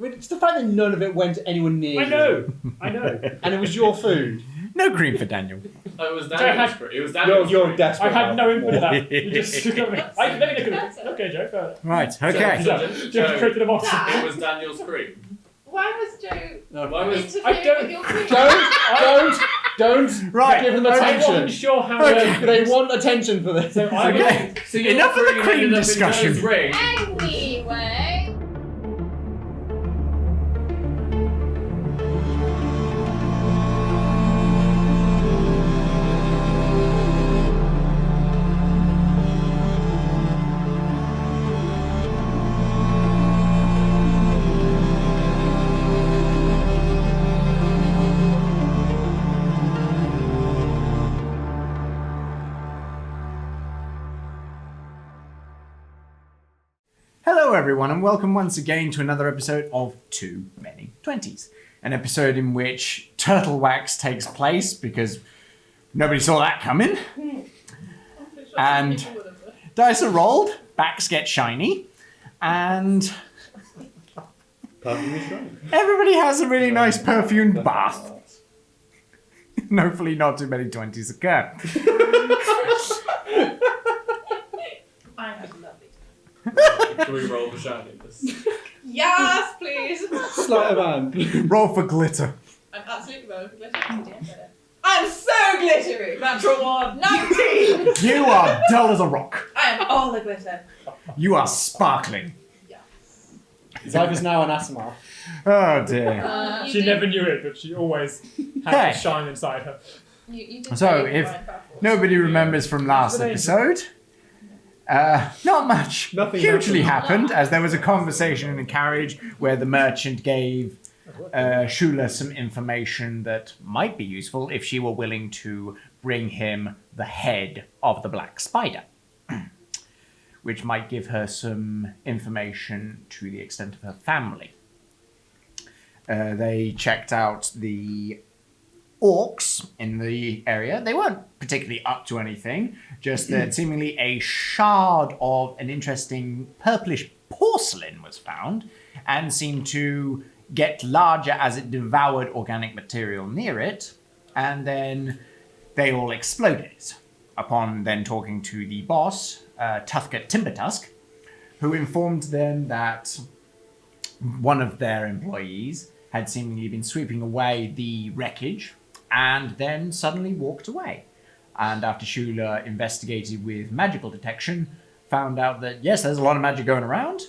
I mean, it's the fact that none of it went anywhere near I know. And it was your food. No cream for Daniel. Oh, it was Daniel's cream. It was Daniel's You're cream. desperate. I had no input of that. You just got me. Let me look at it. Okay, Joe. Fair enough. Right, okay. Joe created a monster. It was Daniel's cream. Why was Joe Why was... interfering with your cream? Don't Right, give them I attention. wasn't sure how. They want attention for this. So I Okay. So your Enough of the cream cream ended up in discussion. Joe's ring. Anyway. Hello everyone and welcome once again to another episode of Too Many 20's. An episode in which turtle wax takes place because nobody saw that coming. And dice are rolled, backs get shiny, and everybody has a really nice perfumed bath. And hopefully not too many 20's occur. I have lovely. Can we roll for shininess? Yes, please. Sleight of hand. Roll for glitter. I'm absolutely well with glitter. I'm so glittery. Natural one. 19. You are dull as a rock. I am all the glitter. You are sparkling. Zeife is now anathema. Oh dear. She never knew it, but she always had Okay. the shine inside her. You did So, say if Brian Buffalo. nobody remembers from last episode, not much Nothing hugely happened, as there was a conversation in the carriage where the merchant gave Shula some information that might be useful if she were willing to bring him the head of the black spider, which might give her some information to the extent of her family. They checked out the orcs in the area. They weren't particularly up to anything, just that seemingly a shard of an interesting purplish porcelain was found and seemed to get larger as it devoured organic material near it, and then they all exploded. Upon then talking to the boss, Tuthcat Timbertusk, who informed them that one of their employees had seemingly been sweeping away the wreckage and then suddenly walked away. And after Shula investigated with magical detection, found out that yes, there's a lot of magic going around,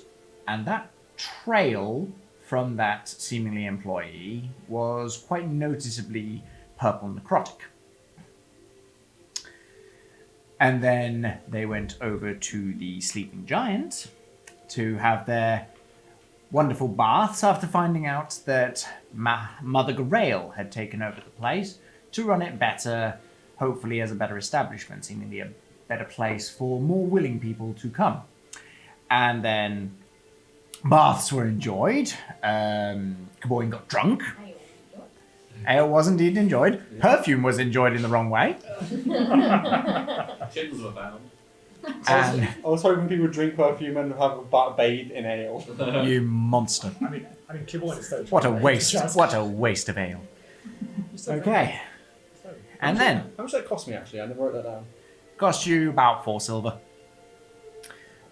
and that trail from that seemingly employee was quite noticeably purple necrotic. And then they went over to the Sleeping Giant to have their wonderful baths after finding out that Mother Grail had taken over the place to run it better, hopefully as a better establishment, seemingly a better place for more willing people to come. And then baths were enjoyed. Caboyne got drunk. Ale was indeed enjoyed. Perfume was enjoyed in the wrong way. Chins were found. And I was hoping people would drink perfume and have a bathe in ale. you monster. I mean, Kibble is so. What a waste. What a waste of ale. Okay. And then, How much did that cost me actually? I never wrote that down. cost you about 4 silver.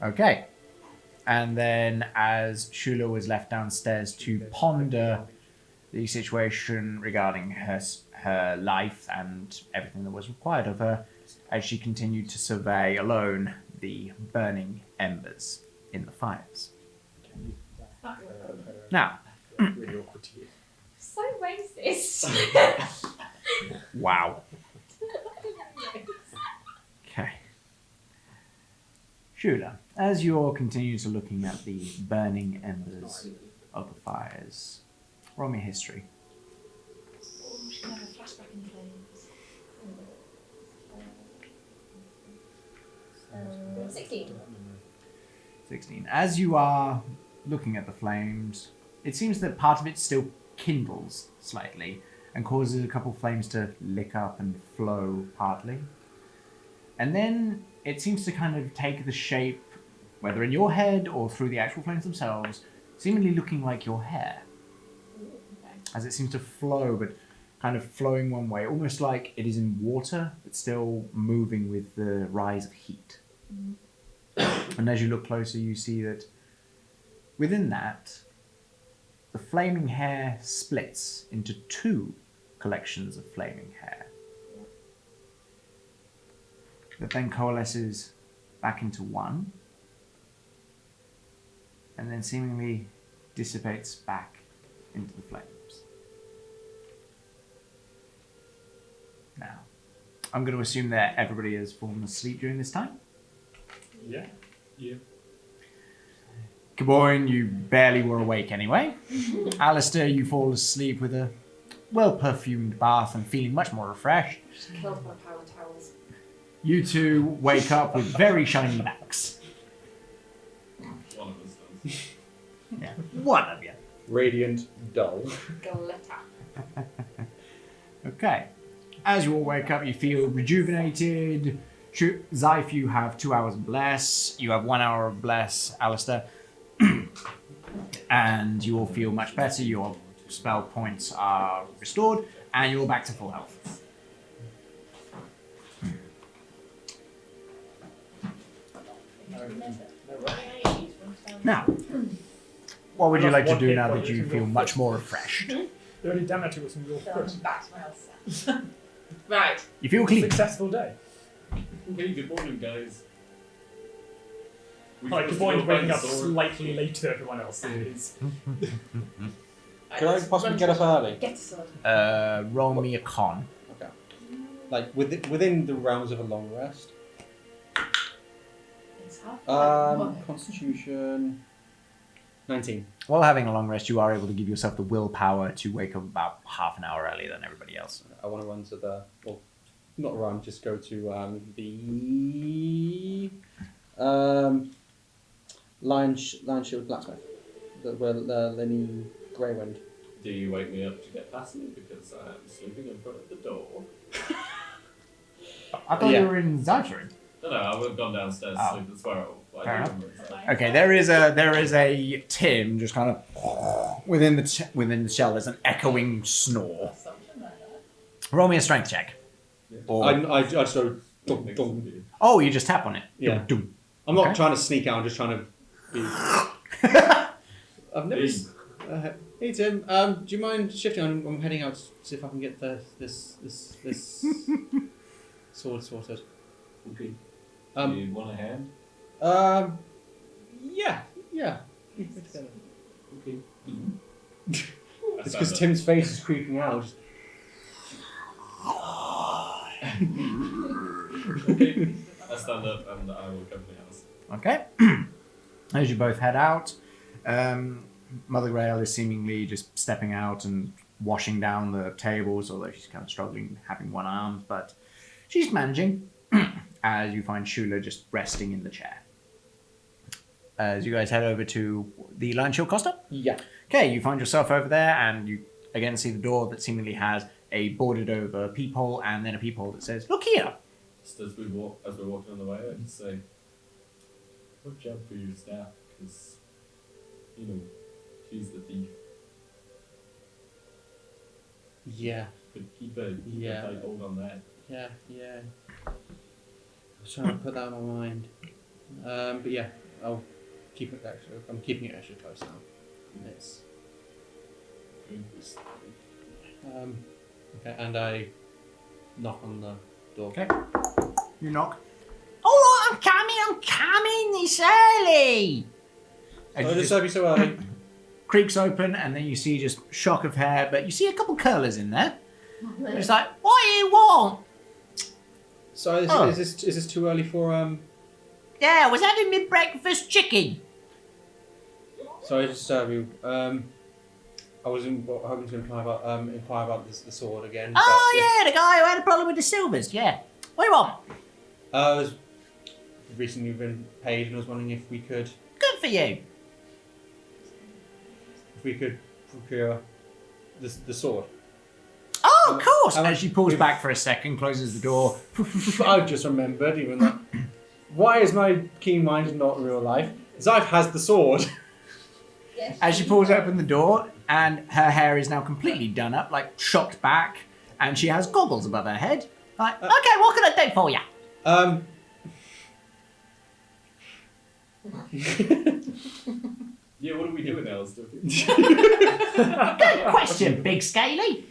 Okay. And then as Shula was left downstairs to ponder the situation regarding her life and everything that was required of her, as she continued to survey alone the burning embers in the fires. Now, Really awkward to you. So racist. wow. Okay. Shula, as you're continuing to looking at the burning embers of the fires, roll me history. Oh, she can have a flashback in flames. 16. 16. As you are looking at the flames, it seems that part of it still kindles slightly and causes a couple flames to lick up and flow partly. And then it seems to kind of take the shape, whether in your head or through the actual flames themselves, seemingly looking like your hair, Okay. as it seems to flow, but kind of flowing one way, almost like it is in water, but still moving with the rise of heat. And as you look closer, you see that within that, the flaming hair splits into 2 collections of flaming hair. That then coalesces back into one, and then seemingly dissipates back into the flames. Now, I'm going to assume that everybody has fallen asleep during this time. Yeah. Yeah. Caboyne, you barely were awake anyway. Alistair, you fall asleep with a well-perfumed bath and feeling much more refreshed. Just killed by power towels. You two wake up with very shiny backs. One of us does. Yeah, one of you. Radiant, dull. Glitter. Okay. As you all wake up, you feel rejuvenated. Zeife, you have 2 hours of bless. You have 1 hour of bless, Alistair. And you all feel much better. Your spell points are restored, and you're back to full health. Now, what would you like to do now that you feel much more refreshed? The only damage was from your So foot. I'm back to my health set. Right. You feel clean. Successful day. Okay, good morning, guys. We Like, supposed to Caboyne's go find waking up the sword? slightly later than everyone else is. Could I possibly get up early? Get a sword. Roll me a con. Okay. Like within the realms of a long rest. It's half Constitution. 19. While having a long rest, you are able to give yourself the willpower to wake up about half an hour earlier than everybody else. I want to run to the, well, not run, just go to the Lion Shield Blacksmith, where Lenny Greywind. Do you wake me up to get past me because I'm sleeping in front of the door? I thought Yeah. you were in Zeife's. No, I would have gone downstairs to sleep as well. But Fair I enough. do remember it's like- Okay, there is a Tim just kind of within the shell. There's an echoing snore. Something like that. Roll me a strength check. Or I just go, dum, Makes dum. it oh, you just tap on it. Yeah. Dum, dum. I'm not Okay. trying to sneak out, I'm just trying to be... I've never... Hey Tim, do you mind shifting? I'm heading out to see if I can get this sword sorted. Okay. Um, Do you want a hand? Yeah. We can put together. Okay. It's because Tim's face is creeping out. Okay. I stand up and I will come to the house. Okay. As you both head out, Mother Grail is seemingly just stepping out and washing down the tables, although she's kind of struggling having one arm, but she's managing. As you find Shula just resting in the chair. As you guys head over to the Lion Shield Costa. Yeah. Okay, you find yourself over there, and you again see the door that seemingly has a boarded over peephole, and then a peephole that says, "Look here." Just as we're walking on the way, I just say, "Watch out for your staff, because she's the thief. Yeah. But keep a tight hold on that." Yeah. I was trying to put that on my mind. But yeah, I'll keep it extra. I'm keeping it extra close now. It's okay, and I knock on the door. Okay. You knock. All right, I'm coming. It's early. And Oh, you just just be so early. creaks open, and then you see just shock of hair, but you see a couple curlers in there. It's like, what do you want? So is this too early for Yeah, I was having my breakfast chicken. Sorry to disturb you. I was hoping to inquire about the sword again. Oh, but, yeah, the guy who had a problem with the silvers, yeah. What do you want? I was recently been paid, and I was wondering if we could Good for you. procure the sword. Oh, of course. how As much- she pulls back for a second, closes the door. I just remembered, even that. Why is my keen mind not real life? Zeife has the sword. Yes, as she pulls open the door, and her hair is now completely done up, like shocked back, and she has goggles above her head. Like, okay, what can I do for you? Yeah, what are we doing now? Good question, Big Scaly.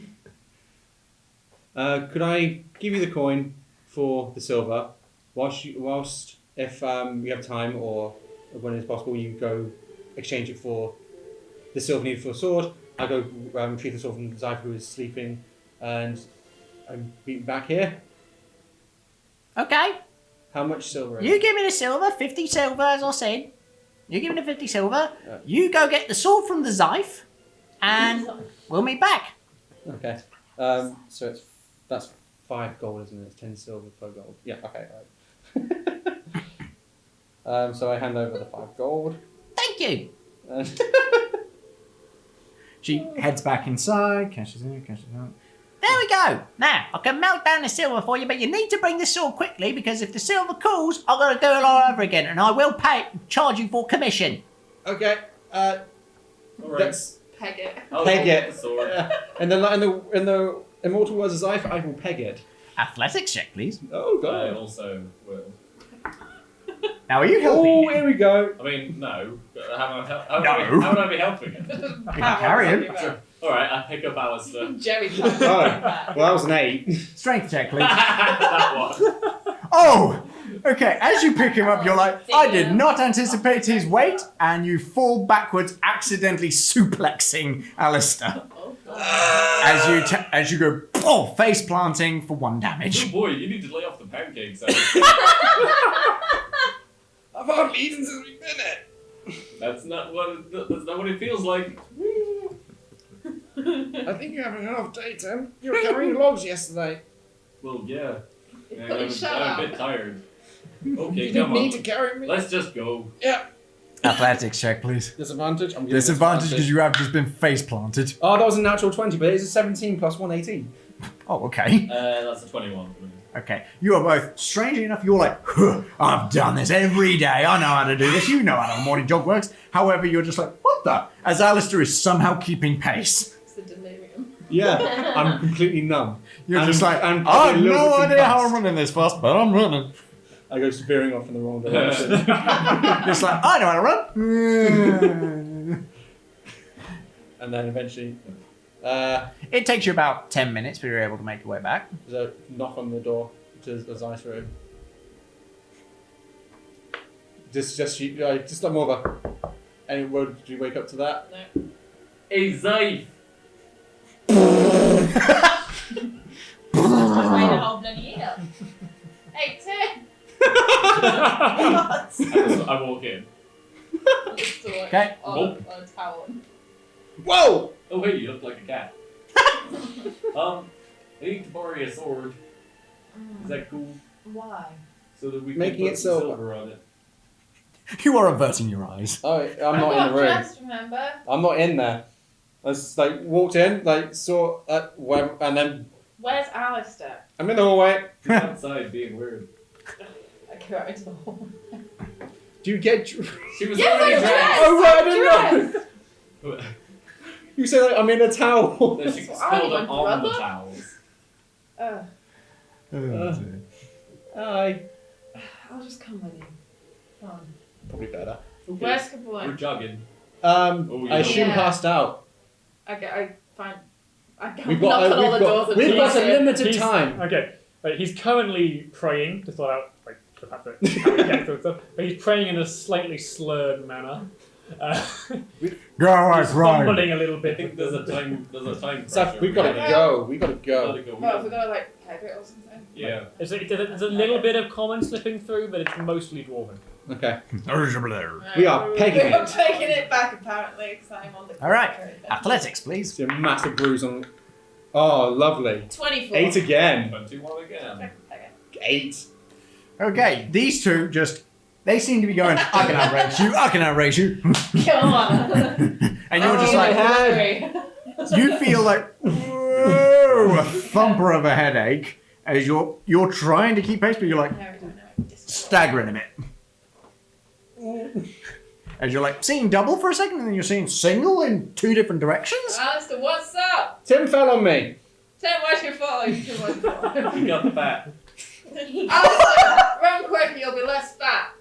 Could I give you the coin for the silver, whilst if you have time or when it's possible, you go exchange it for the silver needed for a sword. I go retrieve the sword from Zeife, who is sleeping, and I'm beaten back here. Okay. How much silver? You give me the silver, 50 silver, as I said. You give me the 50 silver. You go get the sword from the Zeife, and we'll meet back. Okay. So that's 5 gold, isn't it? It's 10 silver per gold. Yeah. Okay. Right. So I hand over the 5 gold. Thank you. She heads back inside, cashes in, cashes out. There we go. Now, I can melt down the silver for you, but you need to bring the sword quickly because if the silver cools, I've got to do it all over again, and I will charge you for commission. Okay. Alright. Peg it. Peg it. The sword. In the immortal words of Zeife, I will peg it. Athletics check, please. Oh I god. also will. Now, are you helping? Oh, here we go. I mean, no. How would I be helping it? You can carry him. Alright, I pick up Alistair. Jerry. Oh, well, that was an 8. Strength check, please. That one. Oh! Okay, as you pick him up, you're like, I did not anticipate his weight, and you fall backwards, accidentally suplexing Alistair. As you go, face planting for 1 damage. Oh boy, you need to lay off the pancakes. I've hardly eaten since we've been it. That's not what it feels like. I think you're having an off day, Tim. You were carrying logs yesterday. Well, yeah. Shut I'm up. a bit tired. You Okay, didn't come need to on. carry me. Let's just go. Yeah. Athletics check, please. Disadvantage? I'm giving Disadvantage because you have just been face planted. Oh, that was a natural 20, but it's a 17 plus 1, 18. Oh, okay. That's a 21 for me. Okay. You are both, strangely enough, you're like, huh, I've done this every day. I know how to do this. You know how a morning jog works. However, you're just like, what the? As Alistair is somehow keeping pace. It's the delirium. Yeah, I'm completely numb. You're And- just like, and I probably have a little no bit idea how I'm concussed. running this fast, but I'm running. I go veering off in the wrong direction. Just like, I know how to run. And then eventually, It takes you about 10 minutes, but you're able to make your way back. there's a knock on the door to the Zeife room. Just like more of a. Any word? Did you wake up to that? No. Hey, Zeife! I've waited a whole bloody year. Hey, Tim. I walk in. Okay. On a towel. Whoa! Oh, hey, you look like a cat. I need to borrow your sword. Is that cool? Why? So that we Making can put it some silver. on it. You are averting your eyes. Oh, I'm not in the room. Dressed, remember? I'm not in there. I just walked in, saw and then Where's Alistair? I'm in the hallway. He's outside being weird. I go out into the hall. Do you get? She was Yes, already I'm dressed. dressed. Oh right, I didn't know. Dressed. You said I'm in a towel. Then she That's spilled my it on the brother. towels. Hi. I'll just come with you. Come on. Probably better. Okay. Where's We're Kaboy? jogging. I yeah. assume Yeah. passed out. I go We've knock got on all the doors and we've got a close it. limited time. Okay, he's currently praying to sort out the fact that he can't get through stuff, but he's praying in a slightly slurred manner. Go on, He's fumbling a little I bit. think there's a time Seth, pressure. we've got to Yeah. go. We got to Gotta go. go. Well, we gotta peg it or something. Yeah. There's a little bit of common slipping through, but it's mostly dwarven. Okay. Right, We are pegging We're it. pegging it back apparently because I'm on the. All right. contrary. Athletics, please. See a massive bruise on. Oh, lovely. 24. 8 again. 21 again. Okay. 8. Okay, these two they seem to be going, I can outrage you, I can outrage you. Come on. And you're just Oh, like, my you feel like, whoa, a thumper of a headache as you're trying to keep pace, but you're like No, we don't know. staggering a bit. As you're like seeing double for a second, and then you're seeing single in 2 different directions. Alistair, what's up? Tim fell on me. Tim, where's your phone? Tim, where's your phone? You got the bat. Alistair, run quick, you'll be less fat.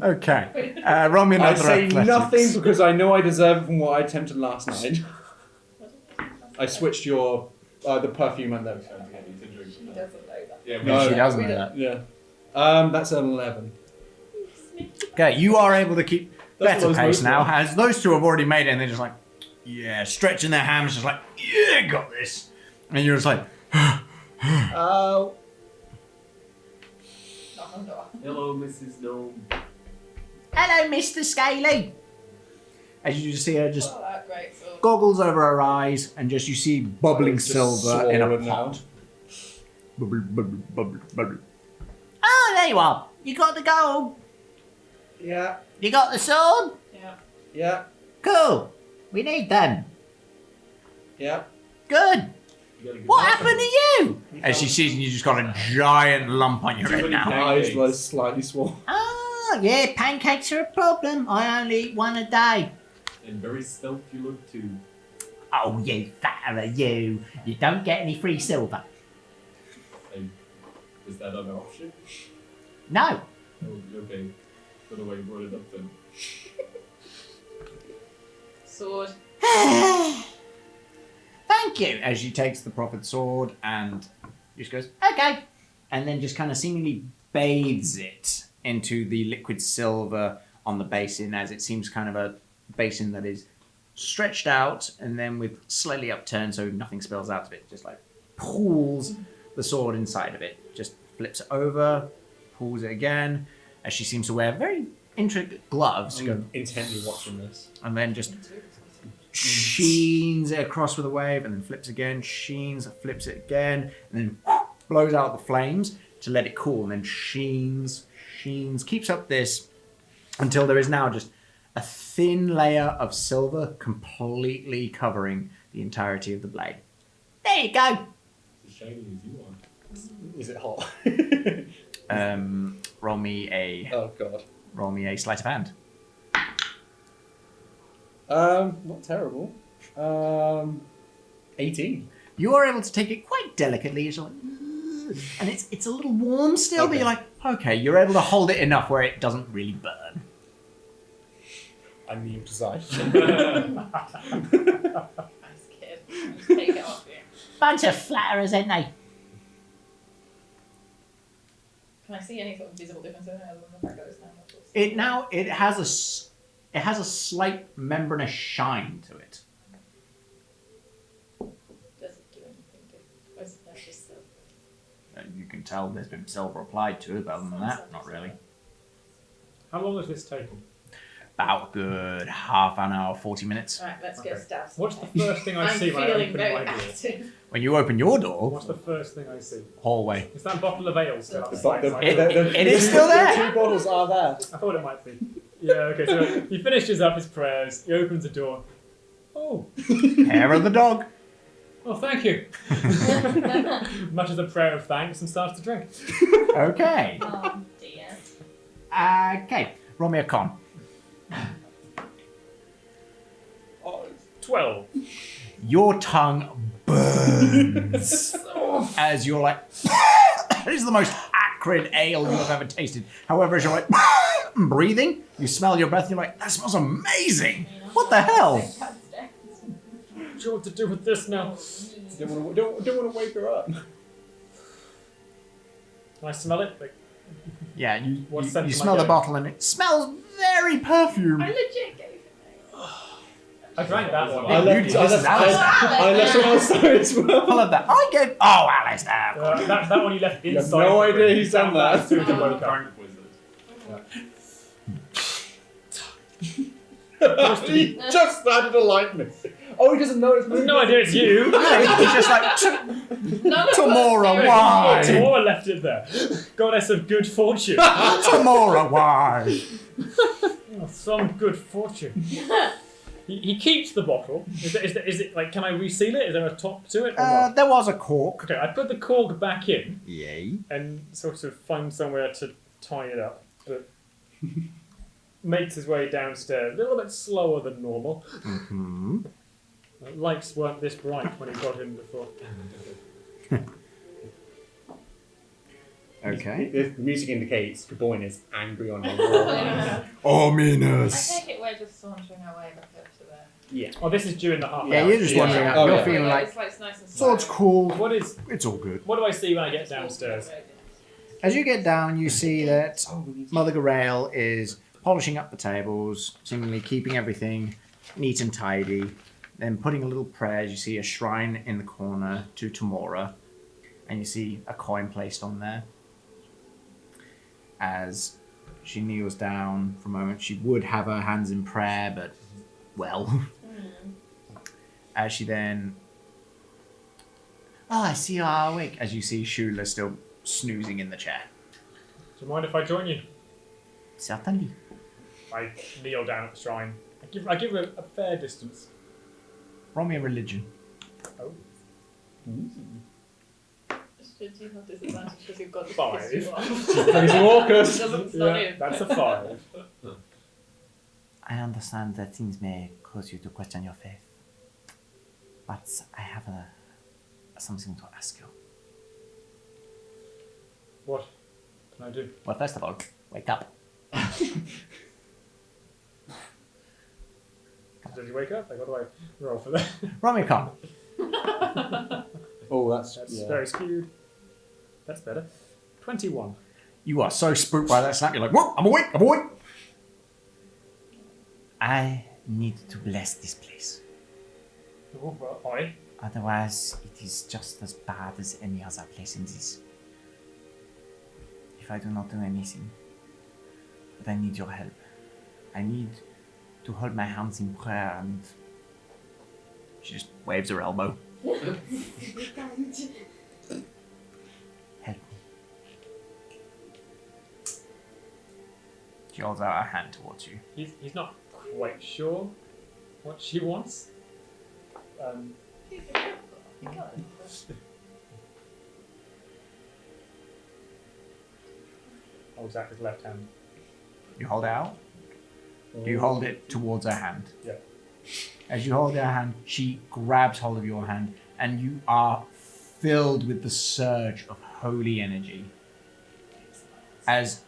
Okay. Roll me another I say athletics. nothing because I know I deserve it from what I attempted last night. I switched your the perfume and those. She doesn't know that. Yeah, No, She doesn't we know don't. that. Yeah. That's an 11. Okay, you are able to keep That's better what I pace was now, waiting as those two have already made it, and they're just like, yeah, stretching their hams, just like, yeah, got this. And you're just like, Oh. Knock on door. Hello, Mrs. Gnome. hello, Mr. Scaly. As you just see her just Oh, that great. So, goggles over her eyes, and just you see bubbling Just silver in a swollen pot. Bubble, bubble, bubble, bubble. Oh, there you are. You got the gold. Yeah. You got the sword. yeah. Yeah. Cool. We need them. Yeah. Good. You gotta get What back. happened to you? As she sees you just got a giant lump on your head Too many now. My eyes were slightly swollen. Ah, yeah, pancakes are a problem. I only eat one a day. And very stealth you look too. Oh, you fatterer, you. You don't get any free silver. And is that an option? No. Oh, okay. Don't know why you brought it up then. Sword. Thank you. As she takes the prophet's sword and just goes, okay. And then just kind of seemingly bathes it into the liquid silver on the basin, as it seems kind of a basin that is stretched out and then with slightly upturned so nothing spills out of it. Just like pulls the sword inside of it. Just flips it over, pulls it again, as she seems to wear very intricate gloves to go, I'm intently watching this. and then just sheens it across with a wave, and then flips again, sheens, flips it again, and then blows out the flames to let it cool, and then sheens, keeps up this until there is now just a thin layer of silver completely covering the entirety of the blade. There you go. As shiny as you are. Is it hot? Roll me Oh god. a sleight of hand. Not terrible. 18. You are able to take it quite delicately. You're like, "Ugh," and it's a little warm still, but Okay. you're like, okay, you're able to hold it enough where it doesn't really burn. I'm immune to Zeife. Nice kid. Just take it off you. Bunch of flatterers, ain't they? Can I see any sort of visible difference in it other than the fact that it's now? It has a slight membranous shine to it. Does it do anything? Or is that just silver? You can tell there's been silver applied to it, but other than that, not really. How long has this taken? About a good half an hour, 40 minutes. Alright, let's go Okay. stab. What's the first thing I I'm see when I feeling open very my door? active. When you open your door, What's the first thing I see? hallway. Is that bottle of ale still It's outside? The- my It- door? it is still there. The 2 bottles are there. I thought it might be. Yeah, okay, so he finishes up his prayers, he opens the door. Oh, Hair of the dog. oh, thank you. Mutters a prayer of thanks and starts to drink. Okay. Oh dear. Okay. Roll me a con. 12. Your tongue burns as you're like, this is the most acrid ale you have ever tasted. However, as you're like breathing, you smell your breath and you're like, that smells amazing. What the hell? What do you want to do with this now? Don't want to wake her up. Can I smell it? Like, Yeah, you What scent am I smell the getting? bottle and it smells very perfumed. I legit gave it. I drank that one. I left someone else there as I well. love that. I gave. Oh, Alistair. That one you left You have inside. no the idea fridge. he's done that. As soon as I woke up. Frank was it? He just started to like me. Oh, he doesn't know it's I have me. no idea it's you. He's just like, Tamora, why? Tamora left it there. Goddess of good fortune. Tamora, why? Oh, some good fortune. He keeps the bottle. Is it like, can I reseal it? Is there a top to it or not? There was a cork. Okay, I put the cork back in Yay. and sort of find somewhere to tie it up. But makes his way downstairs, a little bit slower than normal. Mm-hmm. Lights weren't this bright when he got in before. Okay. The music indicates Gaboyne is angry on him. I Ominous. take it we're just sauntering our way back up to there. Yeah. Oh, this is during the half Yeah, hour. you're just wondering. Oh, you're yeah. feeling like it's nice and sword's slow. cool. What It's all good. do I see when I get downstairs? As you get down, you see that Mother Garail is polishing up the tables, seemingly keeping everything neat and tidy. Then putting a little prayer. You see a shrine in the corner to Tamora, and you see a coin placed on there. As she kneels down for a moment, she would have her hands in prayer, but well. As she then, I see you are awake. As you see Shula still snoozing in the chair. Do you mind if I join you? Certainly. I kneel down at the shrine. I give her a fair distance. Roll me a religion. Oh. Should you have disadvantage because you've got this 5. issue on? Crazy walkers. Doesn't stop Yeah, you. that's a 5. I understand that things may cause you to question your faith, but I have something to ask you. What can I do? Well, first of all, wake up. Does he wake up? Like, what do I roll for that? Roll me a con. Oh, that's Very skewed. That's better. 21. You are so spooked by that snap, you're like, whoa, I'm awake, I'm awake. I need to bless this place. Oh, well, I. Otherwise, it is just as bad as any other place in this. If I do not do anything, but I need your help. I need to hold my hands in prayer, and she just waves her elbow. Help me. She holds out her hand towards you. He's not quite sure what she wants. Holds out his left hand. You hold it out. You hold it towards her hand. Yeah. As you hold her hand, she grabs hold of your hand, and you are filled with the surge of holy energy. As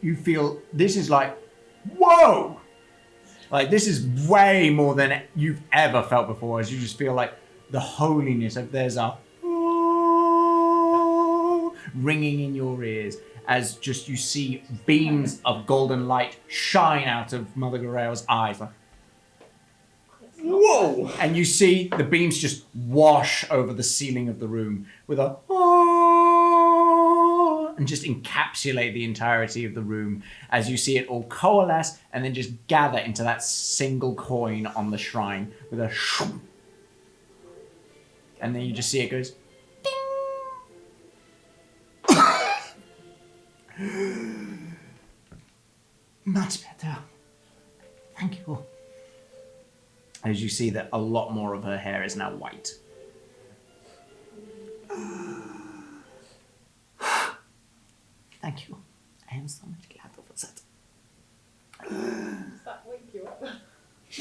you feel, this is like, whoa! Like, this is way more than you've ever felt before, as you just feel like the holiness of there's a ringing in your ears, as just you see beams of golden light shine out of Mother Garail's eyes. Like, whoa! and you see the beams just wash over the ceiling of the room with a and just encapsulate the entirety of the room as you see it all coalesce and then just gather into that single coin on the shrine with a and then you just see it goes ding. Much better. Thank you. As you see that a lot more of her hair is now white. Thank you. I am so much glad over that. Does that wake you up?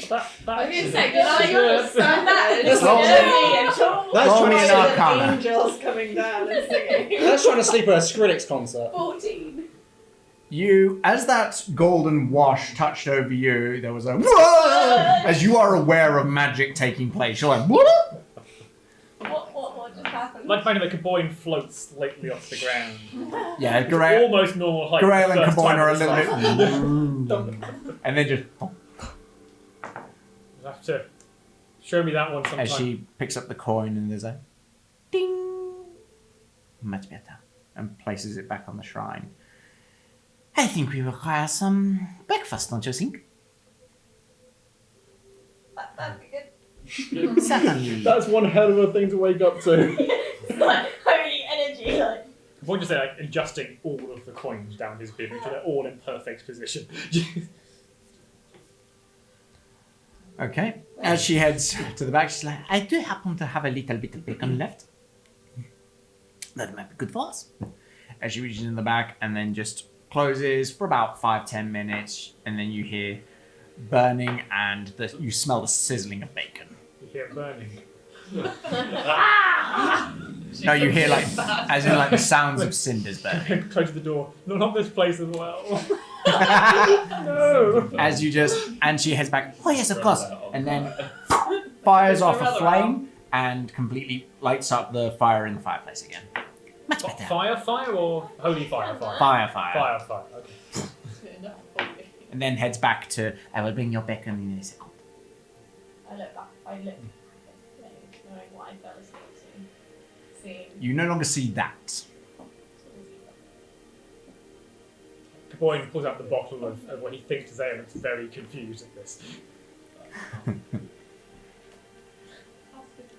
That I was going to is- say, did I understand that? That's Not not- me at all. That's Roll me trying an to arcana. Angels coming down and singing. That's trying to sleep at a Skrillex concert. 14. You, as that golden wash touched over you, there was a whoa! As you are aware of magic taking place. You're like, what? What just happened? like finding that Gaboyne floats slightly off the ground. Yeah, Garail Almost normal height. and the first Caboyne time are a it's little like- bit... and then just... You'll have to show me that one sometime. As she picks up the coin and there's a ding, much better, and places it back on the shrine. I think we require some breakfast, don't you think? That'd be good. Certainly. That's one hell of a thing to wake up to. It's like holy energy. Like. What you say, like adjusting all of the coins down his bin, so they're all in perfect position. Okay. As she heads to the back, she's like, I do happen to have a little bit of bacon left. That might be good for us. As she reaches in the back and then just closes for about 5-10 minutes, and then you hear burning and you smell the sizzling of bacon. You hear it burning. No, you hear like, as in like the sounds of cinders burning. Close the door. Not this place as well. No. As you and she heads back, oh yes, of course, and then fires off a flame and completely lights up the fire in the fireplace again. Much better. Fire or holy fire? Fire. Okay. And then heads back to, I will bring your bacon in a second. I look back. Knowing what I fell asleep to. Seeing. You no longer see that. Boyne pulls out the bottle of what he thinks is ale and is very confused at this.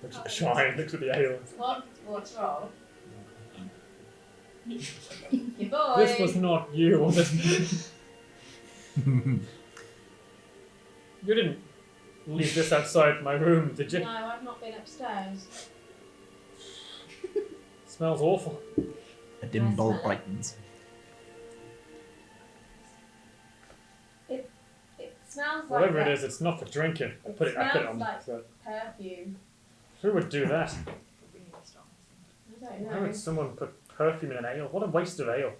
Looks at the shine, looks at the ale. What's wrong? Your boy. This was not you, was it? You didn't leave this outside my room, did you? No, I've not been upstairs. Smells awful. A dim bulb brightens. It smells like Whatever it that is, it's not for drinking. I put it on. like So. perfume. Who would do that? I don't Why know. would someone put perfume in an ale? What a waste of ale.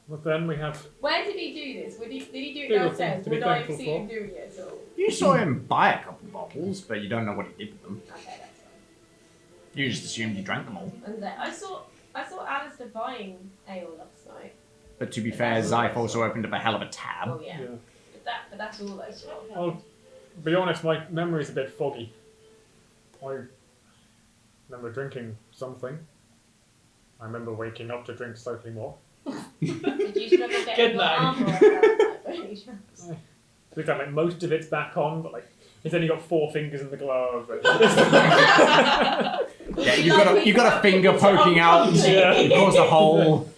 But then we have... Where did he do this? Did he do it Good downstairs? to be Would I have thankful seen him for. doing it at all? You saw him buy a couple bottles, but you don't know what he did with them. Okay, that's fine. You just assumed he drank them all. And then I saw Alistair buying ale last night. But to be fair, Zeife also opened up a hell of a tab. Oh yeah. But that's all I saw. I'll be honest, my memory's a bit foggy. I remember drinking something. I remember waking up to drink slightly more. Did you struggle getting Good your night. arm around that? To be fair, like most of it's back on, but like he's only got 4 fingers in the glove. Yeah, you got a finger poking out. Yeah. It caused a hole.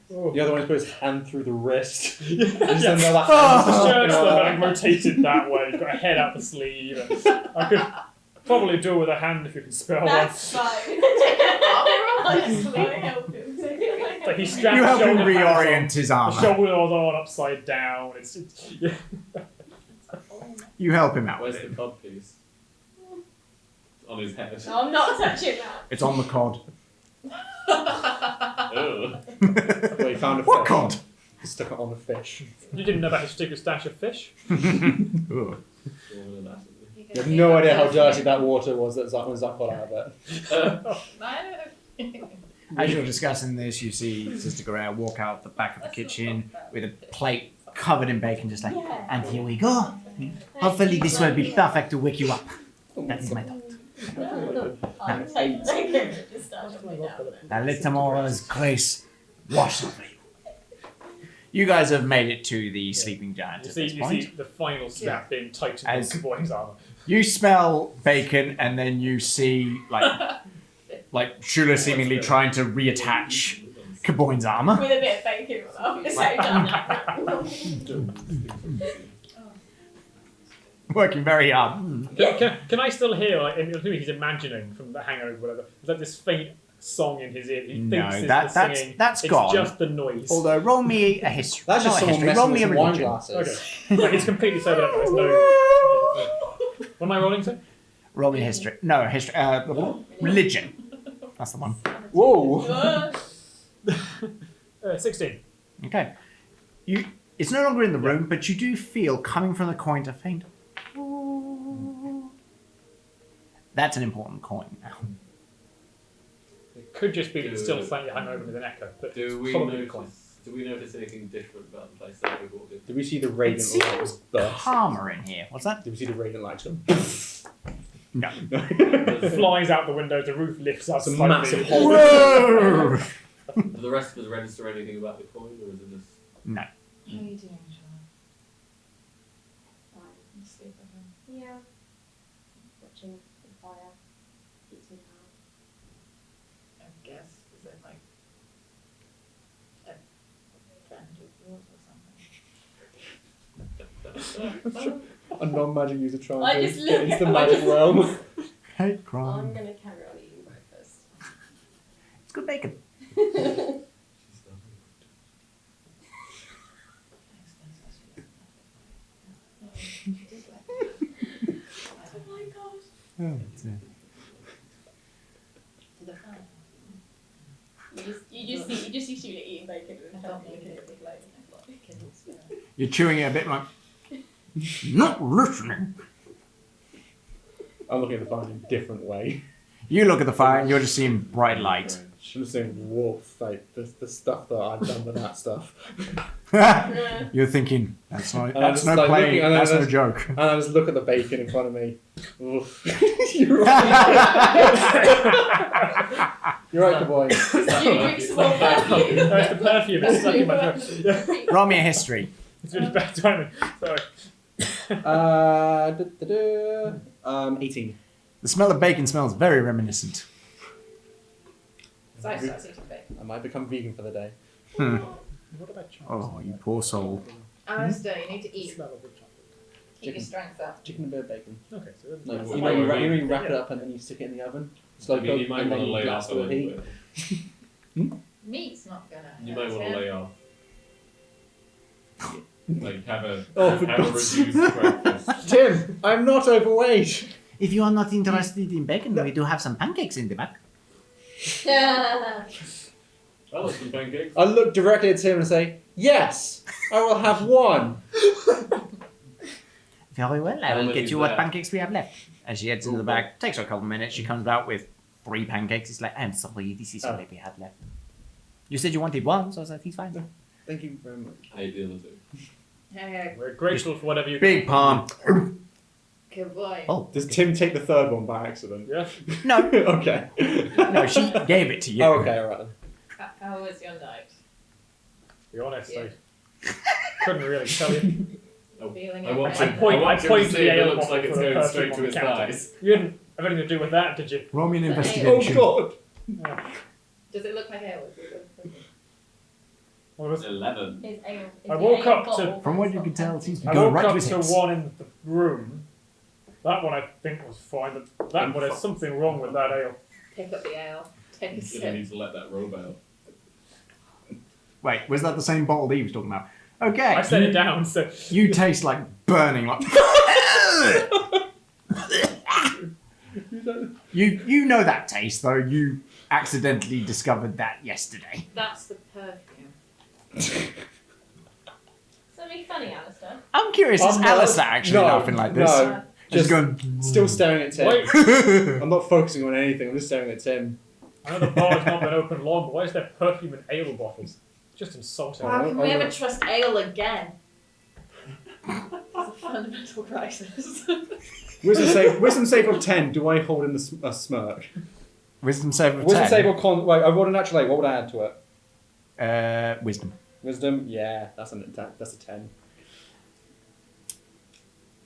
The other one's put his hand through the wrist. Yeah. Just don't know that The shirt's hand. like rotated that way. You've got a head out the sleeve. And I could probably do it with a hand if you can spare one. That's fine. Honestly, help him. But he strapped You help him shoulder pads reorient on. his The armor. shoulder on upside down. It's yeah. You help him out Where's with the it. cod piece? On his head. No, I'm not touching that. It's on the cod. Ugh. Well, he found a What fish. cod? He stuck it on the fish. You didn't know about his secret stash of fish? Ugh. You have no idea how dirty that water was that Zach got out of it. As you're discussing this, you see Sister Guerrero walk out the back of the kitchen with a plate covered in bacon, just like, and here we go. Hopefully this will be perfect to wake you up. That is my thought. Now let tomorrow's grace wash over you. You guys have made it to the sleeping giant You at see, this you point. see the final snap being tightened As- on Boyne's armor. You smell bacon, and then you see like Shula seemingly trying to reattach Caboyne's armor. With a bit of bacon on the same time. Working very hard. Can I still hear, like, he's imagining from the hangover, whatever, is that this faint song in his ear? He No, thinks it's that's- the singing. that's it's gone. just the noise. Although, roll me a history. That's just not a someone history. Roll messing me with a some wine religion. glasses. Okay. Like, it's completely sober. There's no. What am I rolling to? Roll me a history. No, history. Religion. That's the one. Whoa! 16. Okay. It's no longer in the room, but you do feel coming from the coin a faint. That's an important coin now. It could just be that it's still slightly hungover with an echo, but Do we it's probably coin. notice anything different about the place that we walked in? Did we see the It radiant seems lights burst? calmer in here. What's that? Did we see the radiant lights go? No. It flies out the window, the roof lifts up It's a slightly. massive hole. Whoa! Do the rest of us register anything about the coin, or is it just... No. How are you doing, Charlotte? Fine. I'm sleeping. Yeah. Watching the fire. Keeps me calm. I guess, is it like a friend of yours or something? A non-magic user trying I to just get look into the at- I magic just- realm. Hate I'm crime. gonna carry on eating breakfast. It's good bacon. Oh, dear. To the fire. You just see Stuart eating bacon I and thought telling maybe you. it was like kindle spirit. You're chewing it a bit like. Not listening. I'm looking at the fire in a different way. You look at the fire and you're just seeing bright light. I'm just saying, wolf, like the stuff that I've done with that stuff. You're thinking, that's no And I that's just no like play, looking- and I that's no just- joke. And I just look at the bacon in front of me. Oof. You're right. You're right, boy. You drink small perfume. That's the perfume. It's stuck in my throat. Yeah. Roll me a history. It's really bad timing. Sorry. 18. The smell of bacon smells very reminiscent. So I started eating bacon. I might become vegan for the day. What about chocolate? Oh, you poor soul. Alistair, you need to eat. Smell of the chocolate. Keep your strength up. Chicken and bit of bacon. Okay, so No, that's you my know, way. you wrap it up and then you stick it in the oven. Slow You cook, might and want then to lay blast off a with little heat. bit. Meat's not gonna hurt You might want to him. lay off. Like have a Oh, for have a God's reduced breakfast. Tim, I'm not overweight. If you are not interested in bacon, we do have some pancakes in the back. I like some pancakes. I look directly at Tim and say, yes, I will have one. Very well, I How will many get is you what that? pancakes we have left. As she heads into the back, takes her a couple of minutes, she comes out with 3 pancakes. It's like, I'm sorry, this is all we had left. You said you wanted one, so I was like, he's fine. Thank you very much. I ate the other two. Hey, We're grateful for whatever you Big palm. good boy. Oh, Does Tim take the third one by accident? Yeah. no, Okay. no, she gave it to you. Oh, okay, alright then. How was your night? To be honest, Yeah. I couldn't really tell you. Feeling I want okay? to point- I want I him point to to see the if it ale looks bottle like it's for the going perfume straight on to the his counter. thighs. You didn't have anything to do with that, did you? Roll me an Oh investigation. god! Does it look like ale? What was 11. Is ale, is I the woke ale up to- bottle, From what that's you not can tell, it tempting. seems to I go woke right up to his to hips. one in the room. That one I think was fine, but that one, there's something wrong with that ale. Pick up the ale. Take a You're sip. going to need to let that robe out. Wait, was that the same bottle that he was talking about? Okay. I set it down, so You taste like burning, like. you know that taste though. You accidentally discovered that yesterday. That's the perfume. Something funny, Alistair. I'm curious, is I'm not- Alistair actually no, laughing like this? No, Just just going. still staring at Tim. wait. I'm not focusing on anything, I'm just staring at Tim. I know the bar's not been open long, but why is there perfume in ale bottles? Just insulting. How can we I'm ever not- trust ale again? It's a fundamental crisis. Wisdom save of 10, do I hold in a smirk? Wisdom save of Wisdom 10. save or con. Wait, I rolled a natural 8, what would I add to it? Wisdom. Wisdom? Yeah, that's a 10.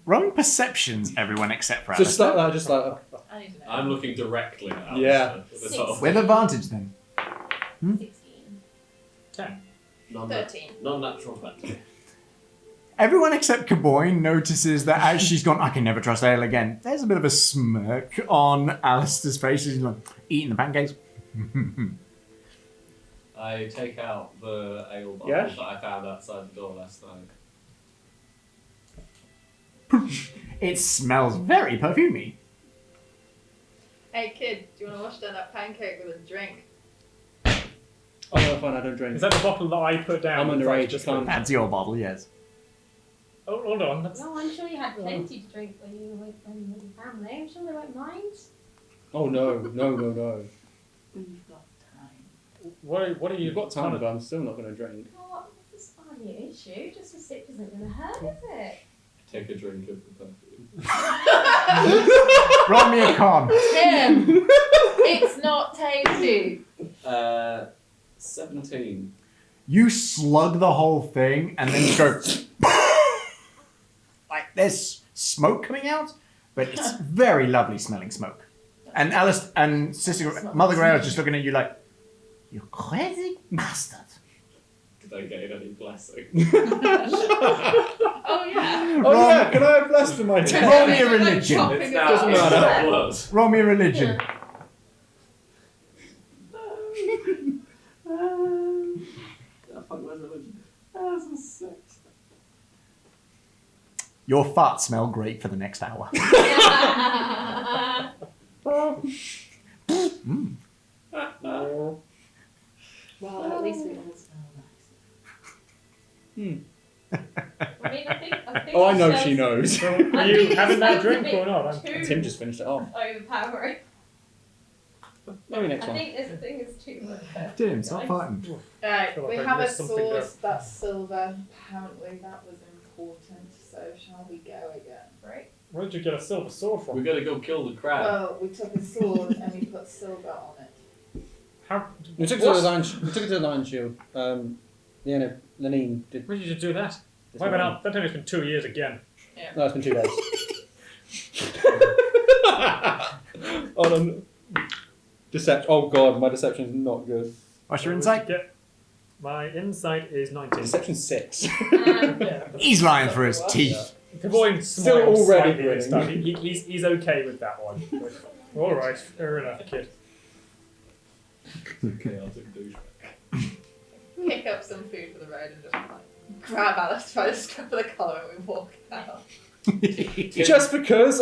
Wrong perceptions, everyone except for Just Alistair. like that, just like that. I need to know. I'm looking directly at Alistair. Yeah. With this whole- With advantage then. 16. 10. Non-nat- 13. Non-natural 20. Everyone except Kaboy notices that as she's gone, I can never trust Ale again. There's a bit of a smirk on Alistair's face as he's like, eating the pancakes. I take out the ale bottle Yeah? that I found outside the door last night. It smells very perfumey. Hey kid, do you want to wash down that pancake with a drink? Oh no, fine, I don't drink. Is that the bottle that I put down? I'm underage, Just I can't- That's your bottle, yes. Oh, hold on. That's... No, I'm sure you had plenty to drink when you were with your family. I'm sure they won't mind. Oh no. We've got time. What are you? You've got time, but I'm still not going to drink. Oh, what's the issue? Just a sip isn't going to hurt, is it? Take a drink of the perfume. Roll me a con. Tim! It's not tasty! 17. You slug the whole thing and then you go. Like there's smoke coming out, but it's very lovely smelling smoke. And Alice and Sister Mother Grail is just looking at you like, you crazy bastard. Did I gain any blessing? Oh yeah! Oh yeah, can I have blessed in my Roll head? me a religion. Chopping It's it now, Doesn't it's matter. now blood. Roll me a religion. That's a 6. Your farts smell great for the next hour. Well, at least we all smell nice. I mean, I think Oh, I it know smells she knows. Are I you think it having that smells a drink bit or not? too Tim just finished it off. overpowering. Maybe next I one. think this thing is too much. Tim, stop fighting. feel We like have a there's something sword there. that's silver. Apparently that was important. So shall we go again? Right? Where did you get a silver sword We from? gotta go kill the crab. Well, we took a sword and we put silver on it. How? We took it to what? the lion. We took it to the lion shield. Lenine did. Where did you do that? this Why been morning. out? That time it's been 2 years again. No, it's been 2 days. Oh no. Deception. Oh god, my deception is not good. What's your What insight? did you get? My insight is 19. Deception 6. Yeah. He's lying through his teeth. The boy Still smiles already slightly and grinning. stuff. He's okay with that one. All right, fair enough, kid. Okay, I'll take a douche. Pick up some food for the road and just like grab Alice by the scruff of the collar and we walk out. Just because.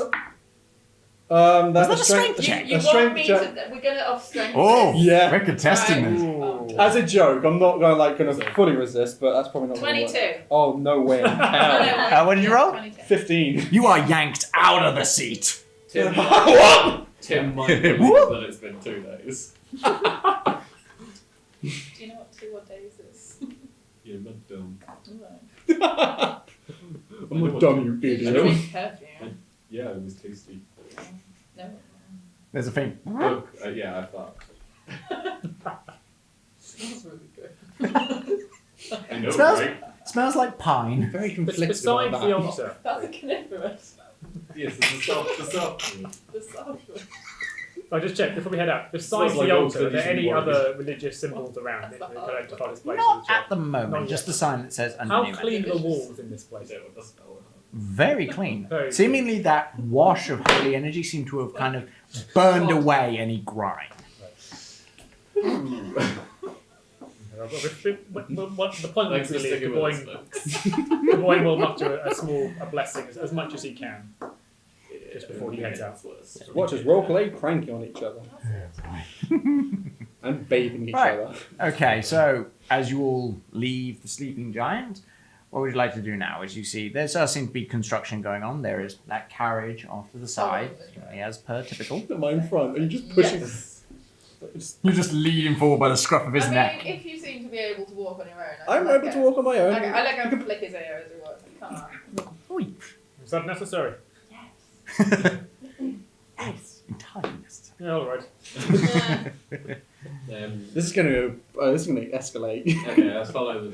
Was That's that a strength a check? You a want strength me check. to? We're gonna off strength. Oh, this. Yeah. we're contesting Right. this. Ooh. As a joke, I'm not gonna fully resist, but that's probably not gonna work. 22. Oh no way in hell. What did you roll? 22. 15. You are yanked out of the seat. Tim, What? Tim might believe Whoop. that it's been 2 days. Do you know what 2 odd days is? You're not dumb. I'm not dumb, you idiot. Drink perfume. Yeah, it was tasty. No. There's a thing. Look, yeah, I thought. Smells really good. I know, Smells- right? Smells like pine. Very conflicted Besides about the that. altar, That's a coniferous. Yes, it's the soft. The softwood. I just checked before we head out. Smells Besides the like old altar, are there any tradition other religious symbols around it that could identify this place? Not as well? at the moment, Not just yet. the sign that says How underneath. clean are the walls in this place? Yeah, with the smell. Very clean. Very Seemingly that wash of holy energy seemed to have kind of burned away any grime. The point Thanks for really is sticking the boy, with us, folks. the boy will muster a blessing as much as he can. Just before he heads out. Watch us roleplay cranky on each other. And bathing each Right. other. Okay, so as you all leave the sleeping giant, what would you like to do now? As you see, there does seem to be construction going on. There is that carriage off to the side, as per typical. Am I in front? Are you just pushing? Yes. You're just leading forward by the scruff of his I mean, neck. if you seem to be able to walk on your own, I'm able to walk on my own. Okay, I let go and flick his ear as he walks. Come on. Is that necessary? Yes. Yes, entirely necessary. Yeah, all right. This is gonna escalate. Okay, I follow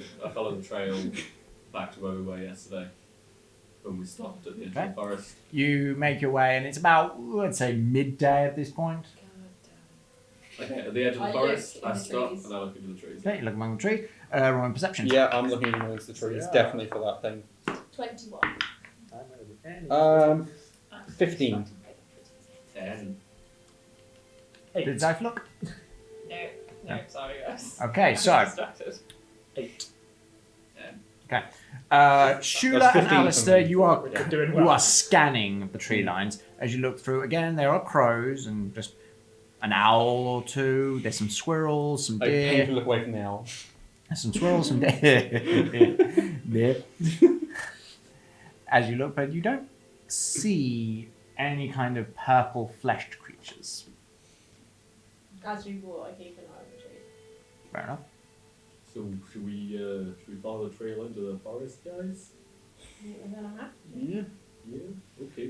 the trail back to where we were yesterday when we stopped at the edge of the forest. You make your way, and it's about, let's say, midday at this point. Okay, at the edge of the I forest, look in I the stop trees. and I look into the trees. Okay, you look among the trees. Roll in perception. Yeah, I'm looking amongst the trees, Yeah. definitely for that thing. 21. 15. 10. Did Zeife look? No, sorry guys. Okay, I'm so distracted. 8. Shula That's and 15 Alistair, from me. you are You're doing well. you are scanning the tree lines as you look through. Again, there are crows and just an owl or two. There's some squirrels, some I painfully deer. look away from the owl. There's some squirrels, some deer. Deer. As you look, but you don't see any kind of purple fleshed creatures. As we walk, I keep an eye on the trees. Fair enough. So should we follow the trail into the forest, guys? We're gonna have to. Yeah. Yeah. Okay.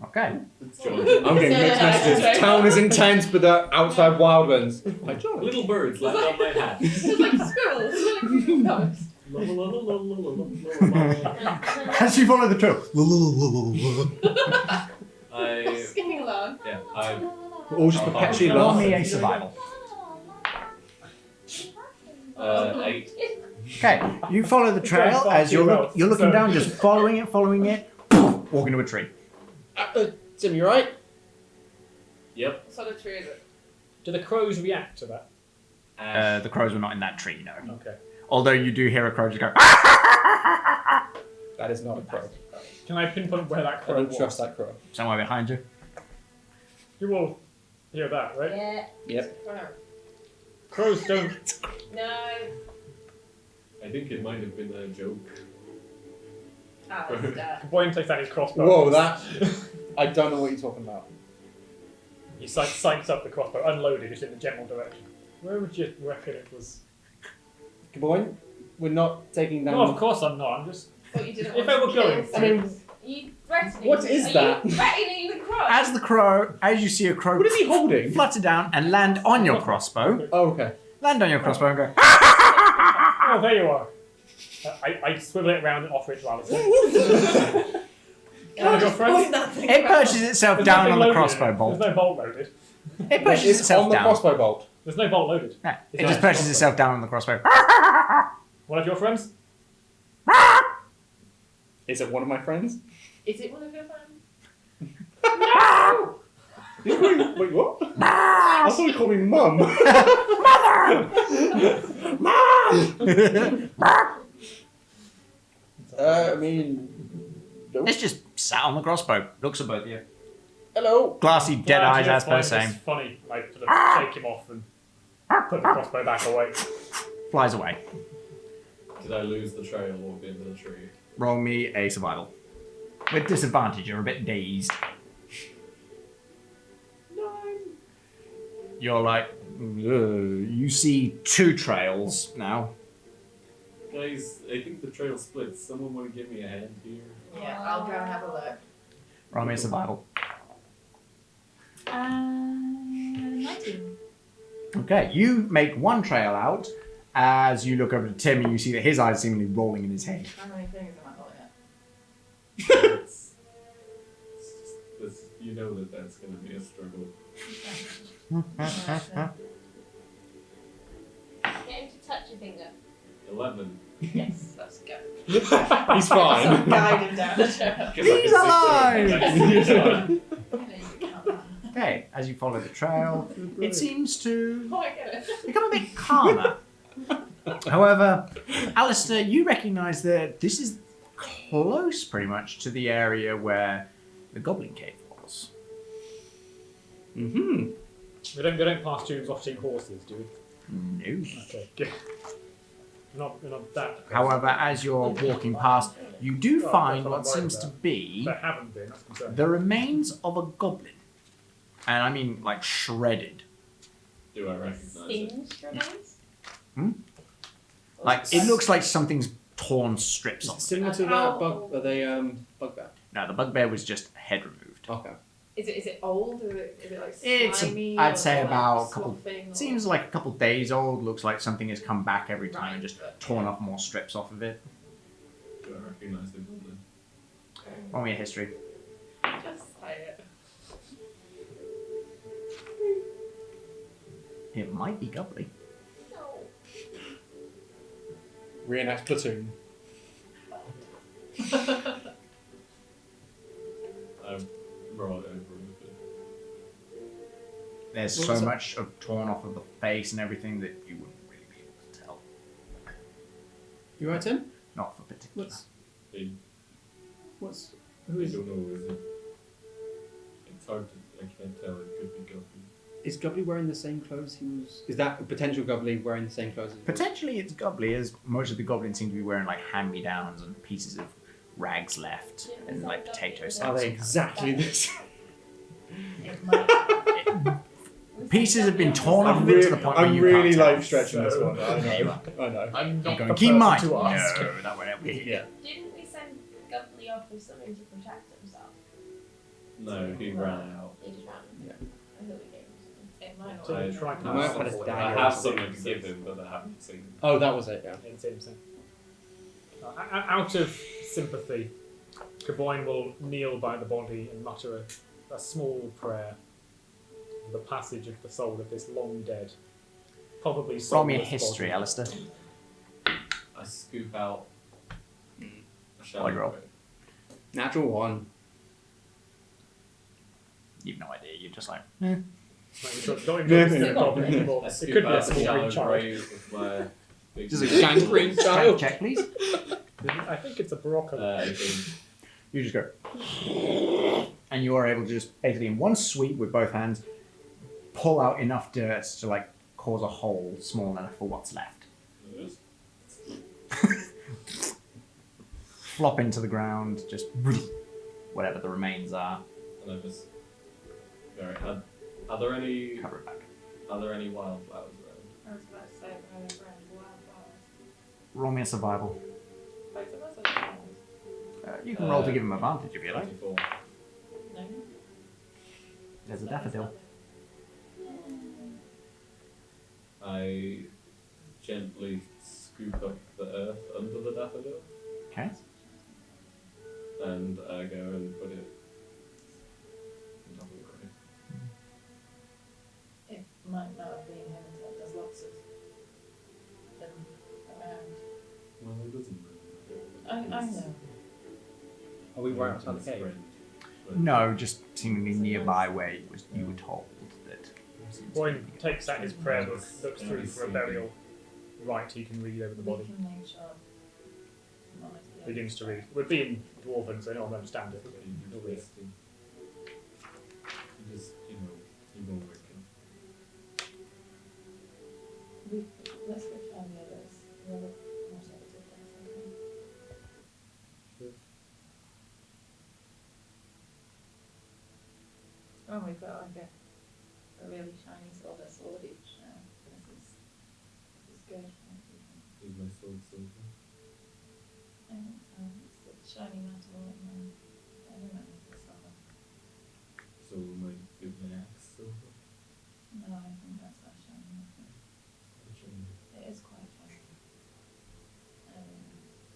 Okay. Let's join. I'm getting mixed messages. Town is intense, but the outside wildlands. I joined. Little birds land on my hat. It's like squirrels. It's like ghosts. La, la, la, la, la, la, la, la. As you follow the trail. Skipping along. Yeah, I We're all just perpetually Roll me laughing. a survival. 8. Okay, you follow the trail as you're looking down, just following it, walk into a tree. Tim, you right? Yep. What sort of tree is it? Do the crows react to that? The crows were not in that tree, no. Okay. Although you do hear a crow just go. That is not a crow. Can I pinpoint where that I crow don't was? trust that crow. Somewhere behind you. You all hear that, right? Yeah. Yep. Crows don't. No. I think it might have been a joke. Alistair. Boyne takes out his crossbow. Whoa, that. I don't know what you're talking about. He sights up the crossbow, unloaded, just in the general direction. Where would you reckon it was? Boy, we're not taking down. No, of course I'm not. I'm just. Thought you didn't If want I were to kill going- I mean, things. Are you threatening What me? is Are that? you threatening the crow? As you see a crow What is he holding? flutter down and land on your crossbow, Oh, okay. land on your crossbow and go, Oh, there you are. I swivel it around and offer it to Alistair. One of your friends? Point that thing it around. perches itself There's down nothing on the loaded. crossbow bolt. There's no bolt loaded. It perches It's itself on the down. crossbow bolt. There's no bolt loaded. Yeah, it It's just on the perches itself down on the crossbow. One of your friends? Is it one of my friends? Is it one of your friends? Wait, what? I thought you called me mum. I mean, nope. It's just sat on the crossbow. Looks at both of you. Hello. Glassy, dead Well, eyes, actually, as per that's same. funny. Like, sort of shake him off and put the crossbow back away. Flies away. Did I lose the trail or be in the tree? Roll me a survival. With disadvantage, you're a bit dazed. You're like, "Ugh." You see two trails now. Guys, I think the trail splits. Someone want to give me a hand here? Yeah, I'll go and have a look. Roll me a survival. 19. Okay, you make one trail out. As you look over to Tim and you see that his eyes seemingly rolling in his head. How many fingers am I holding it? You know that's going to be a struggle. Get him to touch your finger. 11. Yes, let's go. He's fine. Guide him down the trail. He's alive! Alive! Okay, as you follow the trail, it seems to Oh, I get it. become a bit calmer. However, Alistair, you recognise that this is close pretty much to the area where the Goblin Cave was. Mm-hmm. We don't pass tubes off seeing horses, do we? No. Okay, good. We're not that. However, as you're walking past, you do Oh, find that's what I'm what worried seems to about. be There haven't been, that's concerning. the remains of a goblin. And I mean, like, shredded. Do I recognize it? Singed remains? Like, it looks like something's torn strips Is it off. similar to that bug? Are they bugbear? No, the bugbear was just head removed. Okay. Is it old or is it like It's, slimy? I'd or say like about a couple. sloughing or- Seems like a couple days old. Looks like something has come back every time and just Right. torn off more strips off of it. Do I recognize the building? Roll me a history. Just say it. It might be Gubbly. No. Reenact platoon. I'm brought over with it. There's What so was it? much of torn off of the face and everything that you wouldn't really be able to tell. You right, Tim? Not for particular. What's? I don't know, is it? It's hard to. I can't tell. It could be Guppy. Is Gubbly wearing the same clothes he was? Is that a potential Gubbly wearing the same clothes? As Potentially it's Gubbly, as most of the goblins seem to be wearing like hand-me-downs and pieces of rags left Yeah, and is like that potato Gubbly? sacks. Are they exactly this? It might. Pieces have been torn off I'm of it to really, the point where I'm you really can't tell. like stretching this one. I There you know. are. I know. I'm You're not going, the keep in mind. person to ask. No, that won't help you. Yeah. Didn't we send Gubbly off with something to protect himself? No, he ran out. He just ran. Yeah. I thought we gave him something. It might So not. you try You might have had a I dagger. have something to give him, but I haven't seen it. Oh, that was it. Yeah. Yeah, same. Out of sympathy, Gaboyne will kneel by the body and mutter a small prayer for the passage of the soul of this long dead, probably Roll me a soulless history, body. Alistair. I scoop out a Why'd you roll? shadow. Natural one. You've no idea. You're just like, Like, you don't even know if it's a goblin anymore. I It scoop could be a out a small shallow green child. grave with my big Just a gangrene child. check, please. I think it's a broccoli. 18. You just go. And you are able to just basically in one sweep with both hands pull out enough dirt to like cause a hole small enough for what's left. Yes. Flop into the ground, just whatever the remains are. And I just. Alright, are there any. Cover it back. Are there any wildflowers around? I was about to say, we're having brand wildflowers. Roll me a survival. Both of us or flowers? You can roll to give him advantage if you like. 24. No. There's a daffodil. I gently scoop up the earth under the daffodil Okay. and I go and put it on top of the grave. It might not have been him until there's lots of them around. Well, it doesn't. I know. Are we right outside the cave? No, just seemingly nearby where you were told that. Boyne takes out his prayer book, looks through for a burial rite he can read over the We body. can make sure. Begins to read. We're being dwarven, so no one understands it. He'll read it. You just, you will wake Let's go find the others. The other alternative things, okay? Oh, we've got like a really shiny sword each now. This is good. Is my sword silver? I think so. It's a shiny metal and I don't know if it's silver. So is my axe silver? No, I think that's that shiny metal. It is quite shiny.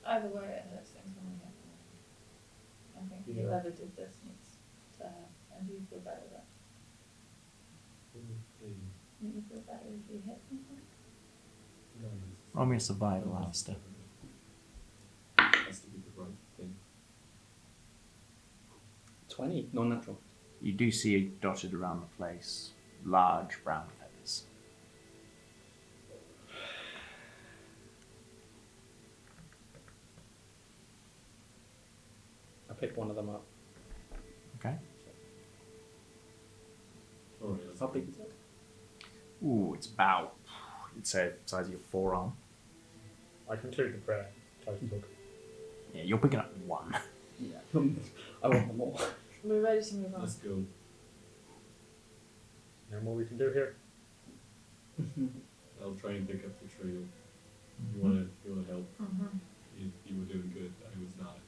Either way, it hurts things when we get them. I think Yeah. whoever did this needs to have, and do you feel better with that? Do you feel better if you hit something? Roll me a survival, Alistair. Has to be the right thing. 20, non-natural. You do see dotted around the place large brown feathers. I pick one of them up. Okay. Alright, How big is it? Ooh, it's about, you'd say, the size of your forearm. I conclude the prayer, close the book. Yeah, you're picking up one. Yeah. I want them all. We're ready to move on. Let's go. No more we can do here. I'll try and pick up the trail. You wanna help? Mm-hmm. You were doing good. I was not.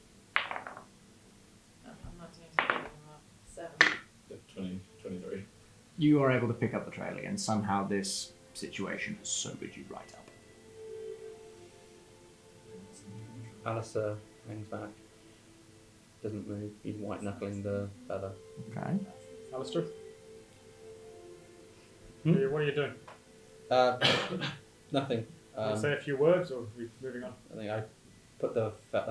I'm not doing something about 7. 23. You are able to pick up the trail again. Somehow this situation has sobered you right up. Alistair hangs back. Doesn't move. He's white knuckling the feather. Okay. Alistair? Hmm? What are you doing? Nothing. Want to say a few words, or are we moving on? I think I put the put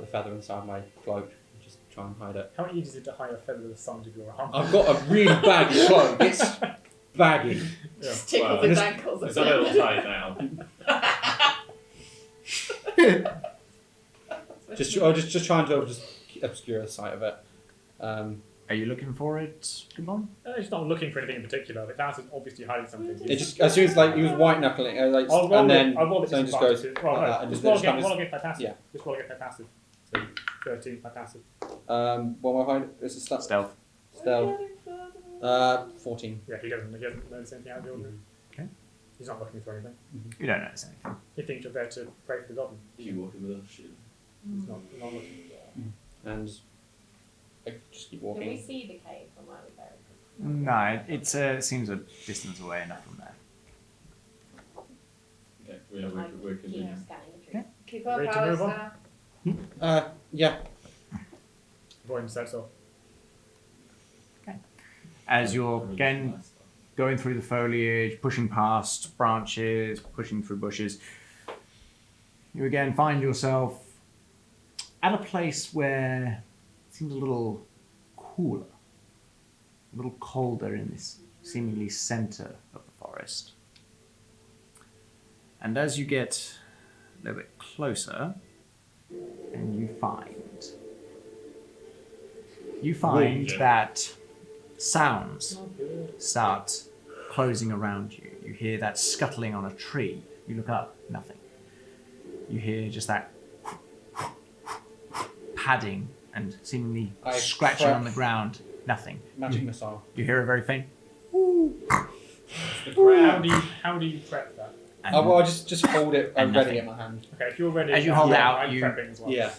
the feather inside my cloak and just try and hide it. How easy is it to hide a feather the size of your arm? I've got a really baggy cloak. It's baggy. Yeah. Just tickle Well, his it's- ankles. It's a little tight now. Just trying to obscure the sight of it. Are you looking for it, Gabon? He's not looking for anything in particular. The class is obviously hiding something. It just as soon as he was white knuckling, I'll roll and then I'll roll it something to just goes advantage. like Right, that, and just just roll kind again of. by passive. Yeah. Just roll again by passive. So 13 by passive. What am I finding? Is it Stealth. Stealth. 14. Yeah, he doesn't notice anything out of the ordinary. Okay. He's not looking for anything. You don't notice anything. He thinks you're there to pray for the goblin. You walking with us, shit. He's not looking. And I just keep Can we walking. see the cave from where we buried it? No, it seems a distance away enough from there. Okay, we're Keep continuing. scanning the trees. Keep our Ready to powers move on? down. Yeah. Boyne sets off. As you're again going through the foliage, pushing past branches, pushing through bushes, you again find yourself at a place where it seems a little cooler, a little colder in this seemingly center of the forest. And as you get a little bit closer, and you find that sounds start closing around you. You hear that scuttling on a tree. You look up, nothing. You hear just that padding and seemingly scratching on the ground, nothing. Magic missile. You hear a very faint. How do you prep that? Well, I'll just hold it and ready nothing. in my hand. Okay, if you're ready, As you hold it out, I'm you- prepping as well. Yeah.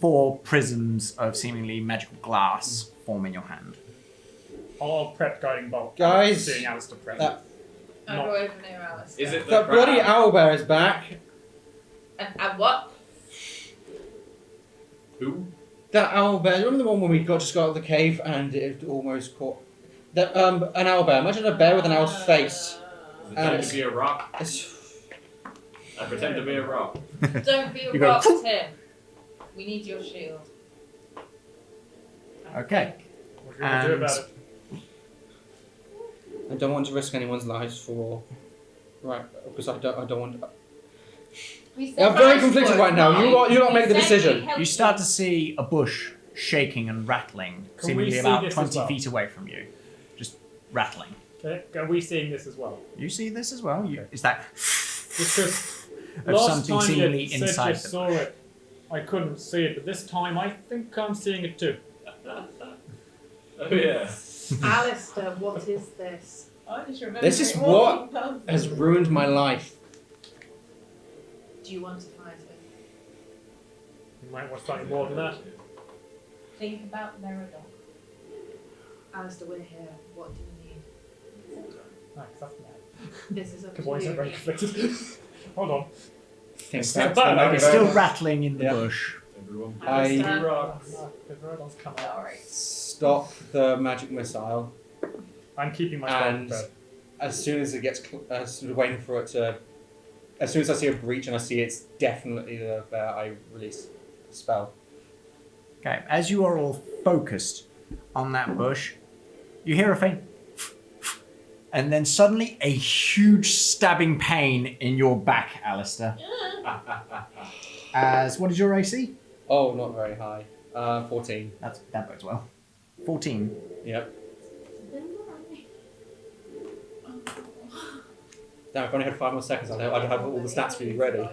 4 prisms of seemingly magical glass form in your hand. I'll prep guiding bolt. Guys, Seeing Alistair prep. that- I'll Not- go over near Alice. Is it the That bloody crab? owlbear is back. And what? Who? That owlbear. Remember the one when we just got out of the cave and it almost caught. That an owlbear. Imagine a bear with an owl's face. Pretend to be a rock. It's, I pretend to be a rock. Don't be a You go, rock, Tim. We need your shield. Okay. What are you going to do about it? I don't want to risk anyone's lives for. Right, because I don't want. We said I'm very nice conflicted word, right now. You lot make the We said decision. we'd help You start to see a bush shaking and rattling, Can we seemingly see about this as 20 well? feet away from you. Just rattling. Okay, are we seeing this as well? You see this as well? Okay. Is that Just because of last something time seemingly you said inside you the saw it, I couldn't see it, but this time I think I'm seeing it too. Oh yeah. Alistair, what is this? I just remember This is it what walking past has me. ruined my life. Do you want to fight it? You might want something more than that. Think about Merodon. Alistair, we're here. What do you need? Nice, that's nice. This is up to Good boys are you. very conflicted. Hold on. Think Still back to bad, the okay. night It's of still Earth. rattling in the Yeah. bush. Everyone. I rocks. The Merodon's come out. Alright. stop the magic missile, I'm keeping my spell and prepared. as soon as it gets, sort of waiting for it to, as soon as I see a breach and I see it's definitely the bear, I release the spell. Okay, as you are all focused on that bush, you hear a faint and then suddenly a huge stabbing pain in your back, Alistair. As, what is your AC? Oh, not very high. 14. That bodes well. 14. Yep. Damn, if I only had 5 more seconds, I'd have all the stats for you ready.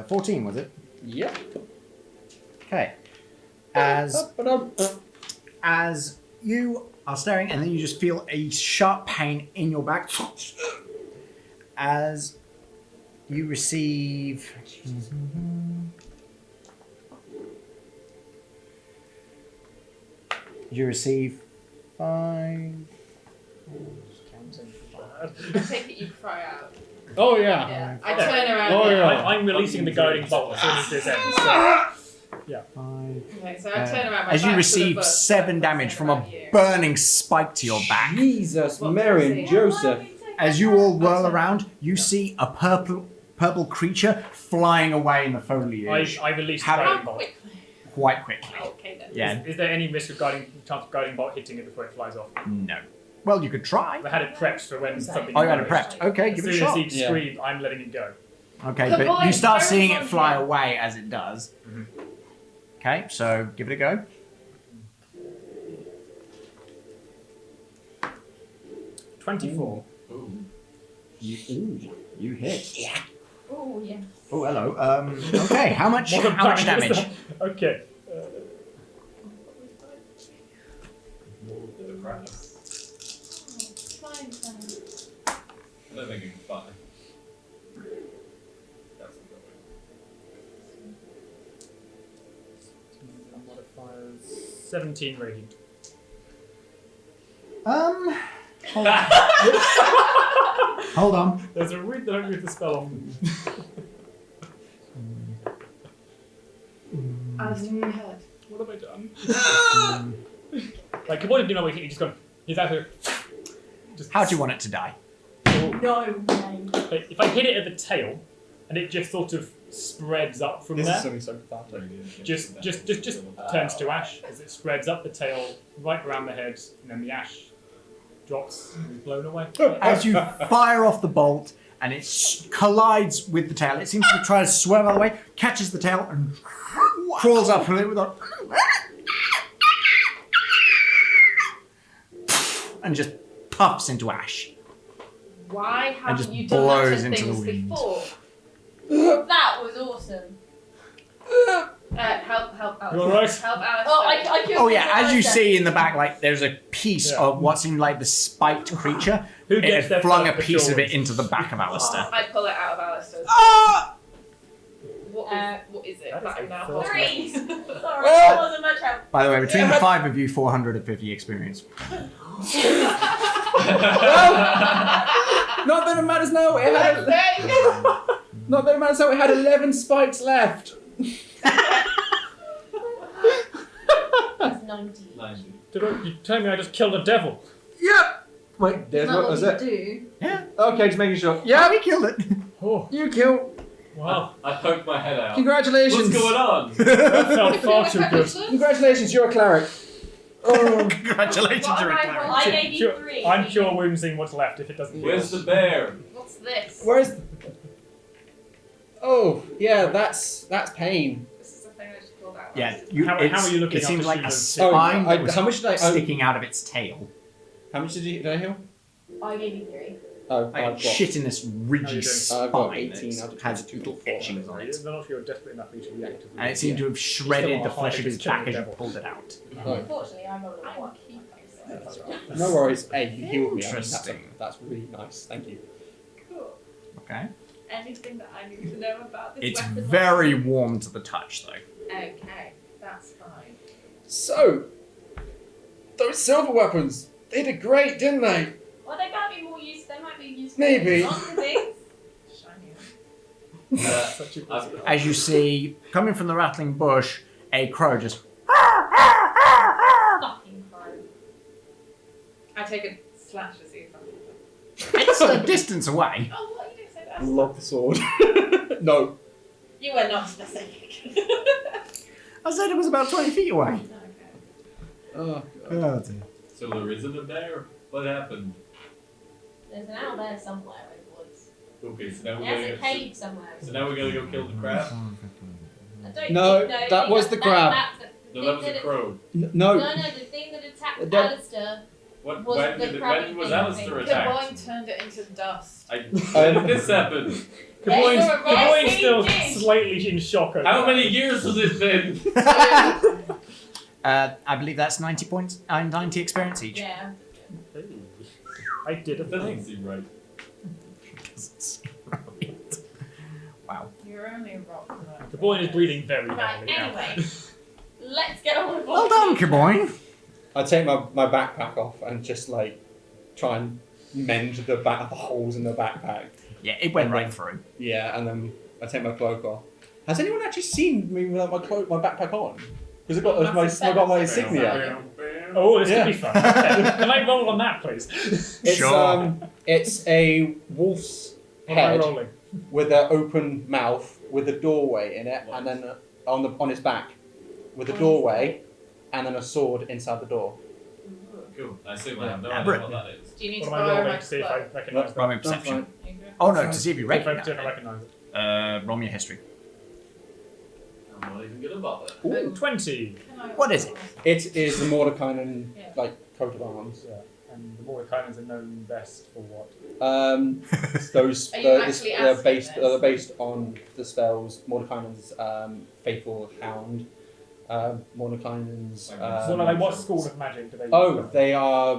14, was it? Yep. Okay. As you are staring, and then you just feel a sharp pain in your back. As you receive. You receive 5. I take it you cry out. Oh, yeah. Yeah. I turn around. Oh, and- yeah. I'm releasing the guiding bolt as soon as this ends. So. 5. Okay, so I turn around. My As you back's to the receive bush, 7 I'm damage from concerned a about you. burning spike to your back. Jesus, What Mary do you and see? Joseph. As you all whirl around, you see a purple creature flying away in the foliage I released the How- guiding How bolt. quickly? quite quickly. Okay then. Yeah, Is there any risk of chance of guiding bolt hitting it before it flies off? no. Well, you could try. I had it prepped for when something. Oh, you had it damaged. prepped. Okay, As give it a soon as shot. he Yeah. screamed, I'm letting it go. Okay, Come but on, you start throw seeing it it on fly him. away as it does. Mhm. Okay, so give it a go. 24. Ooh. You hit. Oh yeah. Oh, hello. Okay, how much What a damage? bang. Okay. The crab. Flying time. I don't think you can fly. That's the going. Modifiers 17 radiant. Hold on. Hold on. There's a read that I read the spell on. Alistair, you heard. What have I done? Like, Kaboi didn't know what he just gone. He's out here. Just. How do you want it to die? No way. Like, if I hit it at the tail, and it just sort of spreads up from This there, is something so pathetic. just turns to ash as it spreads up the tail, right around the head, and then the ash drops and is blown away. As you fire off the bolt and it collides with the tail. It seems to try to swerve out of the way, catches the tail, and crawls up from it with a... and just puffs into ash. Why haven't just you done that blows to into the things wind. before? That was awesome. Help Alice. You alright? Help Alice. Oh, I killed Oh yeah, the as you monster. see in the back, like there's a piece Yeah. of what seemed like the spiked creature. Who It gets their had flung a first piece of it assurance? into the back of Alistair. I pull it out of Alistair's. Ah! What is it? That is That a I'm now first holding? 3. Sorry, Well- that wasn't much help. By the way, between the 5 of you, 450 experience. Not that it matters now. It had. Not that it matters now. It had 11 spikes left. That's 90. 90. You tell me I just killed a devil. Yep. Wait, there's Not what what was you it? do. Yeah, Okay, just making sure. yeah, Yep. we killed it. Oh, You kill. wow. I poked my head out. Congratulations. What's going on? That felt far too good. Congratulations, you're a cleric. Oh. Congratulations, What you're a am I cleric. I gave you 3. I'm cure wounds seeing what's left if it doesn't heal. Where's the bear? What's this? Where's? Oh, yeah, that's pain. This is the thing I just pulled out. Yeah, How are you looking it seems after like a Chiv's- spine that was how much did I? sticking out of its tail. How much did I heal? I gave you 3. Oh, Like I've got. shit in this ridgy How you doing? spine I've got 18 that out of has 22 little to 4. etchings on it. I'm not sure you're desperate enough for you to react to And it seemed to have shredded the flesh of his back as you pulled it out. Oh, Unfortunately, I rolled a 1. that's right. No worries. Hey, you healed me. I mean, Interesting. that's really nice. Thank you. Cool. Okay. Anything that I need to know about this It's weapon? very warm to the touch, though. Okay, that's fine. So, those silver weapons, they did great, didn't they? Well, they might be more useful. They might be useful. Maybe. for lots of things. Shiny. Such a I've- As you see, coming from the rattling bush, a crow just. Fucking crow. I take a slash to see if I'm. It's a distance away. Oh, what you didn't say that? Love the sword. No. You were not specific. I said it was about 20 feet away. Okay. Oh, God. Oh, dear. So there isn't a bear? What happened? There's an owl there somewhere in the woods. Okay, so now we're There's a gonna cave somewhere. so now we're gonna go kill the crab? I don't No, think, that was the crab. No, that was a crow. No. No, the thing that attacked That- Alistair. What Was when the did crab when was thing, Alistair I think. attacked? turned it into dust. When did this happen? Gaboyne's Yes, he still did. slightly in shock over How that. many years has it been? I believe that's 90 points, 90 experience each. Yeah. Hey, I did a It doesn't thing. seem right. Wow. You're only a rock. Gaboyne is breathing very Right, heavily now. anyway. Let's get on with Well what done, we need. Gaboyne. I take my backpack off and just like try and mend the holes in the backpack. Yeah, it went right through. Yeah, and then I take my cloak off. Has anyone actually seen me without my backpack on? Because I got my insignia. Oh, this Yeah. could be fun. Okay. Can I roll on that, please? It's Sure. it's a wolf's What am I head rolling? with an open mouth with a doorway in it, and then on its back with a doorway, and then a sword inside the door. Cool. I assume I have no Elaborate. idea what that is. Do you need What to am I borrow rolling my to see if I cloak? recognise Roll me That's perception. fine. Oh no, to see if you If recognize I it. recognise it. Roll me a history. I'm not even gonna bother. Ooh, 20. Can I- What is it? It is the Mordekainen Yeah. coat of arms. Yeah. And the Mordekainens are known best for what? Those Are you actually they're asking based this? based on the spells Mordekainen's faithful hound, Mordekainen's. So, like, what school of magic do they They are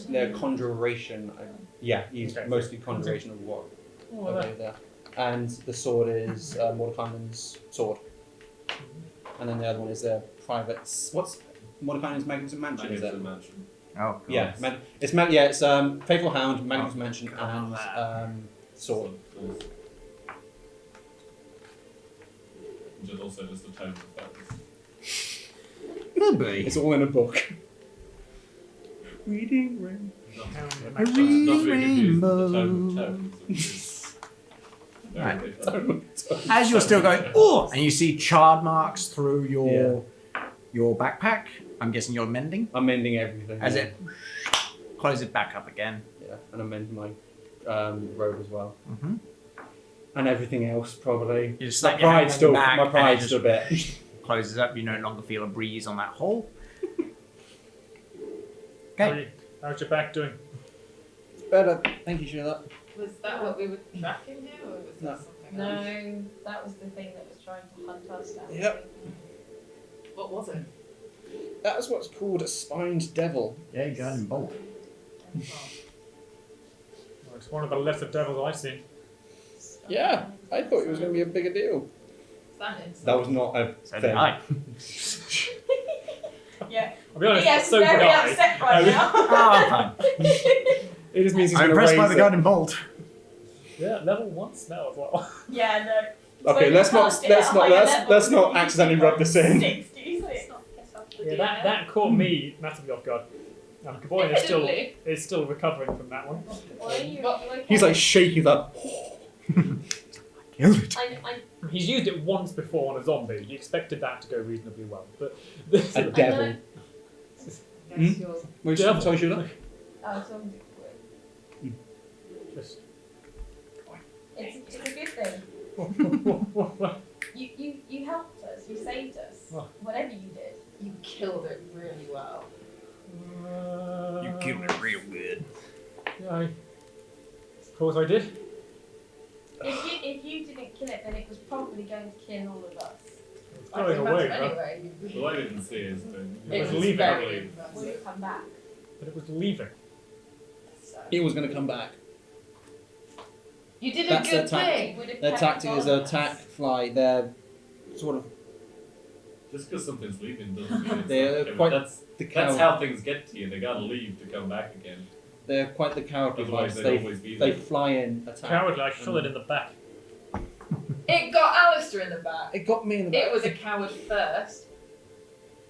they're conjuration. Yeah, he's Okay. mostly conjuration of what Oh, over there. And the sword is Mordekainen's sword. And then the other one is their private. What's Mordekainen's Magnificent Mansion? Is it? Magnificent Mansion. Oh, Yeah, it's Faithful Hound, Magnificent Mansion, and sword. Which is also just a tone of focus. Could be. It's all in a book. Reading room. A reading rainbow. Right. As you're still going, oh, and you see charred marks through your backpack. I'm guessing you're mending I'm mending everything. as it closes it back up again. Yeah, and I'm mending my robe as well. Mm-hmm. And everything else, probably. You just My slap your hand pride's on still, your back my and pride's it still a bit. Closes up. You no longer feel a breeze on that hole. How Okay. how's your back doing? Better. Thank you, Sheila. Was that what we were tracking here, or was No. that something else? No, that was the thing that was trying to hunt us down. Yep. What was it? That's what's called a spined devil. Yeah, you got him bolt. Oh. Well, it's one of the lesser devils I've seen. Yeah, I thought it was going to be a bigger deal. Standing. That was not a So did thing. I. Yeah. I'll be honest, Yes, so did very I. upset right now. Oh, fine. It just means he's I'm going to raise impressed by the it. guiding bolt. Yeah, level 1 smell as well. Yeah, no. Okay, When let's you not cast it at higher levels, let's not you accidentally can rub this in. 60, Let's not piss off the Yeah, DM. that caught me massively off guard. And Kaboy Evidently. is still recovering from that one. Well, you- But- He's like shaking up. Killed it. I He's used it once before on a zombie. He expected that to go reasonably well. But A devil. Guess Hmm? yours. Wait, Devil. sorry, Sheila? so Just it's a good thing. You helped us. You saved us. Oh. Whatever you did. You killed it really well. You killed it real good. Yeah, I suppose I did. If you didn't kill it, then it was probably going to kill all of us. It's I going can away, imagine bro. anyway. Well, I didn't see his thing. It was was leaving. very Would impressive. it come back? But it was leaving. So. He was going to come back. You did a That's their good tactic. thing. Would have Their kept tactic is on us. attack, fly. They're sort of Just because something's leaving doesn't mean it's They're not coming. quite That's the that's coward. how things get to you. They gotta leave to come back again. They're quite the cowardly Otherwise, ones. they'd always be They there. fly in, attack. Cowardly, I shot it in the back. It got Alistair in the back. It got me in the back. It was a coward first.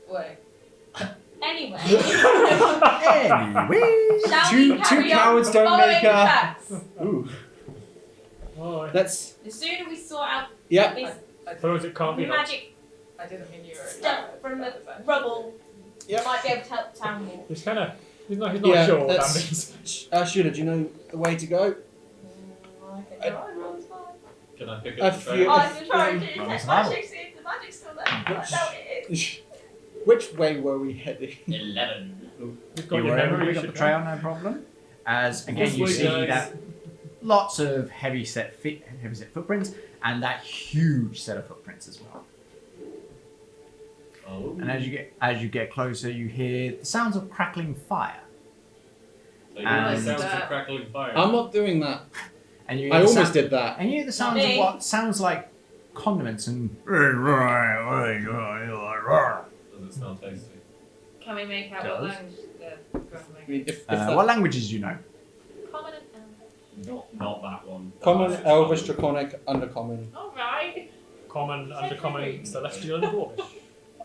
Wait. Anyway, Anyway. shall Two- we carry two cowards on don't following make the a- facts? Ooh, Oh, that's The sooner we sort out yeah. this I suppose it can't be helped. magic I didn't mean you were. stuff from the rubble, Yep. might be able to help the town more. He's kind of. He's not Yeah, sure what that that's- means. Sheila, do you know the way to go? I can try, roll is fine. Can I pick I up the feel- trail? Oh, I can try and Roll detect survival. magic, see if the magic's still there. I doubt it is. Which way were we heading? 11. You've got You your were able to memory. pick up the trail, no problem. As again, This you way, see guys. that lots of heavy set footprints, and that huge set of footprints as well. Oh. And as you get closer, you hear the sounds of crackling fire, So you hear the and- sounds of crackling fire. I'm not doing that. and you I hear the almost did that. and you hear the sounds of me. what sounds like condiments and. Does it smell tasty? Can we make out Does. what language they're I grappling? mean, if that, What languages do you know? Common and Not that one. common, That's elvish, common. draconic, undercommon. Alright. Common, undercommon, celestial, and dwarvish.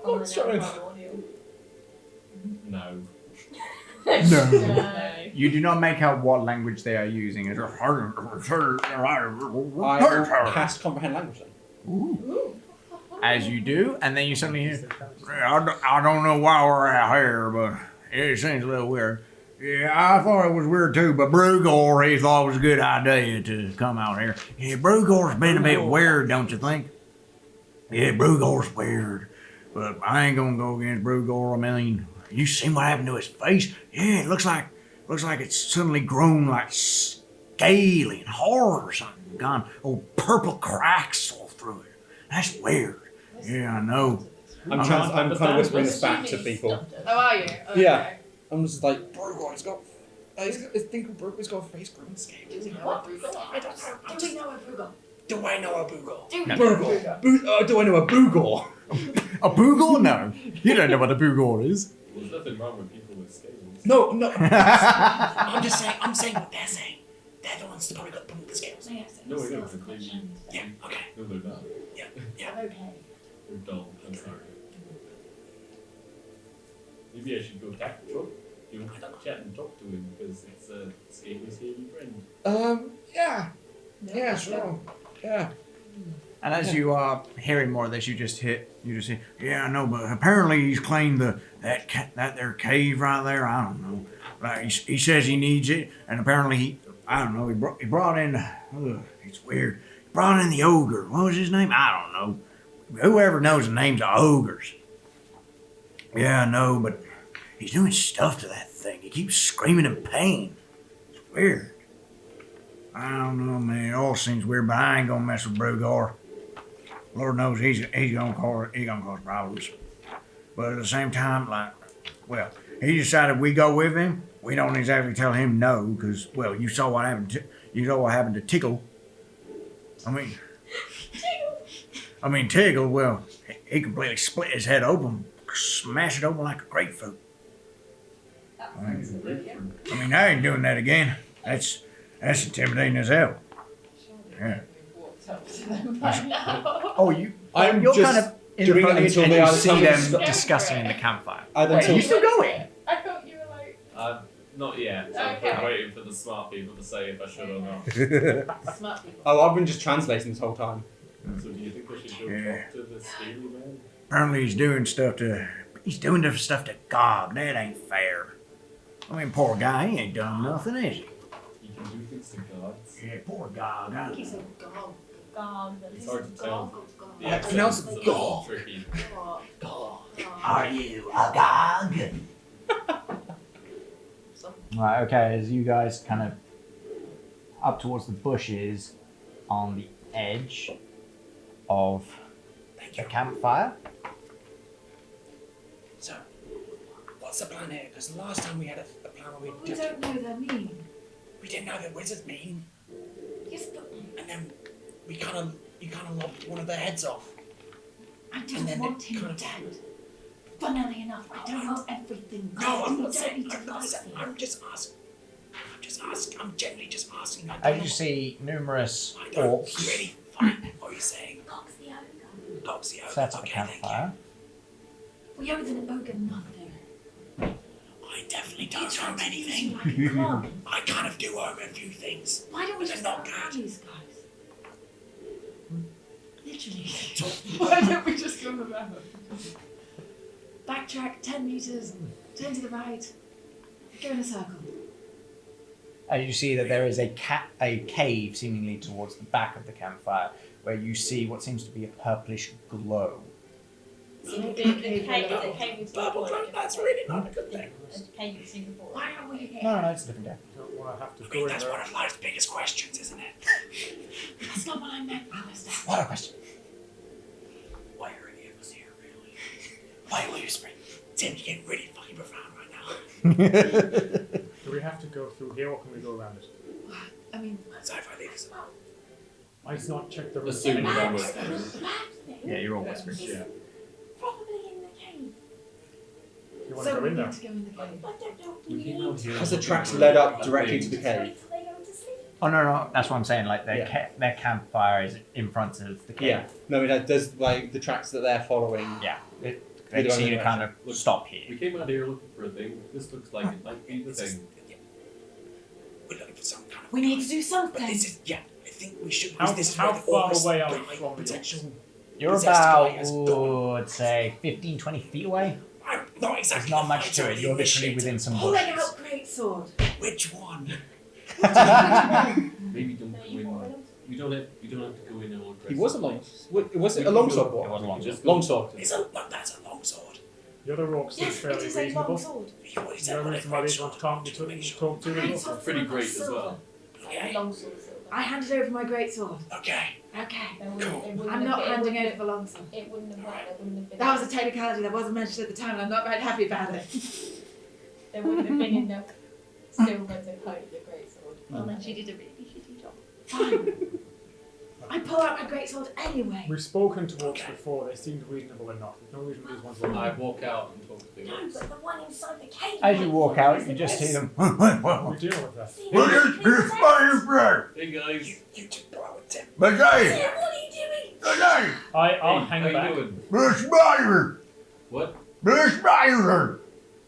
Oh, What's wrong? No. No. You do not make out what language they are using. I will cast comprehend language then. Ooh. As you do, and then you suddenly hear, I don't know why we're out here, but it seems a little weird. Yeah, I thought it was weird too, but Brugor, he thought it was a good idea to come out here. Yeah, Brugor's been a bit weird, don't you think? Yeah, Brugor's weird, but I ain't gonna go against Brugor. I mean, you seen what happened to his face? Yeah, it looks like it's suddenly grown like scaly and hard or something. Gone old purple cracks all through it. That's weird. Yeah, I know. I'm kind of whispering this back to people. Oh, are you? Okay. Yeah. I'm just like, Brugor, he's got this thing called Brugor's got a face growing scales. Do we know a Brugal? I don't know. Do we know a Brugal? Do I know a Bugor? Do we No. know a Bugor. Brugal? Do I know a Bugor? A Bugor? No. You don't know what a Bugor is. There's nothing wrong with people with scales. No. I'm saying what they're saying. They're the ones that probably got the one with the scales. No, we don't. Yeah, okay. No, they're not. Yeah. Okay. They're dull. I'm sorry. Maybe I should go attack the truck. You know, chat and talk to him because it's a scaly friend. Yeah, sure. Yeah. And as you are hearing more of this, you just hear, yeah, I know, but apparently he's claimed that there cave right there. I don't know. Like he says he needs it, and apparently I don't know. He brought in. It's weird. He brought in the ogre. What was his name? I don't know. Whoever knows the names of ogres. Yeah, I know, but he's doing stuff to that thing. He keeps screaming in pain. It's weird. I don't know, man. It all seems weird, but I ain't gonna mess with Brugar. Lord knows he's gonna cause problems. But at the same time, well, he decided we go with him. We don't exactly tell him no, because, well, you saw what happened to Tickle. Tickle, well, he completely split his head open, smashed it open like a grapefruit. I ain't doing that again. That's intimidating as hell. Yeah. Oh, you're kind of in the front until and they you either see tell them them discussing in the campfire. Until You still going? I thought you were like Not yet. Okay. I'm waiting for the smart people to say if I should or not. smart people. Oh, I've been just translating this whole time. So do you think I should go talk to the scaly man? Apparently he's doing stuff to Gog. That ain't fair. Poor guy, he ain't done nothing, is he? You can do things to gods. Yeah, poor Gog. I think he said gog. Gog. It's hard to tell. Gog. The accent pronounce is it a little Gog. tricky. Gog. Are you a Gog? Right, okay, as you guys kind of up towards the bushes on the edge of the campfire. So, what's the plan here? Because last time we had a plan where We don't know their meaning. we didn't know that wizards mean, Yes, but and then you kind of lopped one of their heads off. I And didn't then want it him kind of- dead. Funnily enough, I don't know everything. No, I'm You not don't saying. need to I'm not like saying. me. I'm just asking. I'm generally just asking. I don't As know you see numerous I don't orcs really find what you're saying. Gog's the ogre. Gog's the ogre. set at the Okay, thank you. campfire. We owe an ogre nothing. I definitely He don't tried owe to him use you anything. like a clown. I kind of do owe him a few things. Why don't we But just they're go not around good. these guys? Literally. Why don't we just go around? Backtrack 10 meters, turn to the right, go in a circle. As you see that there is a cave seemingly towards the back of the campfire where you see what seems to be a purplish glow. So the cave is Purple drone, that's really not a good thing. The cave is Singapore. Why are we here? No, it's a different day. You don't want to have to I go mean, in that's there. one of life's biggest questions, isn't it? That's not what I meant, Alistair. What a question. Why are any of us here, really? Why are we whispering? Tim, you're getting really fucking profound right now. Do we have to go through here or can we go around it? I mean, Zeife, I think it's Let's not check the room. Assuming that was bad thing. Yeah, you're all whispering. Yeah. Probably in the cave. You want So to go we in there? need to go in the cave. I don't know. We came out here. Has the tracks led up directly to the cave? Wait till they go to sleep. Oh no, that's what I'm saying. Like their Yeah. their campfire is in front of the cave. Yeah. No, I mean, that does, like, the tracks that they're following. Yeah. Either They just way need to kind of Look, stop We here. came out here looking for a thing. This looks like it might be the This is- thing. yeah. We're looking for some kind of. We need to do But something. this is, yeah, I think we should. How, this is how where the far orcs away are we die from the potential. ocean? You're This about, escalator has gone. I'd say, 15, 20 feet away. I'm not exactly. There's not the much fighter to of it. the You're literally initiative. within some Pulling bushes. out greatsword. Which one? Maybe don't go in. We don't have to go in all He was a long. Was it We a can longsword? go- It was a long just Long go sword. to It's the- a. That's a long sword. The other orcs seem Yes, it fairly is a long reasonable. sword. He already The said other what reason a why great they want to sword. talk to To make you, sure. talk to you. Greatsword's Pretty made of great as silver. well. Okay. Long sword silver. I handed over my greatsword. Okay. Okay. I'm I'm not handing over the longsword. It wouldn't have worked. There wouldn't have been. That was a technicality that wasn't mentioned at the time, and I'm not very happy about it. There wouldn't have been enough silver to coat the great sword. Well, then she did a really shitty job. Fine. I pull out my greatsword anyway. We've spoken to orcs before. They seemed reasonable enough. There's no reason these ones I were. walk out and talk to the No, orcs. but the one inside the cave. As you walk out, you just see them. We deal with that. See, Well, what are Hey guys. You just blow it, Tim. you doing? I'll hang How you back. doing? What?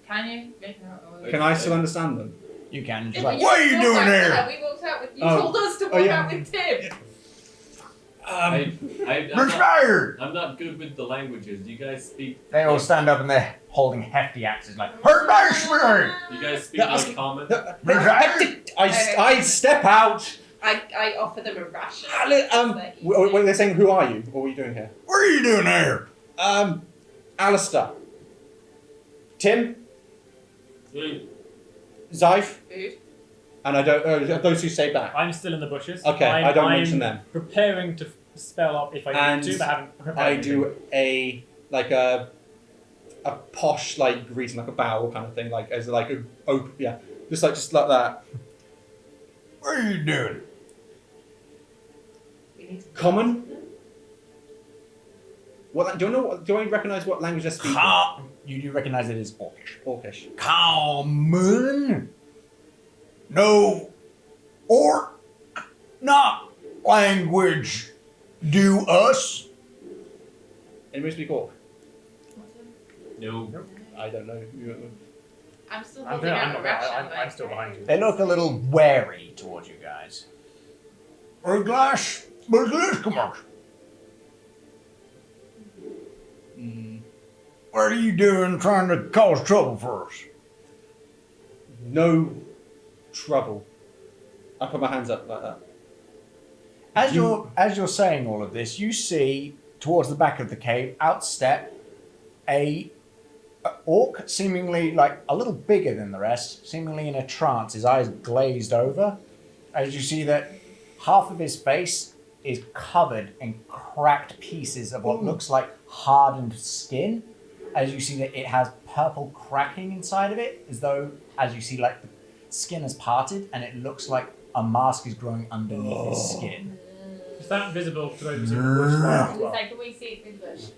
Can you? Make her- Can I still understand them? You can. Yeah, Just but like, you what are you walked doing out there? with her. We walked out with you. Oh. Told us to Oh, walk yeah. out with Tim. I'm not good with the languages. Do you guys speak? They all stand up and they're holding hefty axes like, Hermashmer! You guys speak like common? I step out. I offer them a ration. They're saying, who are you? What are you doing here? What are you doing here? Alistair. Tim. Food. Zeife. Food. And I don't. Those who say back. I'm still in the bushes. Okay, I don't mention them. Preparing to spell up if I need to, but haven't prepared I anything. do a posh like greeting, like a bow kind of thing, like as like a just like that. What are you doing? We need to Common. What do you know? Do I recognise what language they're speaking? You do recognise it as Orcish. Orcish. Common. No. Orc. Not language. Do us. Anybody speak Orc? No. I don't know. I'm still I'm holding out a ration. I'm still behind you. They look a little wary towards you guys. A glass. Come on. What are you doing trying to cause trouble for us? No trouble. I put my hands up like that. As you're saying all of this, you see towards the back of the cave, outstep a orc, seemingly like a little bigger than the rest, seemingly in a trance, his eyes glazed over. As you see that half of his face is covered in cracked pieces of what looks like hardened skin. As you see that it has purple cracking inside of it, as though, as you see, like the skin has parted and it looks like a mask is growing underneath his skin. Is that visible to those in the bush as well? Can we see it through the bush?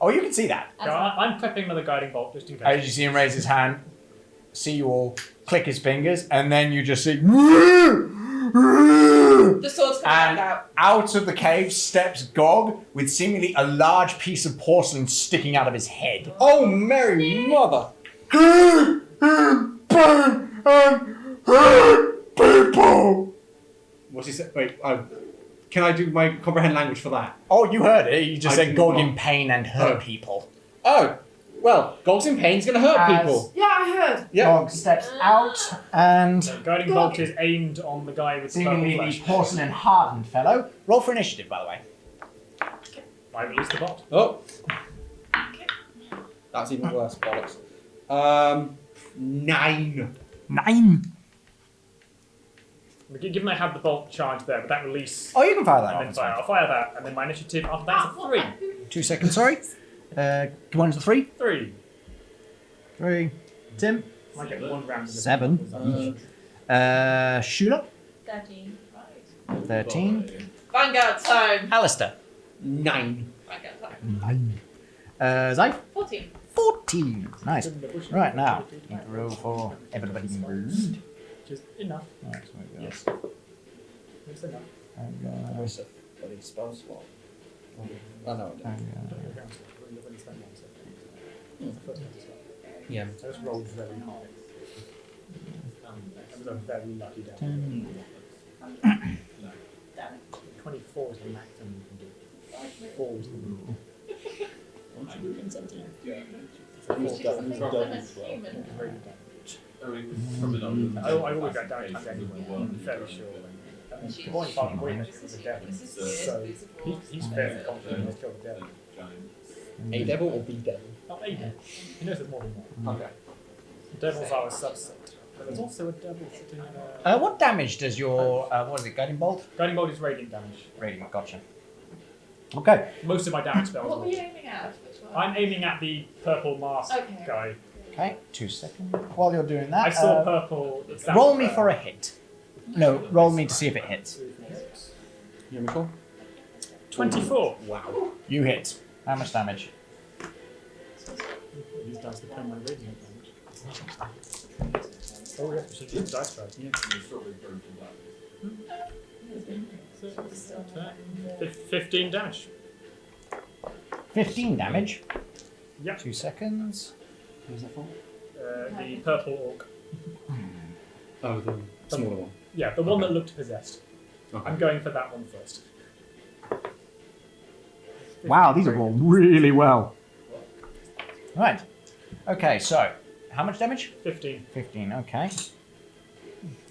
Oh, you can see that. No, I'm prepping another guiding bolt just in case. As you see him raise his hand, see you all click his fingers, and then you just see. The sword's coming And back out. out of the cave steps Gog with seemingly a large piece of porcelain sticking out of his head. Oh, Mary Mother! People! What's he say? Wait, can I do my comprehend language for that? Oh, you heard it. You just I said do Gog not. in pain and hurt Oh. people. Oh, well, Gog's in pain's gonna hurt As- people. Yeah, I heard. Yeah. Gog steps out and Guiding bolt is aimed on the guy with the purple seemingly flesh. the porcelain hardened fellow. Roll for initiative, by the way. I released the bot. Oh. That's even worse, bollocks. 9. 9. Given I had the bolt charged there, but that release Oh, you can fire that and off. then it's fire. fine. I'll fire that, and then my initiative after that is a 3. 2 seconds, sorry. Come on to 3. 3. 3. Tim. I get one round. of this. 7. Shula. 13. 13. Vanguard time. Alistair. 9. Vanguard time. 9. Zeife. 14. 14. Nice. Right, now, need to roll for everybody involved. Just enough. Right, so we go. Yes. It's enough. And, Where's the bloody spell swap? Oh, no, I didn't. Yeah. I just rolled very high. That was a very lucky day. 24 is the maximum you can do. 4 is the rule. Very good damage. I mean, probably not. I always get damage anyway, I'm fairly sure. The boy can't win as a devil, so he's fairly confident he'll kill the devil. A devil or B devil? Not a devil. He knows there's more than one. Okay. Devils are a subset. But there's also a devil sitting in a... what damage does your, what is it, Guiding Bolt? Guiding bolt is radiant damage. Radiant, gotcha. Okay. Most of my damage spells What were will. you aiming at? Which one? I'm aiming at the purple mask Okay. guy. Okay, 2 seconds. While you're doing that, I saw purple. It's that roll me for a hit. No, roll me to see if it hits. You want me 24. Wow. You hit. How much damage? These dice depend on my radiant damage. Oh, yeah, she did dice try. Yeah. 15 damage. 15 damage. Yep. 2 seconds. Who's that for? The purple orc. Oh, the smaller one. Yeah, the one that looked possessed. Okay. I'm going for that one first. Wow, these are all really well. Right. Okay, so how much damage? 15. 15. Okay.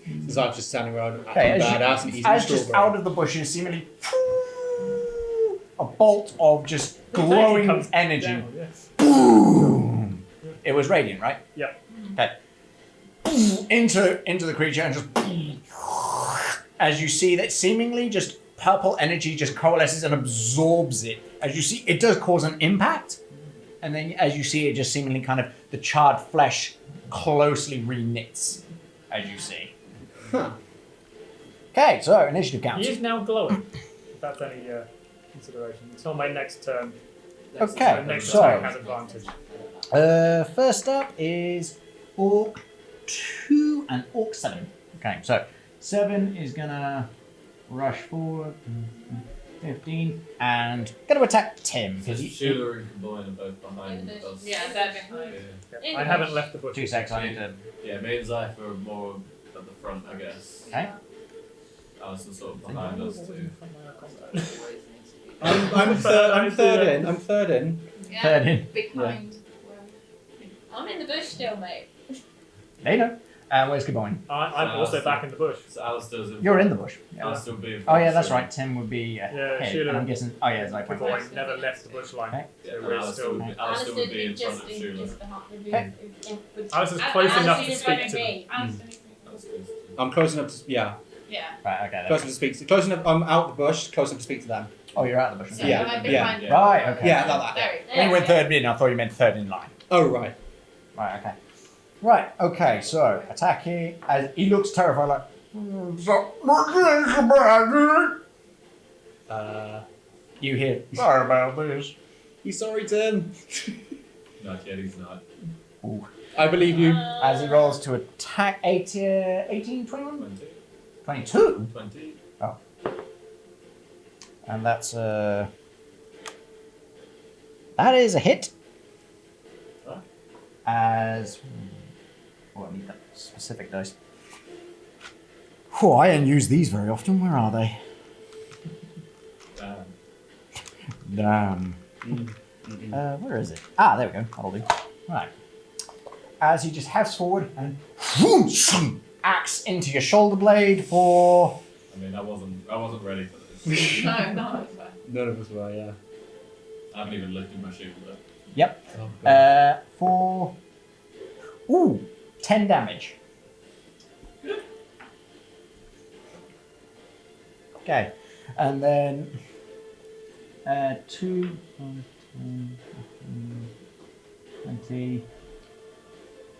Because I'm just standing around Okay, acting badass and eating as just strawberry. out of the bushes, seemingly a bolt of just It glowing comes energy. down, yes. Boom. It was radiant, right? Yep. Okay. Into the creature and just as you see that seemingly just purple energy just coalesces and absorbs it. As you see, it does cause an impact, and then as you see it just seemingly kind of the charred flesh closely reknits, as you see. Huh. Okay, so initiative He counts. is now glowing, if that's any consideration. Until my next turn. Okay, My next so- attack has advantage. First up is Orc 2 and Orc 7. Okay, so 7 is gonna rush forward, 15, and gonna attack Tim. So Because Sheila and Combine are both behind In the- us. yeah, they're behind. Yeah. Yep. I haven't left the bush. 2 seconds, I need to. Yeah, me and Zeife are more at the front, I guess. Okay. Alison's sort of behind us too. I'm third in. Yeah, Third in. behind. I'm in the bush still, mate. There you go. Where's Gaboin? I'm also back in the bush. So Alistair's in You're in the bush. Yeah. Alistair will be in Oh front yeah, of that's Sheila. right. Tim would be Yeah, ahead, Sheila- and I'm guessing. Oh yeah, it's like Before I never left the bush line. Okay. Yeah, So and we're Alistair still. would be, Alistair would be in front of Sheila. Alistair's close enough to speak to them. Alistair's- I'm close enough to Yeah. Right. Okay. close enough to speak. Close enough. I'm out the bush. Close enough to speak to them. Oh, you're out of the bush. So Yeah, I'm yeah. behind Yeah. Right. Okay. Yeah, like that. Very. When you went third in, I thought you meant third in line. Oh right. Right. Okay. Right. Okay. So attacking as he looks terrified, like. You hear. Sorry about this. You sorry, Tim? Not yet, he's not. Ooh. I believe you. As he rolls to attack 18, 21? 20. 22? 20. And that's that is a hit. Right. As oh, I need that specific dice. Oh, I don't use these very often. Where are they? Damn. Where is it? Ah, there we go. That'll do. Right. As he just hefts forward and axe into your shoulder blade for. I mean, I wasn't ready for this. No, no. None of us were. Yeah. I haven't even lifted my shield yet. Yep. Oh, God. For 10 damage. Okay, and then 2, 20,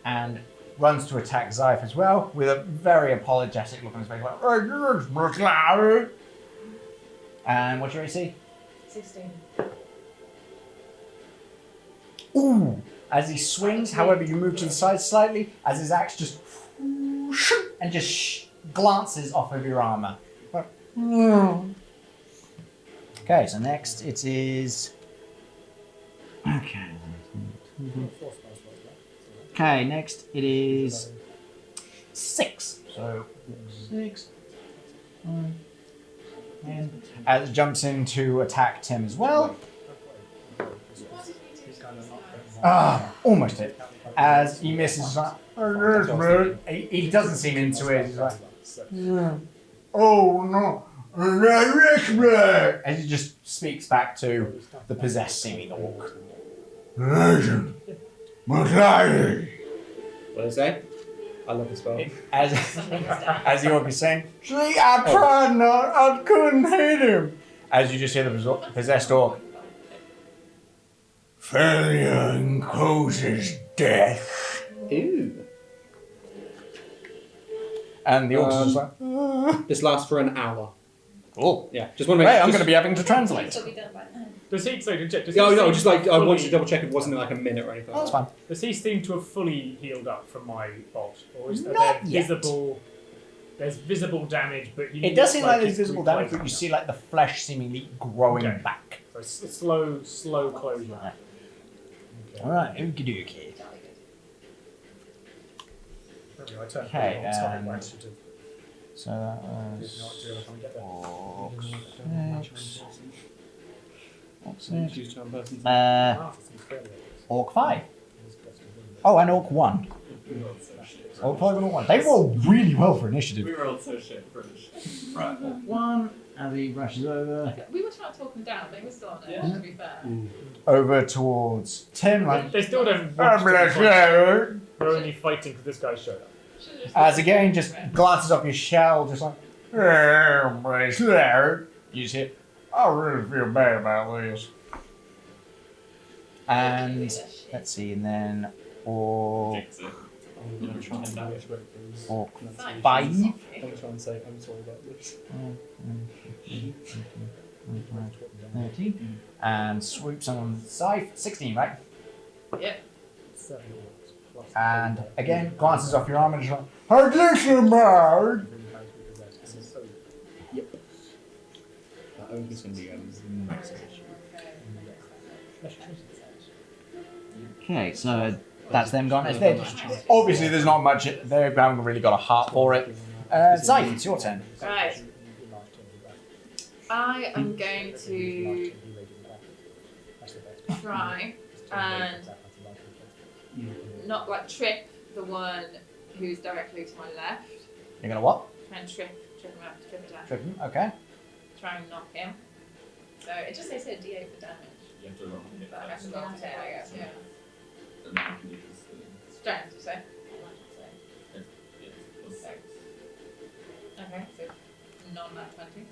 and runs to attack Zeife as well with a very apologetic look on his face, like. And what's your AC? 16. Ooh! As he swings, however, you move to the side slightly, as his axe just and just glances off of your armor. Okay, so next it is. Okay. Okay, next it is 6. So 6. 10. As it jumps in to attack Tim as well. Almost hit. As he misses, he doesn't seem into it. He's like, oh no. As he just speaks back to the possessed seeming orc. What did I say? I love the spell. As the orc is saying, see, I tried not, I couldn't hit him. As you just hear the possessed orc. Failure encloses death. Ew. And the orc is just like, This lasts for an hour. cool. Yeah. Just want to make. Hey, I'm just- going to be having to translate. It'll be done by then. Does he? So does he Yeah, no, seem just like I wanted to fully- double check it wasn't like a minute or anything. Oh, that's fine. Does he seem to have fully healed up from my bolt, or is there Not yet. visible? There's visible damage, but he It does looks seem like there's he's visible damage, but you reclaimed see like the flesh seemingly growing Okay. back. now. So it's slow closure. Okay. Alright, okie dokie. Maybe I turn Okay, on top and- by initiative. So that If not, was do it, I can't get there. 4, 6, What's Choose charm person. Orc 5. Oh, and Orc 1. We rolled so shit. for Orc 5 and Orc 1. They rolled really well for initiative. We rolled so shit for initiative. Right, Orc 1. As he rushes over. We were trying to talk them down, they were still on it, Yeah. to be fair. Over towards Tim, like. They still don't want to be fighting. We're only fighting because this guy showed up. As again, just glances off your shell, just like. You just hear, I really feel bad about this. And let's see, and then Orc Fix it. I'm going to try and manage where it goes. Orc Fine. 5. I'm going to try and say, I'm sorry about this. 13. And swoops on Zeife. 16, right? Yep. 7 orcs plus And again, glances off your arm and just like, I guess you're mad. That ogre's going to be massive issue. Okay, so that's them gone. Obviously, there's not much. They haven't really got a heart for it. Zeife, it's your turn. Right. I am going to try and not like trip the one who's directly to my left. You're gonna what? Try and trip him up, trip it down. Trip him. Okay. Try and knock him. So it just says here D8 for damage. You have to roll it. But I have to roll it, I guess, yeah. And then you can use Strength, you say? yeah, plus 6. Okay, so non-nat 20.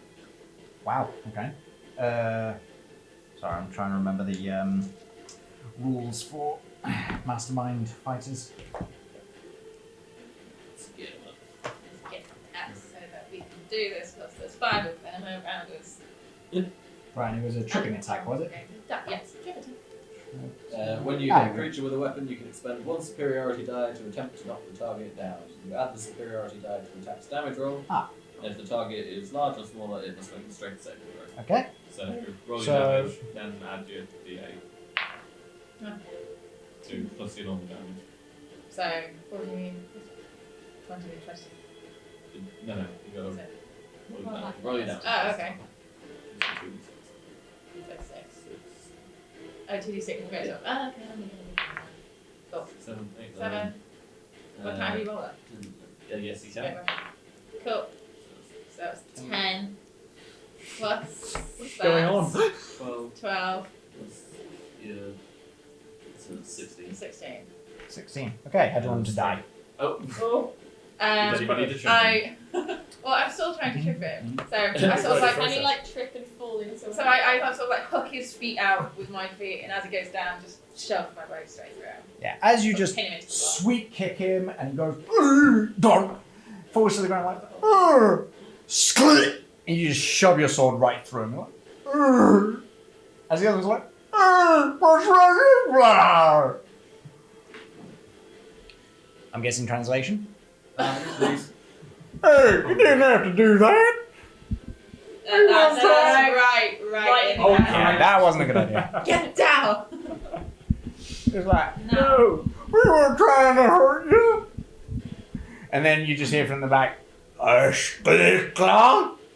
Wow. Okay. Sorry, I'm trying to remember the rules for mastermind fighters. Let's get that so that we can do this plus there's 5 of them around us. Right, and it was a tripping attack, was it? Yes, trip attack. When you hit a creature with a weapon, you can expend 1 superiority die to attempt to knock the target down. You add the superiority die to attack's damage roll. Ah. If the target is large or smaller, it must make a strength saving throw. Okay. So if you roll your So- damage, then add your d8 to plus your normal damage. So, what do you mean? 20 to 20. No, you go Is it? roll your damage. Oh, okay. So 6. Oh, 2d6 goes up. Oh, okay. Cool. 7, 8, 7. What time do you roll it? Yes, you Okay, can. right. Cool. So it's 10 plus. What's going on? 12 12, plus your. So 16. 16. 16. Okay, head on to die. Oh, Oh. you don't even need to trip him. Well, I'm still trying to trip him. So I sort of like, Can he, like Trip and fall into so I sort of like hook his feet out with my feet, and as he goes down, just shove my bow straight through him. Yeah, as you just Pin him into the wall. sweep kick him and he goes, don't, falls to the ground like, sklit, and you just shove your sword right through him. You're like, as the other one's like, what's wrong? I'm guessing translation. Please. Hey, you didn't have to do that. That's right in Oh, there. yeah. That wasn't a good idea. Get down! It's like, No. we weren't trying to hurt you. And then you just hear from the back, clown?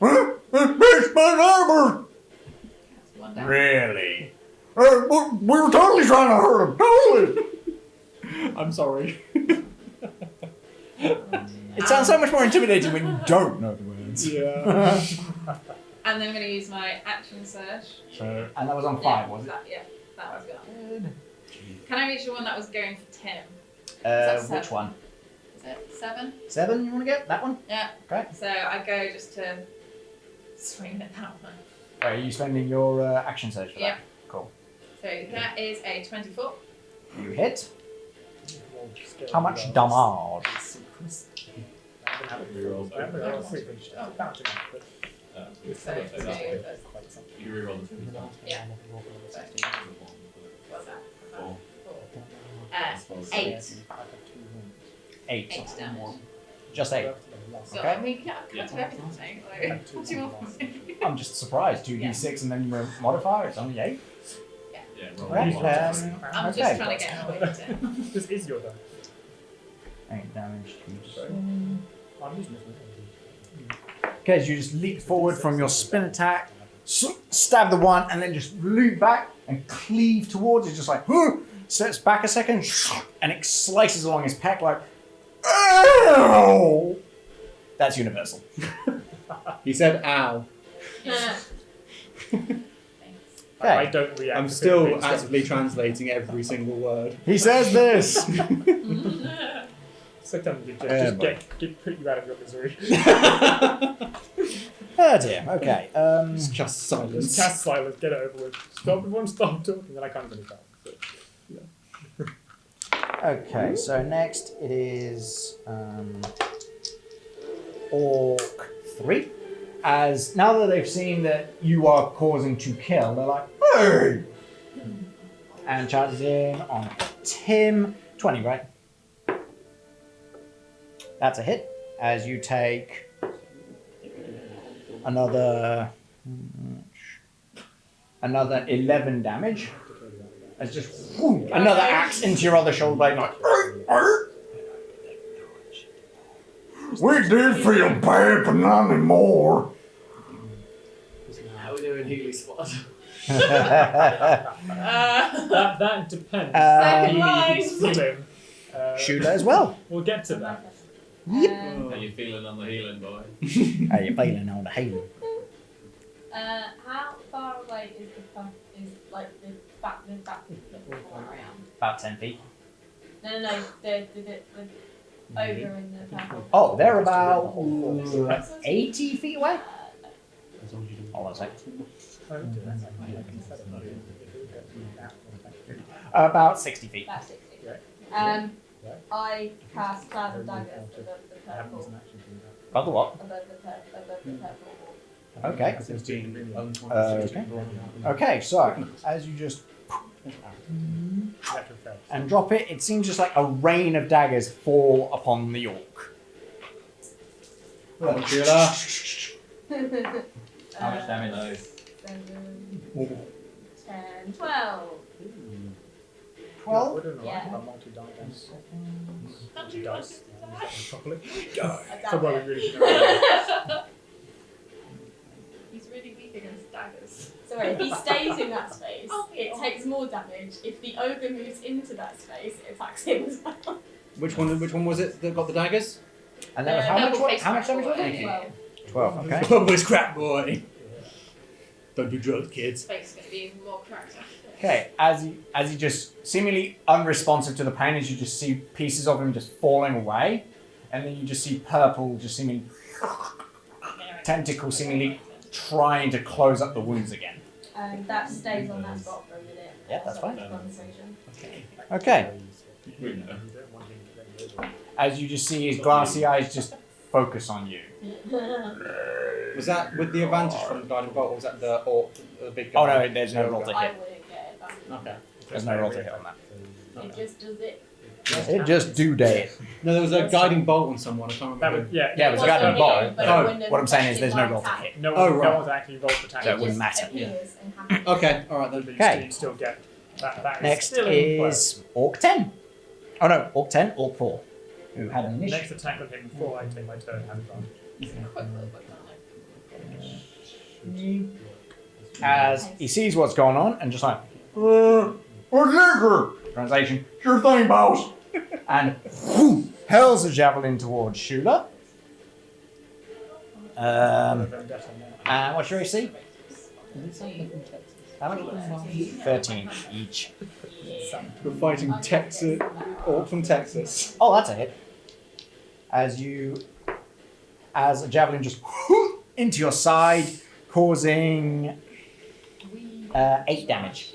It's my armor. One down. Really? We were totally trying to hurt him, totally. I'm sorry. It sounds so much more intimidating when you don't know the words. Yeah. And then I'm going to use my action search. So, and that was on 5, was it? That was gone. Can I reach the one that was going for Tim? Which 7? one? Is it 7? 7 you want to get? That one? Yeah. Okay. So I go just to swing at that one. Are you spending your action search for Yep. that? Cool. So that is a 24. You hit. How much damage? Rerolls. So You reroll the 2. yeah. What's that? 4. 8. 8. 8 damage. Just 8. So Okay. I mean, yeah, I can't do everything. Like, what do you want from me? I'm just surprised. 2d6 and then your modifier, it's only 8. Yeah, roll Right, one. I'm okay. just trying to get away with it. This is your turn. 8 damage to I'm using this one. Okay, as you just leap forward from your spin attack, stab the one, and then just loop back and cleave towards it, just like, steps back a second, and it slices along his pec like, ow! That's universal. He said, "Ow." I Okay. don't react. I'm to still things. actively translating every single word. He says this. Sometimes you Yeah, just put you out of your misery. Oh dear. Okay. It's just Just silence. cast silence, get it over with. Stop, everyone stop talking, and I can't really tell. So. Okay. So next it is Orc 3. As now that they've seen that you are causing to kill, they're like, hey! And charges in on Tim. 20, right? That's a hit. As you take another 11 damage. As just another axe into your other shoulder blade, like. We did feel bad, but not anymore. How are we doing Healy Squad? That depends. Second Healy line. is feeling. Shooter as well. We'll get to that. How you feeling on the healing, boy? How you feeling on the healing? How far away is the pump? Is like the back from where I am? About 10 feet. No, the ogre in the purple. Oh, they're about 80 feet away. Hold on a sec. About 60 feet. About 60. Right. I cast Cloud of Daggers above the purple. About the what? Above the purple. Okay. 16. Okay. Okay, so as you just and drop it, it seems just like a rain of daggers fall upon the orc. Come on, Sheila. How much damage? Nice. 7, 10, 12. 12? We're doing alright. Yeah. Our multi-dice. Multi-dice. Properly. I So doubt well, it. we really should know. He's really weak against daggers. Sorry, if he stays in that space, it takes more damage. If the ogre moves into that space, it attacks him as well. Which one was it that got the daggers? And that was how much? Purple face How much damage was crack it? boy. 12. Okay. Purple's crap boy. Don't do drugs, kids. Face gonna be more cracked. Okay, as you just seemingly unresponsive to the pain, as you just see pieces of him just falling away, and then you just see purple just seemingly tentacle seemingly trying to close up the wounds again. That stays on that spot for a minute. Yeah, that's fine. Conversation. Okay, We know. as you just see his glassy eyes just focus on you. Was that with the advantage from the guiding bolt, or was that the orc, the big guy? Oh no, there's no roll to I hit. wouldn't get it back. Okay. There's no roll to hit on that. It just does it. It just do day. No, there was a guiding bolt on someone. I can't That remember. would, yeah. Yeah, it was a Wasn't guiding hitting, bolt. but Oh, it wouldn't have What I'm saying is there's no affected roll my to attack. hit. No, Oh, no right. one's actually rolled for So attack. it wouldn't matter. Appears and happens. Okay, alright then. But Okay. you still get that is Next still in play. is Orc 10. Oh no, Orc 10, Orc 4. Who had an Next initiative. attack on him before I take my turn has advantage. As he sees what's going on and just like, translation, sure thing, boss. And hurls a javelin towards Shula. And what's your AC? How much? 13 each. We're fighting Texas, orc from Texas. Oh, that's a hit. As a javelin just into your side, causing 8 damage.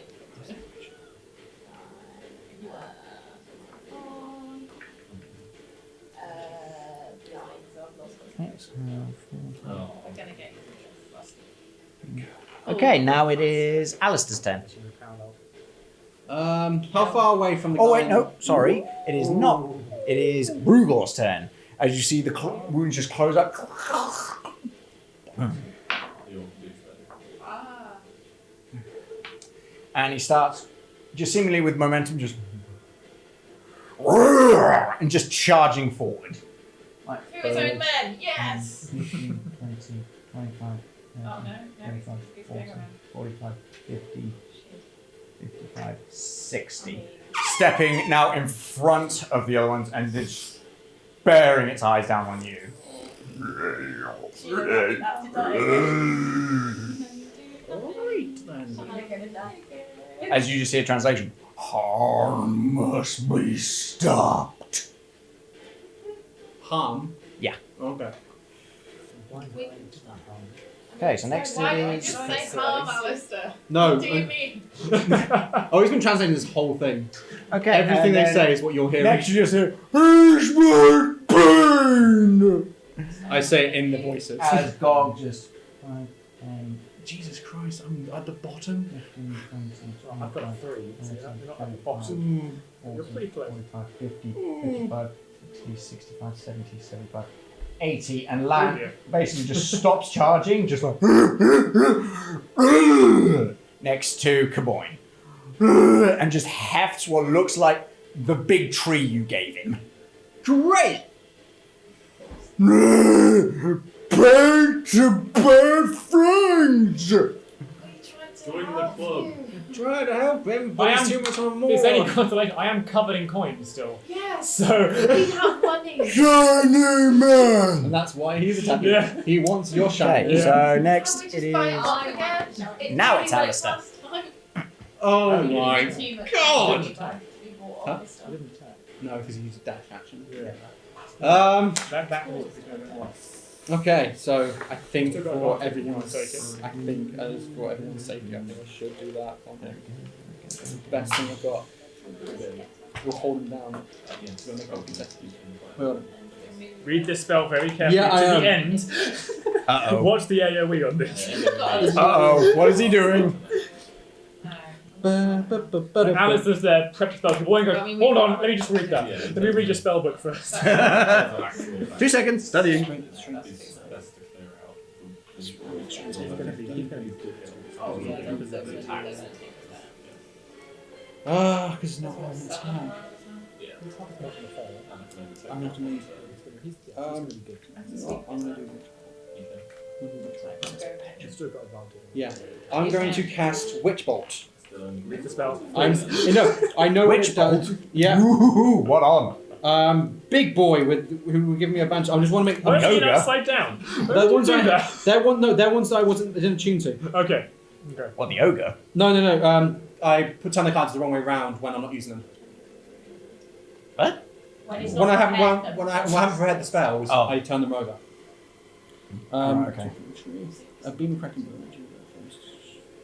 Oh. I'm gonna get you. Okay, now it is Alistair's turn. How far away from the Oh guy? wait, no, sorry. It is not. It is Brugor's turn. As you see the wounds just close up. Ah. And he starts just seemingly with momentum just and just charging forward. Through his own men, yes! 15, 20, 25, Oh no, no, 25, it's 40, going around. 45, 50, Shit. 55, 60. Stepping now in front of the other ones and just bearing its eyes down on you. That's to die again. Alright then. I'm gonna die again. As you just hear translation, harm must be stopped. Harm? Yeah. Okay. Okay, so next Why it don't we is... just say harm, Alistair? No. What do you mean? Oh, he's been translating this whole thing. Okay, Everything and they then say is what you're hearing. next you just hear, here's my pain! I say it in the voices. As Gog just... Jesus Christ, I'm at the bottom. 15, 20, I've got a 3. So you're not at the 25, bottom. 40, You're pretty close. 45, 50, 55, 60, 65, 70, 75, 80, and Lan Yeah. basically just stops charging, just like next to Caboyne, and just hefts what looks like the big tree you gave him. Great! Paint to bad friends! Join the club. Try to help him, but I he's am- too much of a If there's any moron. consolation, I am covered in coins still. Yes. So. We have money. Shiny man! And that's why he's attacking. Yeah. He wants your shine. Okay, so next Can't we it just is... fight it off again? Now really it's like Alistair. last time. Oh you my Too much God! money to be bought Huh? on this stuff. I didn't attack. No, because he used a dash action. Yeah. Um. Needs to be spent at once. Okay, so I think Still got for advantage if you everyone's, wanna take it. I think as for everyone's safety, I think I should do that on him. Best thing I've got. We'll hold him down. We'll make up contested. Hold on. Read this spell very carefully Yeah, I to am. the end. Uh-oh. Watch the AoE on this. Uh-oh, what is he doing? And Alistair's there, prep your spell. Caboyne goes, I mean, hold we- on, let me just read that. Yeah. Let me read your spell book first. 2 seconds, studying. Ah, because it's not on the time. I'm not gonna. I'm gonna do. You've still got advantage. Yeah, I'm going to cast Witch Bolt. Read the spell. I know what Witch it does. Bolt? Yeah. Ooh, what on? Big boy who will give me advantage. I just want to make. Why don't you yoga. upside down? Why They're don't you ones do I that? they're ones that I didn't tune to. Okay. Okay. What, the ogre? No. I put down the cards the wrong way round when I'm not using them. What? When I haven't read the spells, Oh. I turn them over. Right, okay. A beam of cracking blow.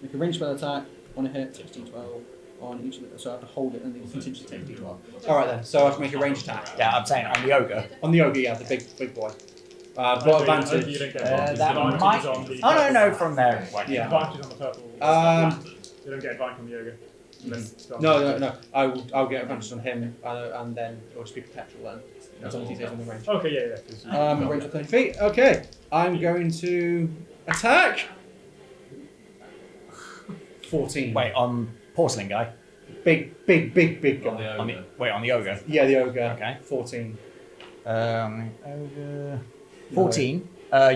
Make a ranged spell attack on a hit, takes d12 on each of the, so I have to hold it and then continue to take d12. Alright then, so I have to make a ranged attack. Yeah, I'm saying on the ogre. On the ogre, yeah, the big boy. Got You advantage. don't get advantage. That Advantage might... is on the Oh, purple. no, from there. Yeah. Advantage on the purple. You don't get advantage on the yoga. No. I'll get advantage on him, and then it'll just be perpetual then. As long as he stays in the range. Okay, yeah. Range of 30 feet. Okay, I'm going to attack. 14. Wait, on porcelain guy? Big guy. On the, wait, on the ogre? Yeah, the ogre. Okay. 14. Ogre... 14.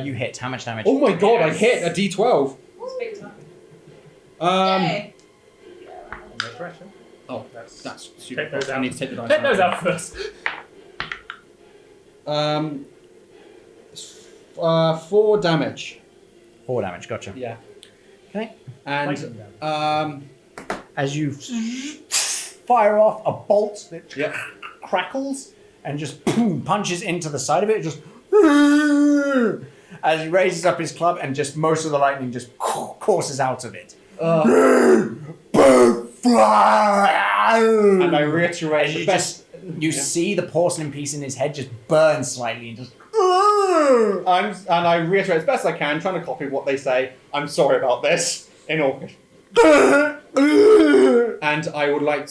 You hit. How much damage? Oh my god, I hit a d12. It's big time. Yay. No pressure. Oh, that's super. Take those I out. need to take the dice Take those out. out first. 4 damage. 4 damage, gotcha. Yeah. Okay. And As you fire off a bolt that yeah. crackles and just boom, punches into the side of it, just as he raises up his club and just most of the lightning just courses out of it. And I reiterate As the you best. you see the porcelain piece in his head just burn slightly and just And I reiterate as best I can, trying to copy what they say. I'm sorry about this in Orcward. And I would like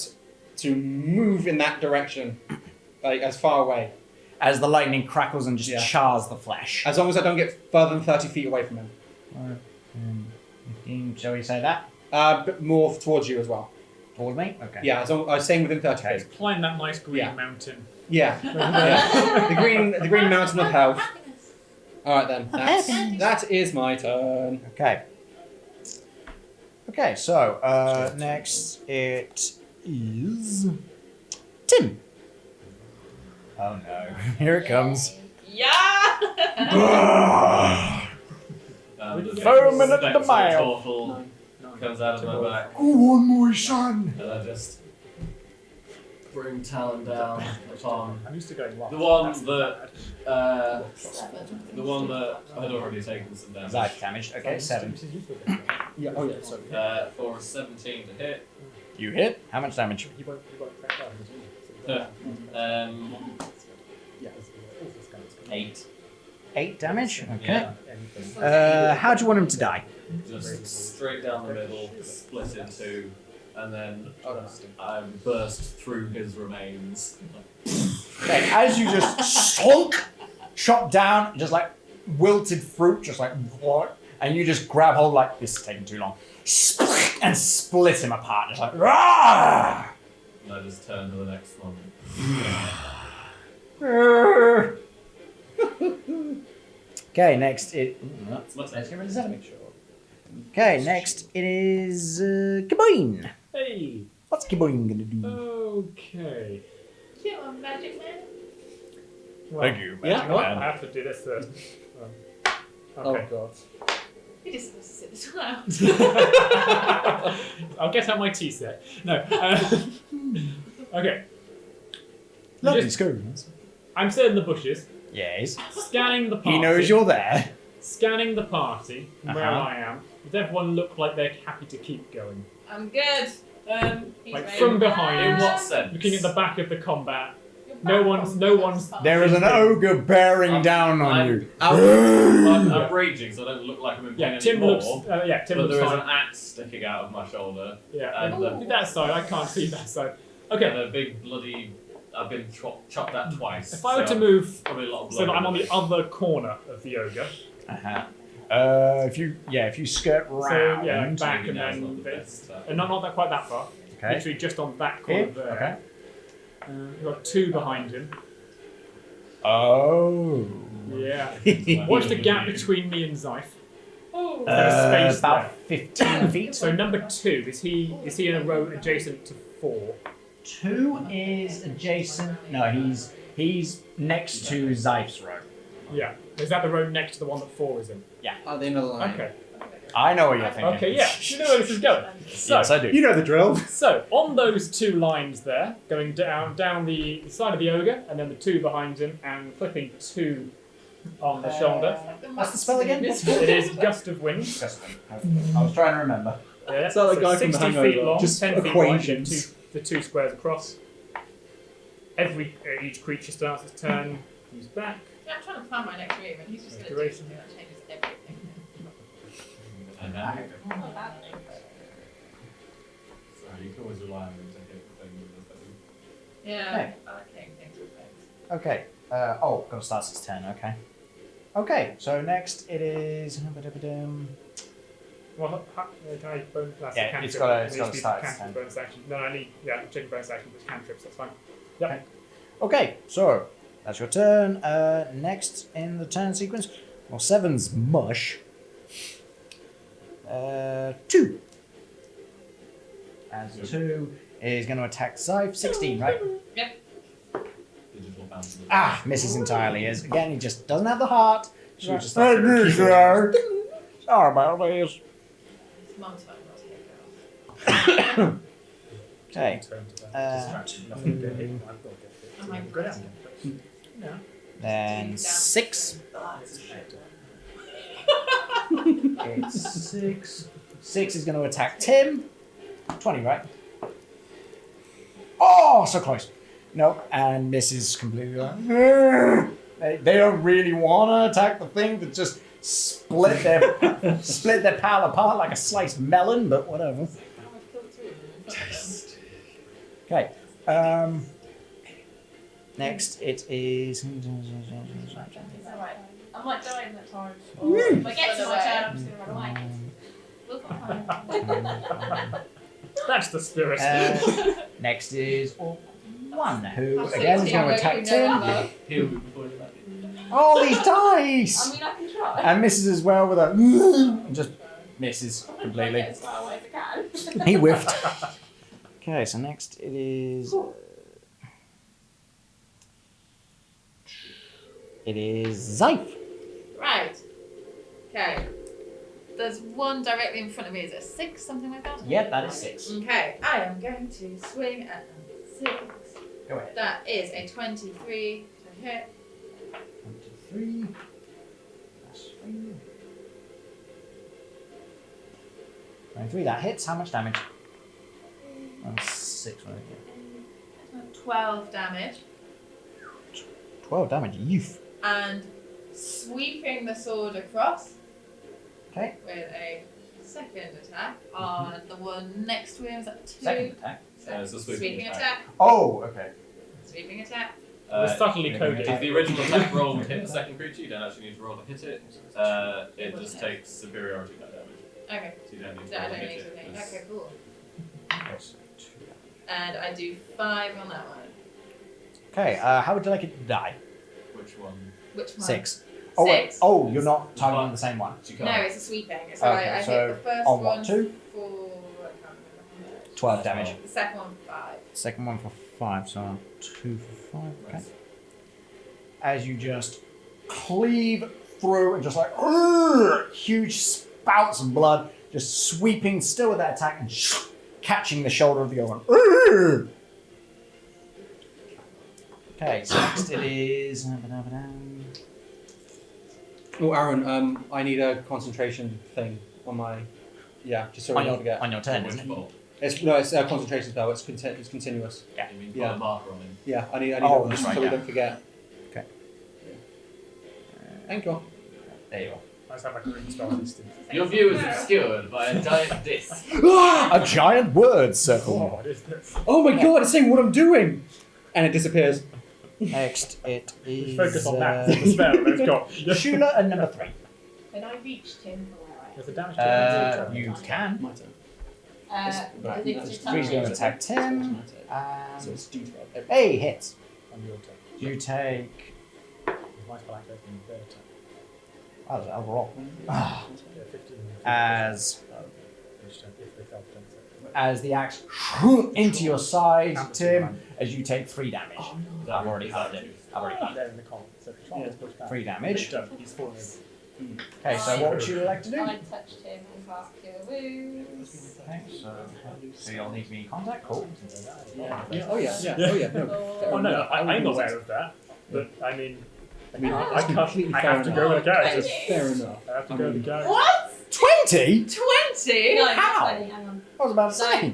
to move in that direction, like as far away, as the lightning crackles and just Yeah. chars the flesh. as long as I don't get further than 30 feet away from him. 15, shall we say that? But more towards you as well. Toward me? Okay. Yeah, as long, I was staying within 30 feet. Climb that nice green Yeah. mountain. Yeah. Yeah. The green mountain of health. Alright then. That is my turn. Okay. Okay, so next it is Tim. Oh no, here it comes. Yeah! Foaming at the spectre mouth. Turtle comes out of my back, Go on, my son. and I just bring Talon down upon I'm used to going last. the one That's that bad. the one that had already taken some damage. Zeife damaged. Okay, 7. This is useful then. Yeah, oh yeah, sorry. For a 17 to hit. You hit. How much damage? He won't crack down, does he? Yeah, it's 8. 8 damage. Okay. Yeah. anything. How do you want him to die? Just straight down the middle, split in two, and then Oh, that's I burst through his remains. Okay, as you just slunk, chop down, just like wilted fruit, just like what? And you just grab hold like this is taking too long, and split him apart, just like rah! And I just turn to the next one. Okay, next it. That's my Let's turn. get rid of that. Okay, next it is Kiboin. Hey! What's Kiboin gonna do? Okay. Kill a magic man. Well, you, Yeah, Magic what? I Man. have to do this first. Oh Okay. god. You're just supposed to sit this one out. I'll get out my tea set. No. Okay. Lovely Just- scones. I'm sitting in the bushes, Yes. scanning the party. He knows you're there. Scanning the party from where Uh-huh. I am. Does everyone look like they're happy to keep going? I'm good. He's Like ready. from behind. In what sense? Looking at the back of the combat. Your no back one's- on no the one's- part. There is an ogre bearing down on I'm- you. I'm raging, so I don't look like I'm in pain Yeah, Tim anymore. looks. Tim But looks there is fine. an axe sticking out of my shoulder, Yeah, and look that side. I can't see that side. Okay, and a big bloody. I've been chopped at twice. if I were so to move probably a lot of so blood that I'm on in the other corner of the ogre. Uh-huh. If you skirt round. So yeah, back Maybe and now's then not the this. best time. And not that quite that far. Okay. Literally just on that corner Here? there. Okay. We've got 2 behind him. Oh. Yeah. What's the gap between me and Zeife? Oh. There's space about there. 15 feet. So number 2 is he in a row adjacent to 4? 2 is adjacent. No, he's next to Zeif's row. Yeah. Is that the row next to the one that 4 is in? At the end of the line. Okay. I know what you're thinking. Okay. Yeah. You know where this is going. So, Yes, I do. You know the drill. So, on those 2 lines there, going down the side of the ogre, and then the 2 behind him, and flipping 2 on the shoulder. What's the spell again? It is Gust of Wind. I was trying to remember. Yeah, It's like the guy from 60 The feet Hangover, long, just 10 feet wide, and acquaintance. the 2 squares across. Each creature starts its turn, moves back. Yeah, I'm trying to plan my next move, and he's just going to do Duration. something that changes everything. And now, Not bad. so you can always rely on them to hit the thing with the thing. Yeah, Okay. I like hitting things with things. Okay. Gotta start its turn. Okay. Okay. So next it is. Well, can I bonus? That's Yeah, a cantrip. it's gotta- It it's needs gotta to be start its cantrip turn. bonus action. No, I need. Yeah, I'm checking bonus action, but it's cantrips. That's fine. Yep. Okay. So that's your turn. Next in the turn sequence. Well, 7's mush. 2. As 2 is going to attack Zeife. 16, right? Yep. Digital bounce. Ah, misses entirely. As again, he just doesn't have the heart. So he just Right. starts to Sorry about this. It's mum's phone, not here, girl. Okay. Turn to that. Distraction. Nothing to hit. I've got to get hit. Oh my Go God. down. Yeah. Then 6. It's 6. 6 is going to attack Tim. 20, right? Oh, so close. No, and misses completely. They don't really want to attack the thing that just split their pal apart like a sliced melon, but whatever. Okay. Next, it is. It's alright. I might die in that time. Woo. If I get to my turn, I'm just going to run away. We'll find That's the spirit. Next is Orcward, who again is going to attack Tim. He'll be before you let me. All these dice! I mean, I can try. And misses as well with a... and just misses I'm completely. trying to get as far away as I can. He whiffed. Okay, so next it is... it is Zeife. Right. Okay. There's one directly in front of me. Is it 6, something like that? Yep, that is 6. Okay, I am going to swing at number 6. Go ahead. That is a 23 to hit. 23. That's 3. 23, that hits. How much damage? 6, wasn't it? 12 damage. 12 damage, youth. And sweeping the sword across Okay. with a second attack on the one next to him. Is that 2? Second attack. It's a sweeping Sweeping attack. attack. Oh, okay. Sweeping attack. We're subtly yeah, coded. If the original attack roll would hit the second creature, you don't actually need to roll to hit it. It just takes superiority die damage. Okay. So you don't need to So I roll to don't hit need to it. think. It's- Okay, cool. And I do 5 on that one. Okay, how would you like it to die? Which one? Which one? 6. Oh, wait. 6. Oh, you're not targeting the same one. You No, can't. it's a sweeping. So Okay, I so hit the first on one what, 2? for... I can't remember. 12 damage. The second one 5. Second one for 5, so 2 for 5. Okay. Nice. As you just cleave through and just like huge spouts of blood, just sweeping still with that attack and catching the shoulder of the other one. Okay, so next it is. Oh, Arron, I need a concentration thing on my. Yeah, just so I don't forget. On your turn, Which isn't it? bolt? It's a concentration spell. It's continuous. You mean put Yeah. a marker on him? Yeah, I need Oh, it that's so right, we yeah. don't forget. Okay. Thank you. There you go. I just have like a ring spell listed. Your view is obscured by a giant disc. A giant word circle. Oh, what is this? Oh my god, it's saying what I'm doing! And it disappears. Next it is. Focus on that. The spell they've got. Shula and number 3. Can I reach him from where I am? There's a damage to it. You can. My turn. I think it's just Three's going to attack It's Tim. my turn. So And it's D12. hey, hits. On your turn. You take. My spell activates in their turn. Oh, that's overall. Yeah, 15. As Each turn, if they fail to turn it. as the axe into your side, Tim, as you take 3 damage. I've already found it. I've already found it. They're in the column. So if you push back. 3 damage. He's fallen over. Okay, so what would you like to do? I touched him and cast Cure Wounds. Okay, so you'll need to be in contact. Cool. Yeah. Oh yeah. Oh yeah. No. Oh no, I'm I would aware of that. But I mean, I mean, I that's can't. completely I fair have to enough. go with the characters. Fair enough. I have to go with the characters. What? 20? 20? No, How? 20, hang on. I was about to say.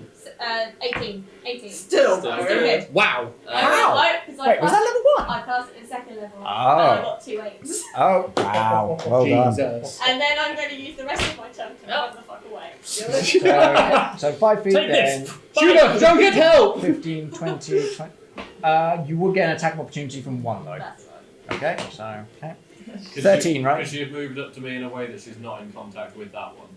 18. 18. Still Still very good. good. Wow. How? Wait, was that level 1? I cast it in second level. Oh. And I got 2 8s. Oh, wow. Well done. Jesus. And then I'm going to use the rest of my turn to run the fuck away. So 5 feet Take then. this. Judah, don't get help! 15, 20, 20. You will get an attack of opportunity from 1 though. That's fine. Okay, so, okay. 13, right? Because you've moved up to me in a way that she's not in contact with that one.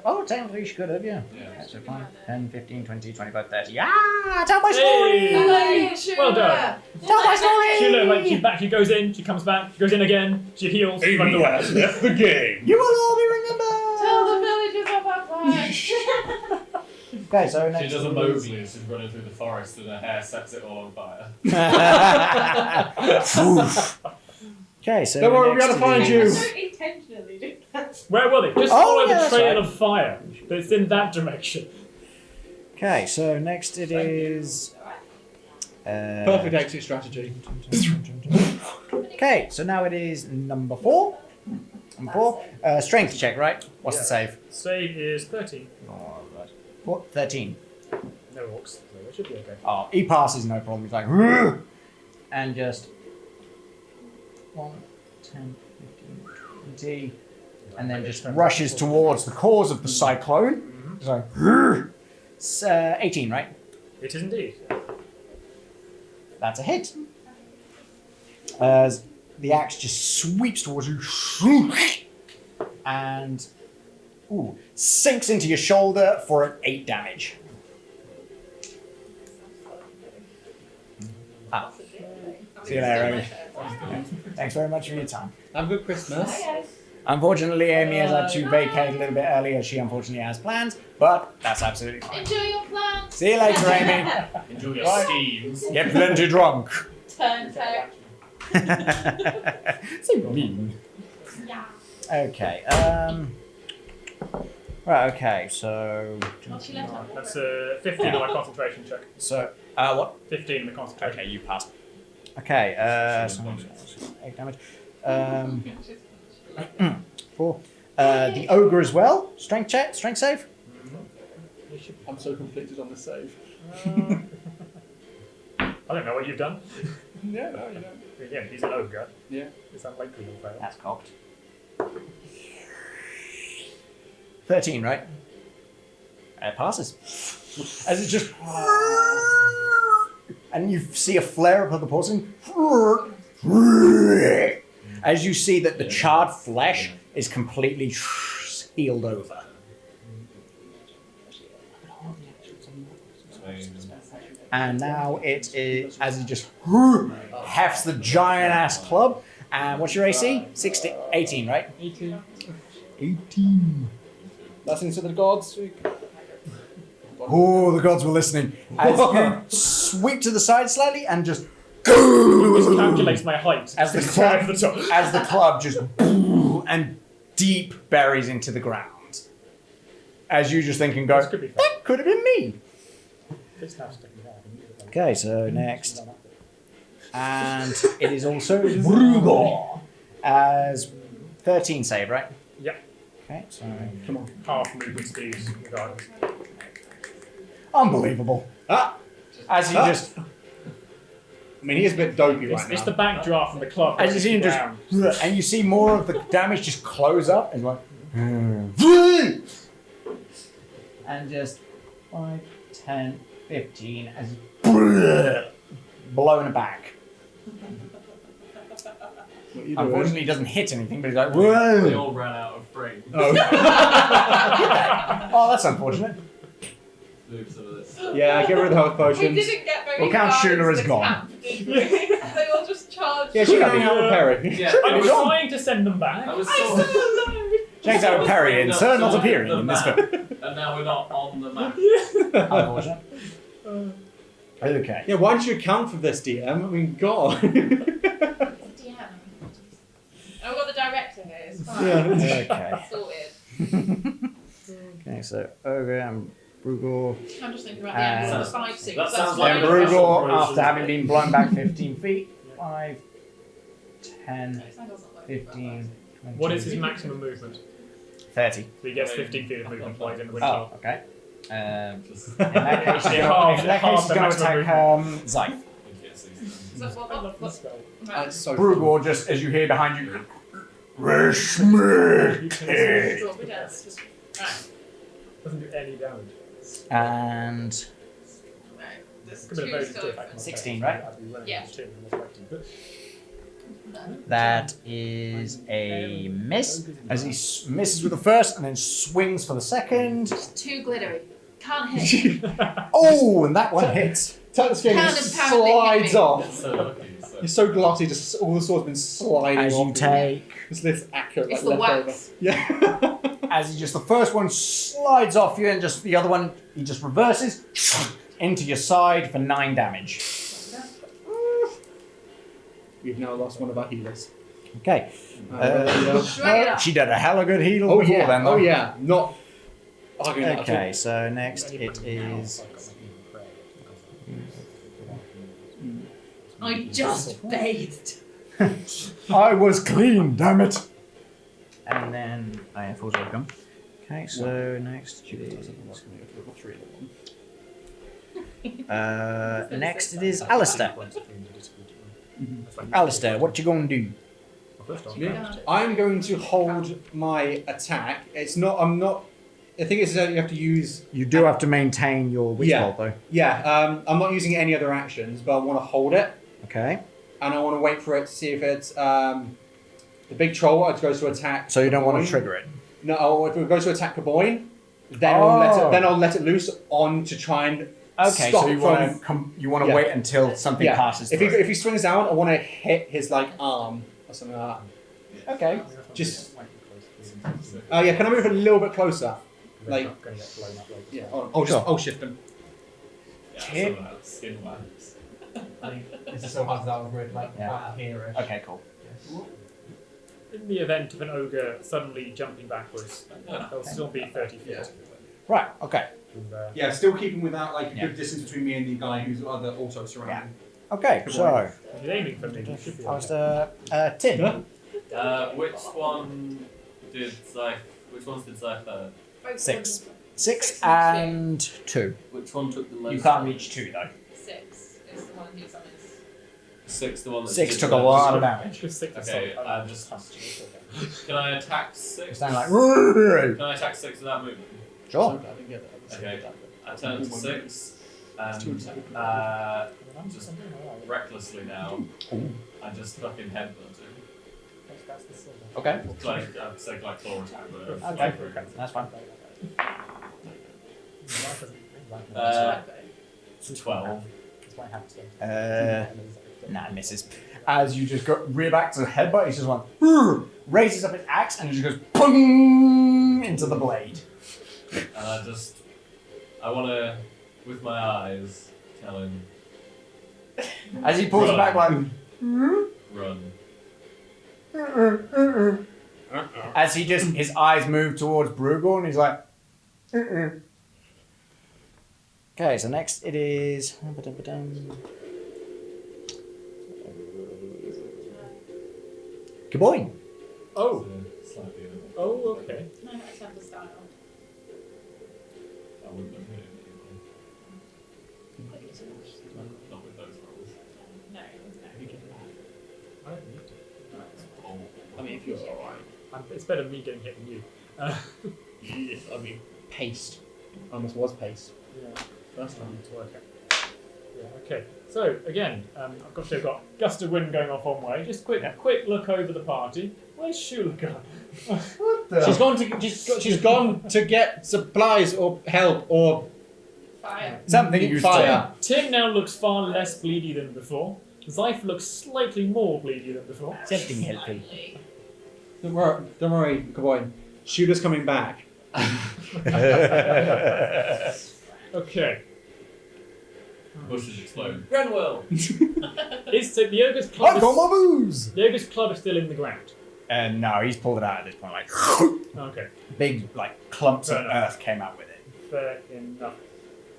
Oh, technically she could have, yeah. Yeah. Okay, so 5, 10, 15, 20, 25, 30. Ah, tell my story! Hey! Hello, Well done. Tell my story! She like she's back. She goes in. She comes back. She goes in again. She heals. She runs away. left the game. You will all be remembered! Tell the villagers of our plan. Okay, so next She does a is- Mowgli as she's running through the forest and her hair sets it all on fire. Oof. Okay, so Don't worry, we next gotta find is- you. I don't intentionally do that. Where will they? Just Oh, follow yeah, the that's trail right. of fire. It's in that direction. Okay, so next it is. Perfect exit strategy. Okay, so now it is number 4. Number 4. Strength check, right? What's the save? Save is 13. What? 13. No orcs, so that should be okay. Oh, he passes, no problem. He's like, "Rrr!" And just 1, 10, 15, 20, and then just rushes towards the cause of the cyclone. He's like, "Rrr!" It's 18, right? It is indeed. That's a hit. As the axe just sweeps towards you, and sinks into your shoulder for an 8 damage. Ah. See you later, Amy. Thanks very much for your time. Have a good Christmas. Unfortunately, Amy has had to vacate a little bit earlier. She unfortunately has plans, but that's absolutely fine. Enjoy your plans. See you later, Amy. Enjoy your Right. schemes. Get plenty drunk. Turn tail. So mean. Yeah. Okay. Right. Okay. So. What's she left up? That's 15 on my concentration check. So. What? 15 in the concentration. Okay, you passed. Okay. So 8 damage. 4. The ogre as well. Strength check. Strength save. I'm so conflicted on the save. I don't know what you've done. Yeah, no, you don't. Again, he's an ogre. Yeah. It's unlikely he'll fail. That's cocked. 13, right? It passes. As it just... And you see a flare up of the poison. As you see that the charred flesh is completely healed over. And now it is, as he just hefts the giant ass club. And what's your AC? 18, right? 18. 18. Blessings to the gods. Oh, the gods were listening. As you sweep to the side slightly and just This calculates my height. as the Drive club, the top. as the club just and deep buries into the ground. As you just think and go, This could be fun. that could have been me. This house doesn't have any- Okay, so next. And it is also Brugor as 13 save, right? Yep. Okay, so Come on. Half movement speed regardless. unbelievable. Ah! As you just, I mean, he is a bit dopey It's, right it's now. the backdraft from the club. as you see him just, Round. and you see more of the damage just close up and like, and just 5, 10, 15 as blown back. What are you doing? Unfortunately, he doesn't hit anything, but he's like, They whoa. all ran out of frame. Oh. Oh, that's unfortunate. Move some of this. Yeah, get rid of the health We potions. didn't get very Well, Count far Shula into is the gone. camp, did we? They all just charged. Yeah, she can hang out with Perry. Yeah, I was He's on. trying to send them back. I was I so. saw them. Checks out Perry and Sir not appearing in this film. And now we're not on the map. Unfortunate. Okay. Yeah, why don't you account for this, DM? I mean, God. It's a DM. And we've got the director here. It's fine. Yeah. Okay. Sorted. Okay, so Ogre and Brugor. I'm just thinking about the end of the 5 suits. That That's sounds fine. like And a Brugor, special after having been blown back 15 feet, 5, 10, That doesn't work. 15, 20. What is his maximum movement? 30. So he gets 15 feet of movement while he's in the wind Oh, tunnel. okay. In that case, he's Yeah, gonna- half- in that case, half he's the going to maximum attack Zeife. So what? spell. That's so Brugor, just as you hear behind you, Rishmik. Drop it down. Just- Right. Doesn't do any damage. And Right. There's Could be a two very good skeletons. attack. 16, right? I'd be running Yeah. into two, most likely, but- that is a miss. As he misses with the first and then swings for the second. Too glittery. Can't hit. Oh, and that one hits. Tax game Can just apparently slides hit me. off. So lucky. So. He's so glossy, just all the sword's been sliding As off. you take, It's this accurate, It's like, the leftover. wax. Yeah. as he just the first one slides off you, and just the other one he just reverses into your side for 9 damage. We've now lost one of our healers. Okay. Drag it up. She did a hella good heal Oh before yeah. then. Though. Oh yeah. Not arguing that at Okay, so next it is. I just bathed. I was clean, damn it. And then I have full gum. Okay, so next it is. Next it is Alistair. Alistair, what you gonna do? Yeah. I'm going to hold my attack. It's not. I'm not. I think it's that you have to use. You do have to maintain your witch Yeah. bolt though. Yeah. I'm not using any other actions, but I want to hold it, Okay. and I want to wait for it to see if it's the big troll goes to attack. So you don't want Gaboyne. to trigger it. No. If it goes to attack Gaboyne, then Oh. I'll let it loose on to try and Okay, stop so you want to you want to Yeah. wait until something passes If through. he swings down, I want to hit his like arm or something like that. Okay. Just- Oh yeah, can I move a little bit closer? Like- Like, going to get blown up later. Yeah. Sure. I'll shift him. Yeah, Hit. some of that skin wax. This is so hard to that grid, like Yeah. here. Okay, cool. In the event of an ogre suddenly jumping backwards, they'll still be 30 feet. Yeah. Right. Okay. And, Yeah, still keeping without like a Yeah. good distance between me and the guy who's also surrounding. Okay. So if you're aiming for me, you should be I was okay. Tim. Which ones did Zeife? Both 6. of them. 6 and 2. Which one took the most? You can't reach 2 though. 6 is the one who's on his. 6, the one that 6 did took the a most. lot of damage. Just 6 Okay, assault. I'm just. Can I attack 6? It's down like. Can I attack 6 without moving? Sure. I didn't get that. Okay. I turn to 6 and just recklessly now. I just fucking headbutt him. That's the silver. Okay. It's like I'd say like claw attack, but Okay. That's fine. it's 12. Nah, misses. As you just go rear back to the headbutt, he just went raises up his axe and it just goes pung into the blade. And I want to, with my eyes, tell him, As he pulls it back, like run. as he just his eyes move towards Brugor, and he's like. Okay, so next it is. Kaboing. Oh, Slightly. oh, okay. No, I actually have the style. I wouldn't have hit him anyway. Not with those rolls. No, I don't need to. Oh. I mean, if you're alright. It's better me getting hit than you. I mean, paced. Almost was paced. Yeah. First time. To work out. Yeah, okay. So again, I've got gust of wind going off one way. Just quick look over the party. Where's Shula gone? She's gone to get supplies or help or fire. Something you fire. Tim now looks far less bleedy than before. Zeife looks slightly more bleedy than before. Something helpful. Don't worry, Kaboy. Shooter's coming back. Okay. Bushes explode. Grenwell! Is the ogre's club? I've got my booze. The ogre's club is still in the ground. And no, he's pulled it out at this point. Like Okay. big, like clumps of Fair enough. earth came out with it. Fair enough.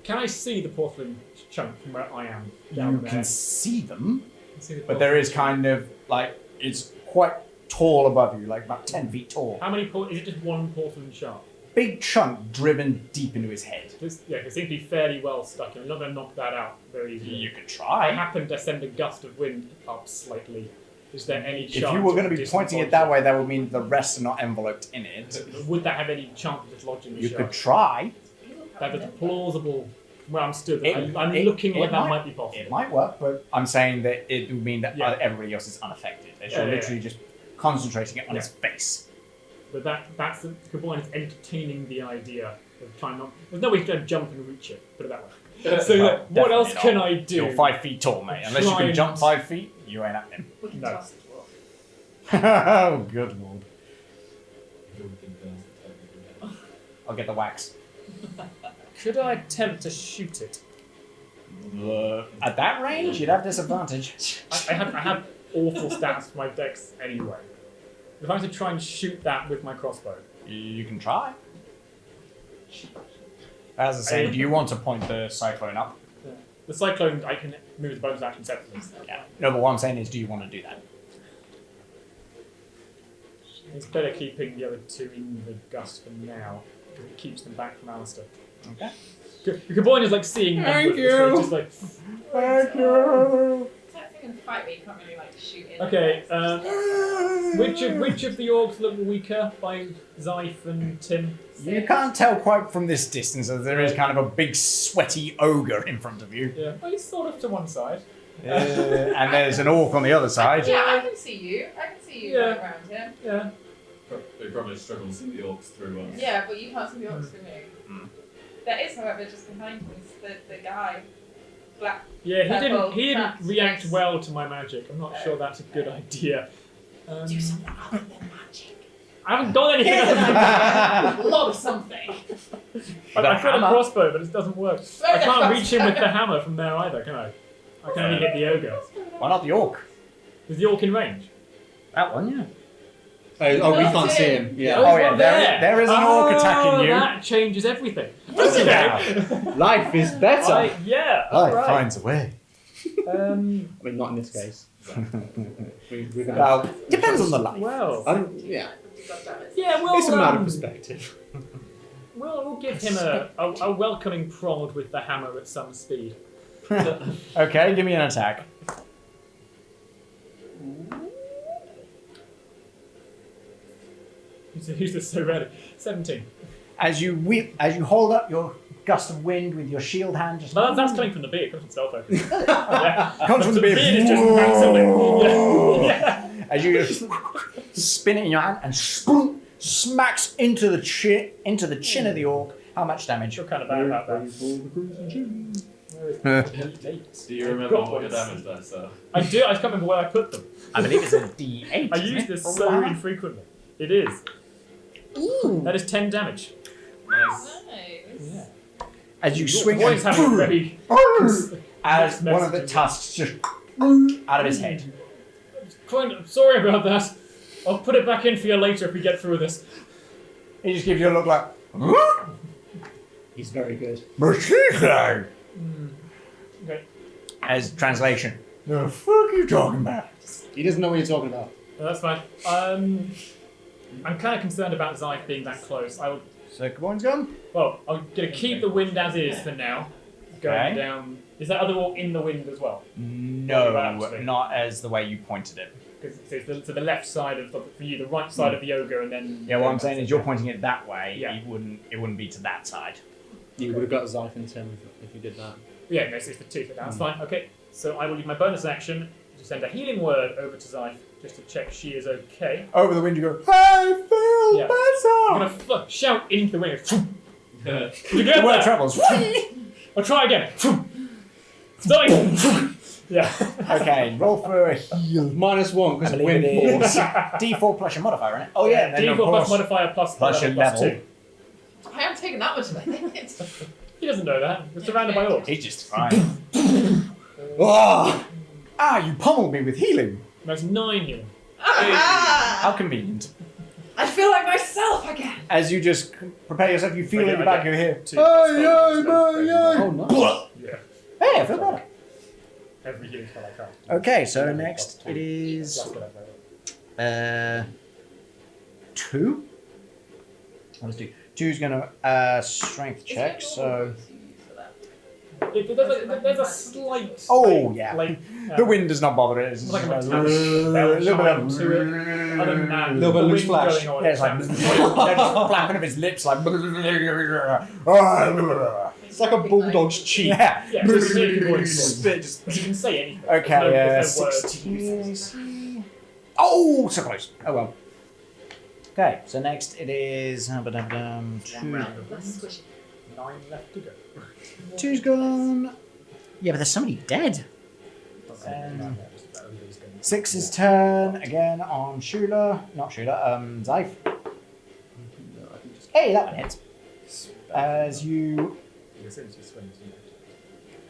Can I see the porcelain chunk from where I am? Down You there? can see them, Can see the but there is porcelain kind of like it's quite tall above you, like about 10 feet tall. chunk. How many is it just one porcelain shard? Big chunk driven deep into his head. Yeah, it seems to be fairly well stuck. I'm not going to knock that out very easily. You could I try. happen to send a gust of wind up slightly. Is there any chance? If you were going to of be pointing it that way, that would mean the rest are not enveloped in it. dislodging? Would that have any chance of dislodging the You shard? could try. That is plausible. Where I'm stood, It- I'm it- looking it like that might- might be possible. It might work, but I'm saying that it would mean that Yeah. everybody else is unaffected. As Yeah, you're yeah, literally just concentrating it on Yeah. his face. But that's the Kaboin is entertaining the idea of trying not. There's no way to jump and reach it. Put it that way. So Well, what else definitely can not. I do? You're 5 feet tall, mate. Unless you Try can and- jump 5 feet, you ain't at him. We can No. toss the dwarf. Oh, good lord. I'll get the wax. Could I attempt to shoot it? At that range, you'd have disadvantage. I have awful stats for my dex anyway. If I was to try and shoot that with my crossbow, You can try. As I say, do you want to point the cyclone up? the cyclone I can move the bonus action separately. Yeah. No, but what I'm saying is, do you want to do that? It's better keeping the other two in the gust for now because it keeps them back from Alistair. Okay. Kaboin is like seeing Thank numbers, so you. it's just like Thank you. It's like a thing in a fight where you can't really like shoot in. okay. Which of the orcs look weaker by Zeife and Tim? You can't tell quite from this distance as there is kind of a big sweaty ogre in front of you. Yeah, well, he's sort of to one side. And there's an orc on the other side. Yeah, I can see you. I can see you Yeah. running around here. Yeah. They probably struggle to see the orcs through us. Yeah, but you can't see the orcs through me. Mm. There is, however, just behind me, the guy. Black. Yeah, Purple, he didn't trapped react face. well to my magic. I'm not sure that's a good idea. Do something other than magic. I haven't got anything Here's other an than idea. Lob something. I've got a hammer. crossbow, but it doesn't work. Throw I the can't reach him with crossbow. the hammer from there either, can I? I can only hit the ogre. Why not the orc? Is the orc in range? That one, yeah. Oh, we Not can't see him. him. Yeah. Oh, yeah, one there is an orc attacking you. That changes everything. Yeah. Life is better. Yeah, Life right. finds a way. I mean, not in this case. We're gonna Well, depends on the life. Well, yeah. yeah, It's a matter of we'll, perspective. we'll give him a welcoming prod with the hammer at some speed. Okay, give me an attack. Who's this so ready? 17. As you hold up your gust of wind with your shield hand, just But that's coming from the beard, it comes from stealth focus. Yeah. comes from the beard. beard is just massively. Yeah. Yeah. As you just spin it in your hand and smacks into the chin of the orc. How much damage? Feel kind of bad about that. Do you remember what your damage dice are? I do, I can't remember where I put them. I believe it's a D8. I use this so infrequently. It is. Ooh. That is 10 damage. Nice. Yeah. As you swing Boy's and having a very... as one of the tusks just out of his head. I'm sorry about that. I'll put it back in for you later if we get through this. He just gives you a look like, He's very good. okay. Okay, As translation, the fuck are you talking about? He doesn't know what you're talking about. no, that's fine. I'm kind of concerned about Zeife being that close. So, Kaboin's gone? Well, I'm going to keep the wind as is for now. Going Okay. down... Is that other orc in the wind as well? No, Actually. not as the way you pointed it. Because it's to the left side of for you, the right side of the ogre, and then... Yeah, what I'm saying is you're pointing it that way. Yeah. It wouldn't be to that side. You would have got Zeife into him if you did that. Yeah, no, it's the tooth, but that's fine. Okay, so I will use my bonus action to send a healing word over to Zeife, just to check she is okay. Over the wind you go, I feel Yeah. better! I'm going to shout into the wind. Yeah. Did you get The word that? travels. I'll try again. Starting. Yeah. Okay, roll for a heal. -1 because I of believe wind it force. is D4 plus your modifier, isn't it? Oh yeah, then D4 of plus course. modifier plus Plus your plus level. 2. I haven't taken that much of it. He doesn't know that. We're surrounded by orcs. He's just fine. You pummeled me with healing. That's 9 healing. How convenient. I feel like myself again. As you just prepare yourself, you feel Okay, in the I back get of your head. 2 Oh, nice. Yeah. Hey, I feel better. Every healing spell I cast. Okay, so next it is That's what I wrote. 2. Let's do 2's gonna strength check, so There's a slight. Oh, yeah. Like, the wind does not bother it. It's like a just metallic a bell little bit chime of to it. Other than that, Little bit the of loose wind flash. going on, Yeah, it it's like sounds they're just flapping of his lips like It's like a bulldog's cheek. yeah. Yeah, just make your voice. Spit just- You can say anything. Okay, There's no words. 16. Oh, so close. Oh well. Okay, so next it is 2. Let's squish it. 9 left to go. 2's gone. Yeah, but there's somebody dead. 6's turn again on Shula. Not Shula, Zeife. Hey, that one hits. As you.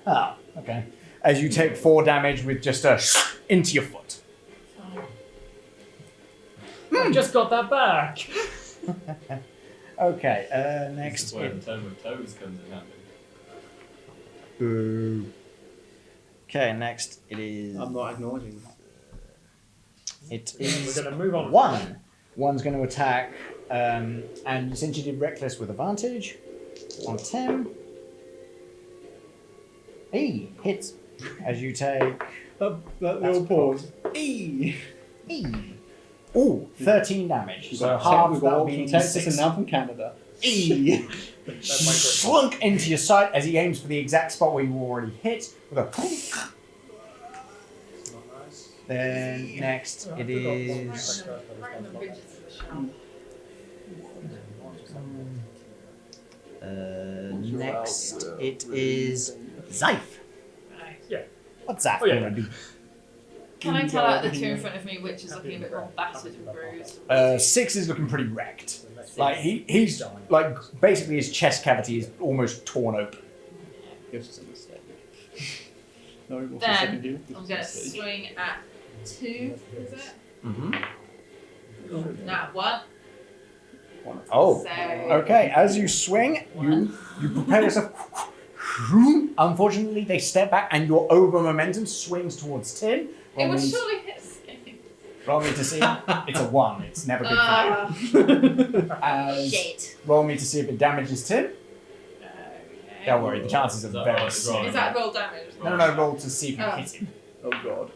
Oh, okay. As you take 4 damage with just a into your foot. I just got that back. Okay, This next. is where the tone of toes comes in handy. Boo. Okay, next it is. I'm not acknowledging that. It We're is going to move on. 1. One's going to attack, and since you did reckless with advantage on 10, he hits as you take That That's little pause. E. Oh, 13 damage. So We've half got that all would be from Texas 6. and now from Canada. E. Slunk into your sight as he aims for the exact spot where you already hit with a. Then next it is. Right in the ridges of the shell. Next, it is Zeife. Yeah. What's Zeife Oh, yeah. gonna do? Can I tell out the two in front of me which is looking a bit more battered and bruised? 6 is looking pretty wrecked. Like he's like basically his chest cavity is almost torn open. Gives us a mistake. No, what's the Then second here? I'm going to swing at 2, is it? Mm-hmm. Not 1. Oh. So, Okay, as you swing, you prepare yourself. Unfortunately, they step back and your over momentum swings towards Tim. it would surely hit Skin. Roll me to see. It's a 1. It's never good for you. As Shit. roll me to see if it damages Tim. Okay. Don't worry, the chances are very slim. Is that roll damage? No, roll to see if you hit him. Oh god.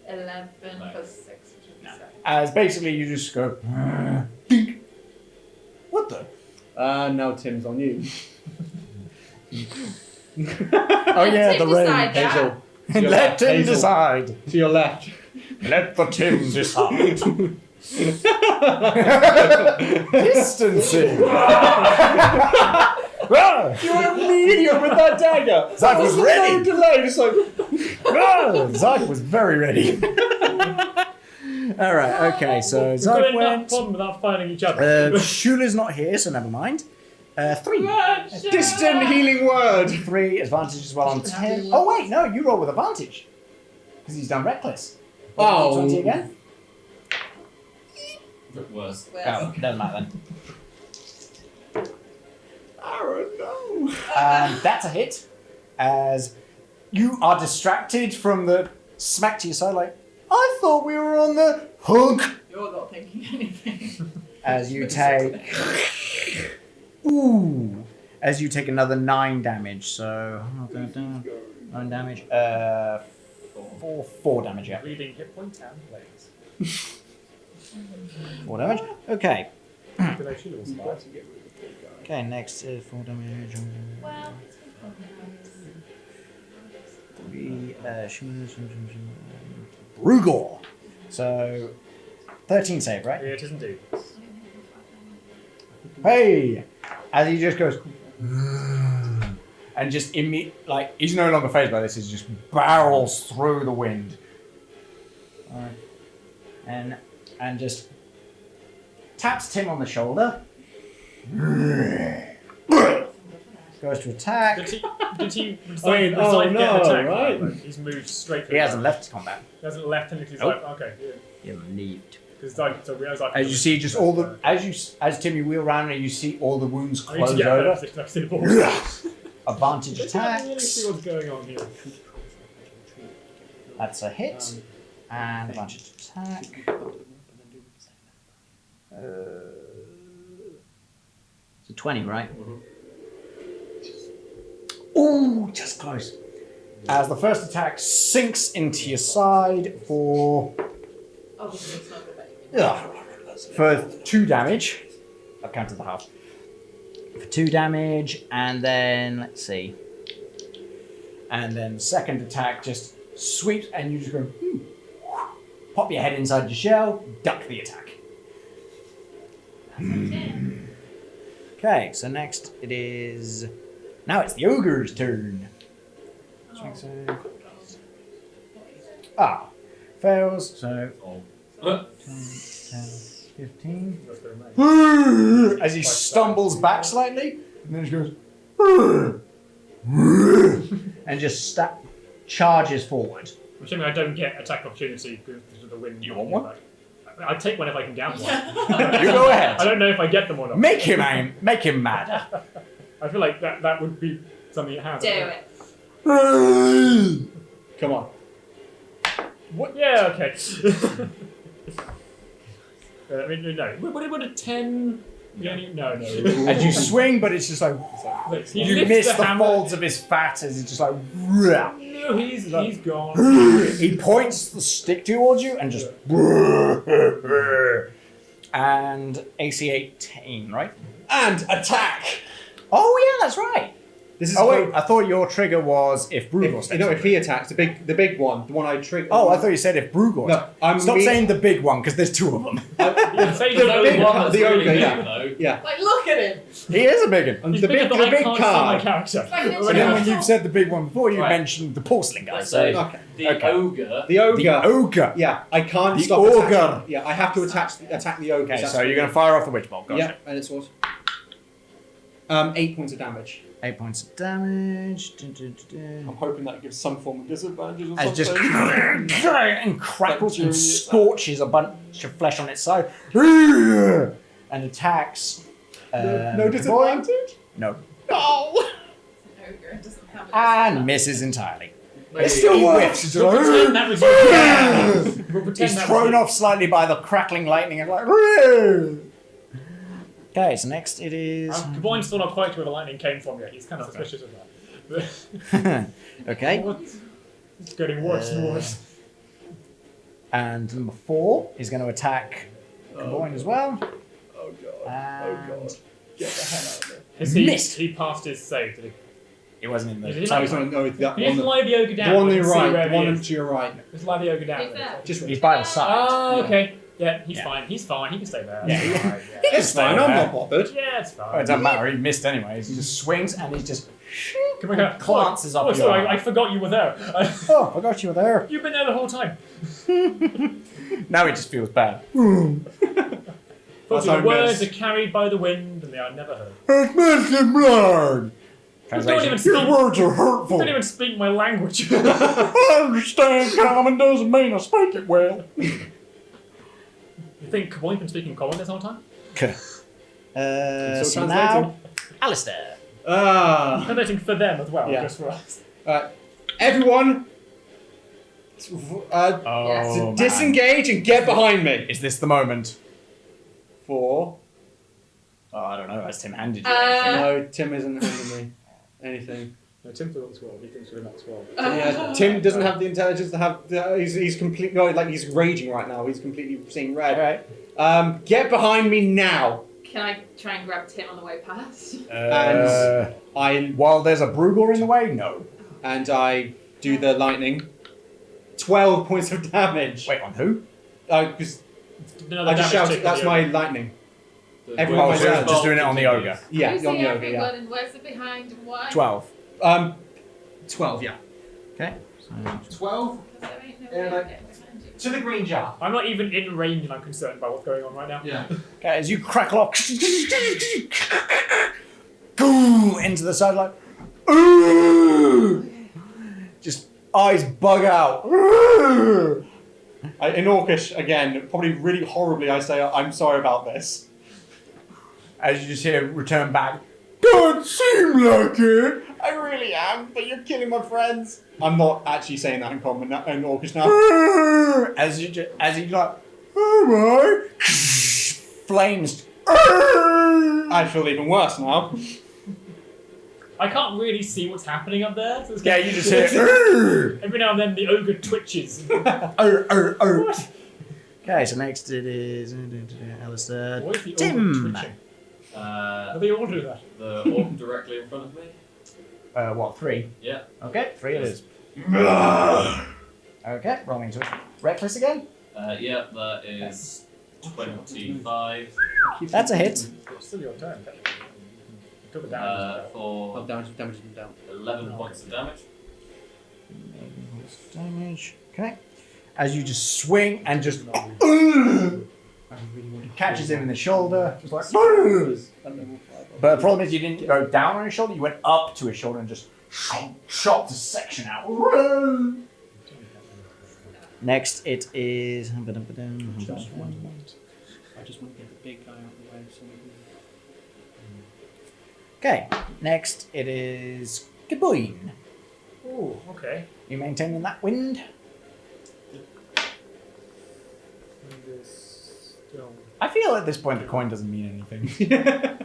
11 plus 6, which would be 7. As basically you just go. Dink. What the? Now Tim's on you. Oh yeah, Tim the rain. decide that. Hazel. To your Let left, Tim Hazel. decide. To your left. Let the Tim decide. Distancing. You're immediate with that dagger. Zeife was No ready. delay. Just like. Zeife was very ready. All right. Okay. So We've got Zeife enough went. fun without fighting each other. Schuler's not here, so never mind. 3. Distant healing word. 3 advantage as well on 10. Oh wait, no, you roll with advantage because he's done reckless. Oh. 20 again. Worse. Oh, doesn't matter then. Arron, no. That's a hit. As you are distracted from the smack to your side, like I thought we were on the hook. You're not thinking anything. As you take. Ooh. As you take another 9 damage. So 9 damage. 4 damage. Yeah. Reading hit point and blades. 4 damage. Okay. Can I shield spot? Okay. Next is 4 damage. Well, 3. Brugor. So 13 save, right? Yeah, it is indeed. Hey! As he just goes, and just like he's no longer phased by this. He just barrels through the wind, and just taps Tim on the shoulder. Goes to attack. Did he I mean, oh, get no, an attack? right? Like, he's moved straight through. He hasn't left combat. He hasn't left and he's Nope. like, okay. Yeah. He hasn't left. Because like, so as I As you see, just all the as Tim you wheel around and you see all the wounds I need to close get over. over. I see the ball. Advantage Really attacks. see what's going on here. That's a hit. And advantage attack. It's a 20, right? Ooh, just close. As the first attack sinks into your side for obviously it's not going to 2 damage. I've counted the half. For 2 damage, and then let's see. And then second attack just sweeps, and you just go. Pop your head inside your shell, duck the attack. Okay, so next it is. Now it's the ogre's turn. Fails, so 10, 15. As he stumbles back slightly, and then he goes. And just charges forward. I'm assuming I don't get attack opportunity because of the wind. You want one? I'll take one if I can get one. You go ahead. I don't know if I get them or not. Make him mad. I feel like that would be something it has. do it. Come on. What? Yeah, okay. I mean, no. Would a 10... Yeah. No. As you swing, but it's just like He you lifts miss the hammer. folds of his fat as it's just like. No, he's gone. He points the stick towards you and just. And AC 18, right? And attack. Oh yeah, that's right. This is Oh wait, I thought your trigger was if Brugor if, steps no, on if it. he attacks, the big one, the one I trigger. Oh, I thought you said if Brugor. No, I'm Stop me- saying the big one because there's two of them. Yeah, say The the big only one, one. the really ogre, big, yeah. though. Yeah. Like, look at him. He is a big one. He's The bigger big, than the I big can't see my card. character. Like, And then when literally. you said the big one before, you Right. mentioned the porcelain guy. Let's So say Okay. the Okay. ogre. The ogre. the ogre. Yeah, I can't The stop ogre. attacking. Yeah, I have to attack the ogre. Okay, that's so what you're it going to is. fire off the witch bolt. Gotcha. Yeah, and it's what? 8 points of damage. 8 points of damage. Dun, dun, dun, dun. I'm hoping that gives some form of disadvantage or As it just something. and crackles and Bacteria. scorches a bunch of flesh on its side and attacks. No the boy. disadvantage? No. No! Ogre doesn't have a And misses entirely. Maybe- It still He works. It's We'll like, pretend that was you. We'll pretend He's that thrown was you. off slightly by the crackling lightning and like. Okay, so next it is. Gawain's still not quite where the lightning came from yet. He's kind of suspicious of that. Okay. What? It's getting worse and worse. And number 4 is going to attack Gawain as well. Oh god. And Get the hell out of there. Has he, Missed. he passed his save, did he? it wasn't in Is the. he So like- he's on, no, that Can you one. just lie the ogre The down? one on We your can see right. where The he one is. to your right. Just lie the ogre down. Who's that? Just He's by the side. Oh, Yeah. okay. Yeah, he's Yeah. fine. He's fine. He can stay there. Yeah. It's fine, It's fine, I'm not bothered. Yeah, it's Oh, it fine. doesn't matter. He missed anyways. He just swings and he just. Come here. Glances up Oh, your sorry, arm. I forgot you were there. Oh, I forgot you were there. You've been there the whole time. Now he just feels bad. Thought I the words missed. are carried by the wind and they are never heard. It's missing blood. Don't Translation. even speak. words are You hurtful. don't even speak my language. I understand common doesn't mean I speak it well. You think Gawain been speaking common this whole time? Okay. Still So translating. now, Alistair. Ah. Translating for them as well, Yeah. just for us. Everyone, Oh, man. disengage and get behind me. Is this the moment? 4. Oh, I don't know. Has Tim handed you Uh, anything? No, Tim isn't handing me anything. No, Tim forgot the scroll. He thinks we're in that scroll. Yeah, Tim doesn't have the intelligence to have. He's completely like he's raging right now. He's completely seeing red. Alright. Get behind me now. Can I try and grab Tim on the way past? While there's a Brugor in the way, no. And I do the lightning. 12 points of damage. Wait, on who? Because Another I just damage shouted. tick That's on my the ogre. lightning. The Everyone Oh, my so you're turn. just doing it on the ogre. Yeah, Who's on the the ogre ogre. Yeah. and where's it behind and why? 12. 12. Yeah. Okay. 12 Because there ain't no Yeah, way like- of getting behind you. to the green jar. I'm not even in range and I'm concerned by what's going on right now. Yeah. Okay, as you crack lock go into the side like just eyes bug out. In Orcish again, probably really horribly. I say I'm sorry about this. As you just hear return back. Don't seem like it. I really am, but you're killing my friends. I'm not actually saying that in common in Orcish now. As you like, alright. Flames. I feel even worse now. I can't really see what's happening up there. So it's Yeah, you just hear. Every now and then the ogre twitches. Okay, so next it is Alistair. What is the ogre Tim. twitching? How do they all do that? The orc directly in front of me. What, 3? Yeah. Okay, 3 it is. Okay, rolling to it. Reckless again? Yeah, that is 25 That's a hit. It's still your turn. You took it down. for Damage has been down. 11 points of damage. Damage. Okay. As you just swing and just catches him in the shoulder. Just like, but the problem is you didn't go down on his shoulder, you went up to his shoulder and just chopped a section out. Next it is. I just want to get the big guy out of the way. So Okay, next it is Gaboin. Ooh, okay. You maintaining that wind? I feel at this point the coin doesn't mean anything.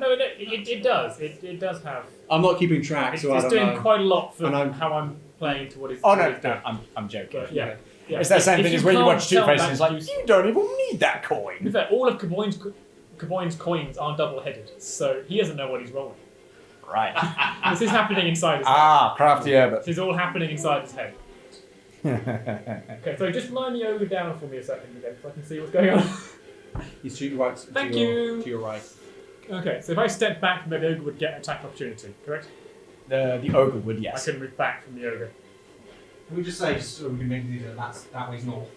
No, it does. It does have. I'm not keeping track, It's, so I it's don't doing know. quite a lot for And I'm- how I'm playing to what it's. Oh what no, it's doing. I'm joking. But yeah. Yeah. It's that same If thing you as when you can't watch Two tell Faces and it's that's like, used- you don't even need that To be coin. fair, all of Gaboin's coins are double-headed, so he doesn't know what he's rolling. Right. This is happening inside his head. Ah, crafty herbert. This is all happening inside his head. Okay, so just line the ogre down for me a second again so I can see what's going on. He's to your right. Thank to your, you. To your right. Okay, so if I step back, then the ogre would get an attack opportunity, correct? The ogre would, I yes. can move back from the ogre. Can we just say, just so we can make these that way's north?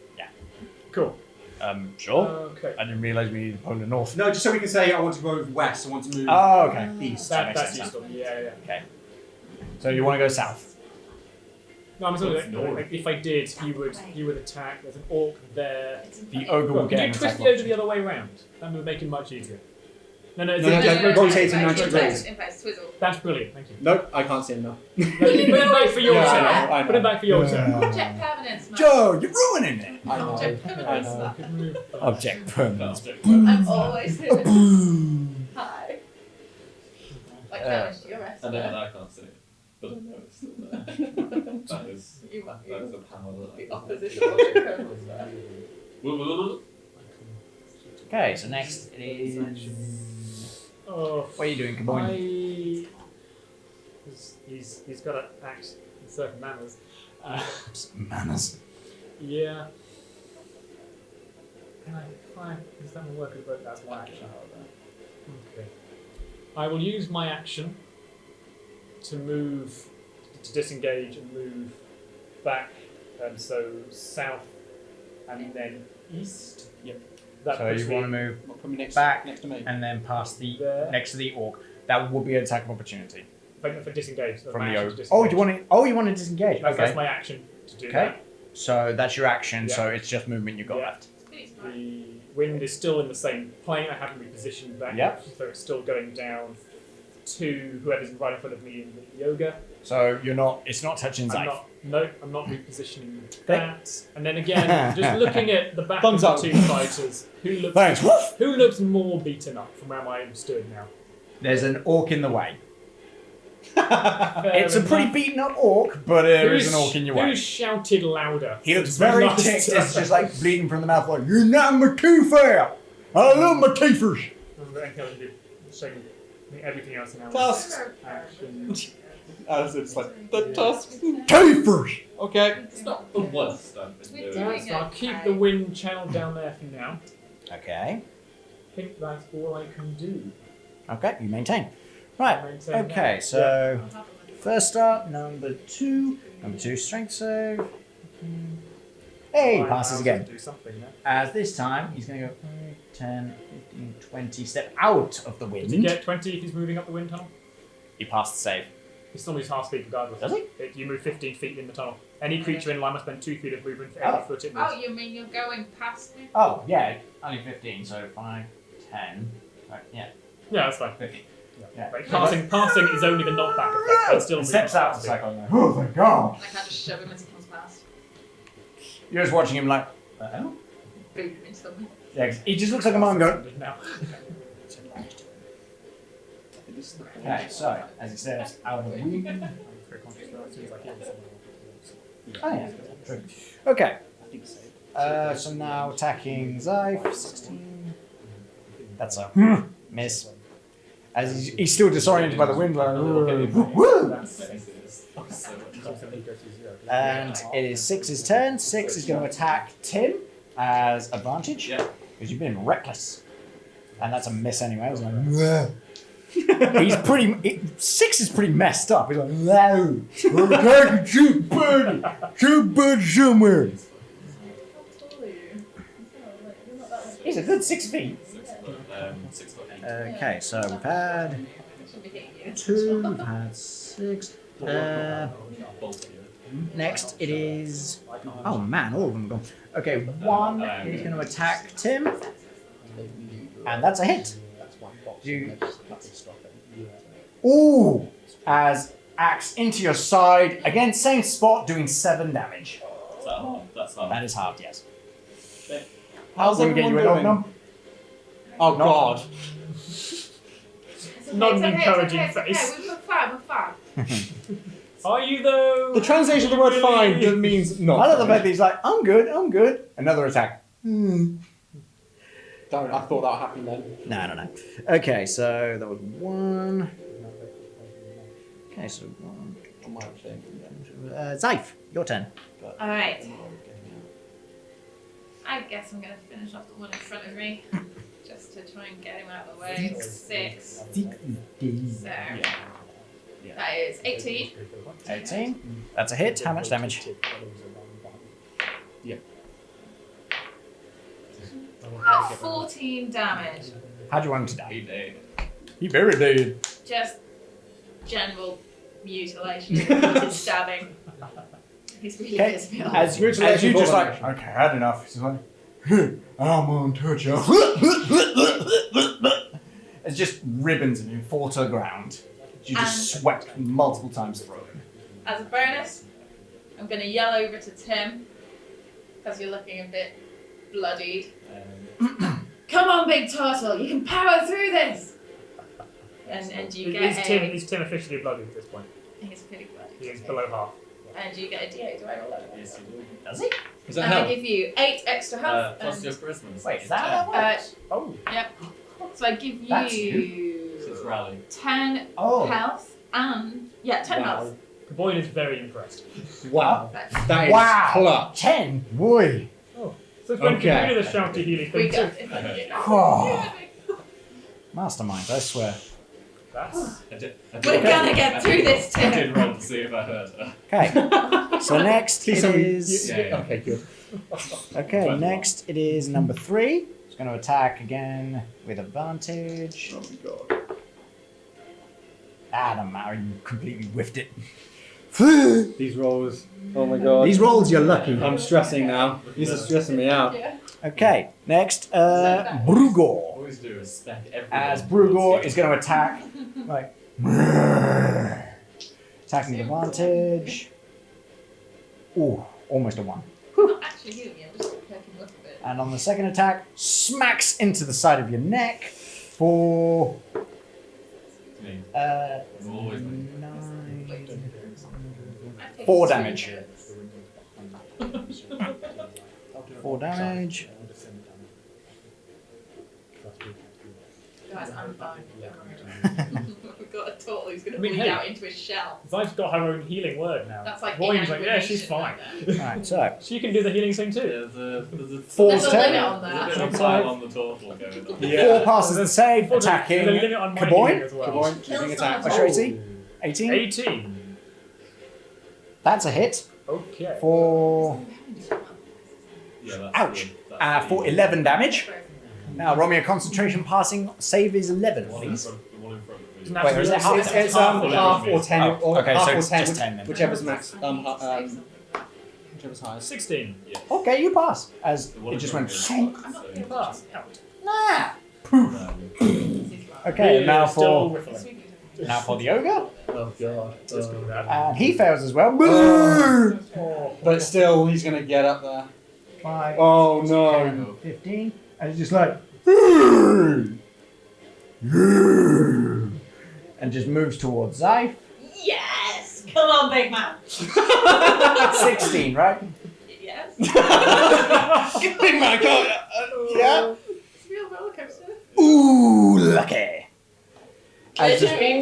Cool. Sure. Okay. I didn't realise we needed to polar north. No, just so we can say, I want to go west, I want to move Oh, okay. east. That That's makes sense. useful. Yeah. Okay. So you want to go south? No, I'm sorry. Like, if I did, he would attack. There's an orc there. The ogre will Could get you an twist attack the ogre opportunity. the other way round? That would make it much easier. No, No, rotate him 90 degrees. In fact, swizzle. That's brilliant. Thank you. Nope, I can't see him now. No, put it back for your Yeah, turn. I know. Put it back for your turn. Object permanence, man. Joe, you're ruining it! I know. Object permanence. I know. Good move. Object permanence. I'm always here. Hi. Like damage to your rest. And then I can't see it. But I know it's still there. That is You might that is the power that the opposite of object permanence there. Okay, so next it is... Oh, What are you doing, Caboyne? He's got to act in certain manners. Manners. Yeah. Can I try? Does that one work? That's one action. Okay. I will use my action to move, to disengage and move back, so south and then east. Yep. That So puts you me- want to move Put me next back to me. and then past the There. next to the orc. That would be an attack of opportunity for disengage. from my the action ogre. to Oh, disengage. you want to disengage? That's Okay. my action to do Okay. that. So that's your action. Yeah. So it's just movement you've got Yeah. left. The wind is still in the same plane. I haven't repositioned back, Yep. so it's still going down to whoever's right in front of me in the yoga. So you're not. It's not touching Zeife. I'm not repositioning that. And then again, just looking at the back Thumbs of up. the two fighters, Thanks. Woof. who looks more beaten up from where I am stood now? There's an orc in the way. Fair It's a enough. pretty beaten up orc, but there is Who's- an orc in your way. Who shouted louder? He looks since my very last ticked. turn? It's just like bleeding from the mouth. Like you're not my teeth out. I love my teethers. I'm going to do showing everything else now. Tusks. Action. It's like the tusks. Teethers. Okay. It's not the worst I've been We're doing. doing So I'll it, keep okay. the wind channeled down there for now. Okay. I think that's all I can do. Okay. You maintain. Right. Maintain Okay. that. So first up, number two. Number two, strength save. Hey, I passes also again. Do something now. As this time, he's going to go 5, 10, 15, 20, step out of the wind. Does he get 20 if he's moving up the wind tunnel? He passed the save. He still moves half speed regardless. Does he? You move 15 feet in the tunnel. Any creature in line must spend 2 feet of movement for every Oh. foot it moves. Oh, you mean you're going past me? Oh, yeah, only 15, so 5, 10. Right, yeah, Yeah, that's fine. 50. Yeah. Yeah. Right. Passing is only the knockback effect. But still He moves steps half out, it's speed. like, oh, thank God. And I can't just shove him as he comes past. You're just watching him like, the hell? Boot him into the wind. Yeah, 'cause he just looks like a man going, Now. okay, so, as he steps out of the wind. Very conscious now, it seems like he has someone. Oh, yeah, true. Okay, so now attacking Zeife, 16. That's a miss. As he's still disoriented by the wind, like, woo! That's So And it is Six's turn. Six is going to attack Tim as advantage. Yeah. Because you've been reckless. And that's a miss anyway. I was like, "Bleh." He's pretty. Six is pretty messed up. He's like, no. I'm attacking two bird. Two bird somewhere. How tall are you? You're not that much. He's a good 6 feet. 6 foot 8. Okay, so we've had Should be hitting you. 2, we've had 6. Next it is. Oh man, all of them are gone. Okay, 1 is going to attack Tim. And that's a hit. You. Ooh! As axe into your side. Again, same spot, doing 7 damage. Is that hard? That's hard. That is hard, yes. How's We'll get everyone you an doing? ognum. Oh God. It's Not an okay, encouraging it's okay, face. We're fine, we're fine. Are you though? The translation of the word "fine" means not. I love the fact that he's like, I'm good. Another attack. Don't. I thought that would happen then. No. Okay, so that was 1. Okay, so I might think. Zeife, your turn. Alright. I guess I'm going to finish off the one in front of me. Just to try and get him out of the way. 6. So, that is 18. 18. That's a hit. How much damage? 14 damage. How do you want him to He die? did. He very did. Just general mutilation, stabbing. He's really Okay, pissed me off. as you just like, okay, I had enough. He's like, I'm gonna touch you. It's just ribbons of him fall to the ground. You just swept multiple times through him. As a bonus, I'm going to yell over to Tim, because you're looking a bit bloodied. Come on, big turtle, you can power through this! And you get Is Tim officially bloody at this point? He's pretty bloody. He is below half. And you get a D8, do I roll that? Yes, you do. Does he? Is that And I help? give you 8 extra health. Plus and, your charisma. Wait, is that how that works? Oh. Yep. So I give That's you So it's rally. 10 Oh. health and... Yeah, 10 health. Boyle is very impressed. Wow. That's That is Wow. clutch. 10? Boy. So it's when Okay. you can do the shouty healing we thing got too. it. Oh. Mastermind, I swear. That's... We're gonna get through this, I Tim. did roll to see if I heard her. Okay. So next it is... Yeah. Okay, good. Okay, next it is number 3. It's going to attack again with advantage. Oh my god. Ah, doesn't matter, you completely whiffed it. These rolls. Oh my god. These rolls, you're lucky. I'm stressing now. These are stressing me out. Yeah. Okay, next, Brugor. Always do is spend every. As Brugor is going to attack, like, attacking with advantage. Ooh, almost a 1. I'm not actually healing you, I'm just poking up a bit. And on the second attack, smacks into the side of your neck for Me. Always me. 4 damage. 4 damage. Guys, I'm fine. We've got a turtle who's going to I mean, bleed hey. out into his shell. Zai's got her own healing word now. That's like Boyne's like, yeah, she's fine. Alright, so She can do the healing thing too. There's a Four's There's a limit turn. on There's a that. bit of pile on the turtle going on. Yeah. 4 passes the save, There's attacking a limit on my Kaboy. healing as well. Come on, Kill using someone. attack. What's your AC? 18? 18. That's a hit Okay. for Yeah, that's ouch. good. That's For 11 damage. Now roll me a concentration passing save is 11, The one in please. front, the one in front of me. Doesn't have Wait, to is be- it half? It's half half or 10 Oh, or okay, half so or it's 10, just 10 then. whichever's max. Whichever's highest. 16. Yeah. Okay, you pass. As The one it in just front went of shoom. me. You pass. Out. Nah. No. Okay, He now is still for whiffling. the ogre. Oh god. Let's go with that. And he fails as well. Oh. But still, he's gonna get up there. 5, Oh no. 10, 15. And he's just like and just moves towards Zeife. Yes! Come on, big man! 16, right? Yes. Big man, go. Yeah. It's a real roller coaster. Ooh, lucky. As just- Literally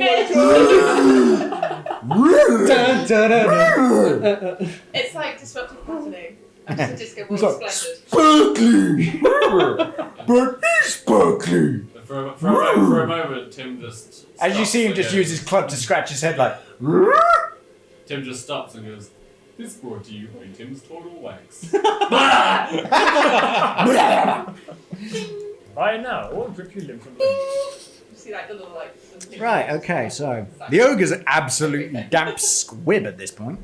Dun, dun, dun, dun. It's like disruptive patterning. I'm just a disco ball He's like, splendid. Sparkly! But he's sparkly! For a moment, Tim just. As you stops see him and just goes- use his club to scratch his head like, Tim just stops and goes, "This brought to you by Tim's Total Wax." By now, I won't rip you limb from limb. You see like the little like... the- Right, okay, so the ogre's an absolutely damp squib at this point.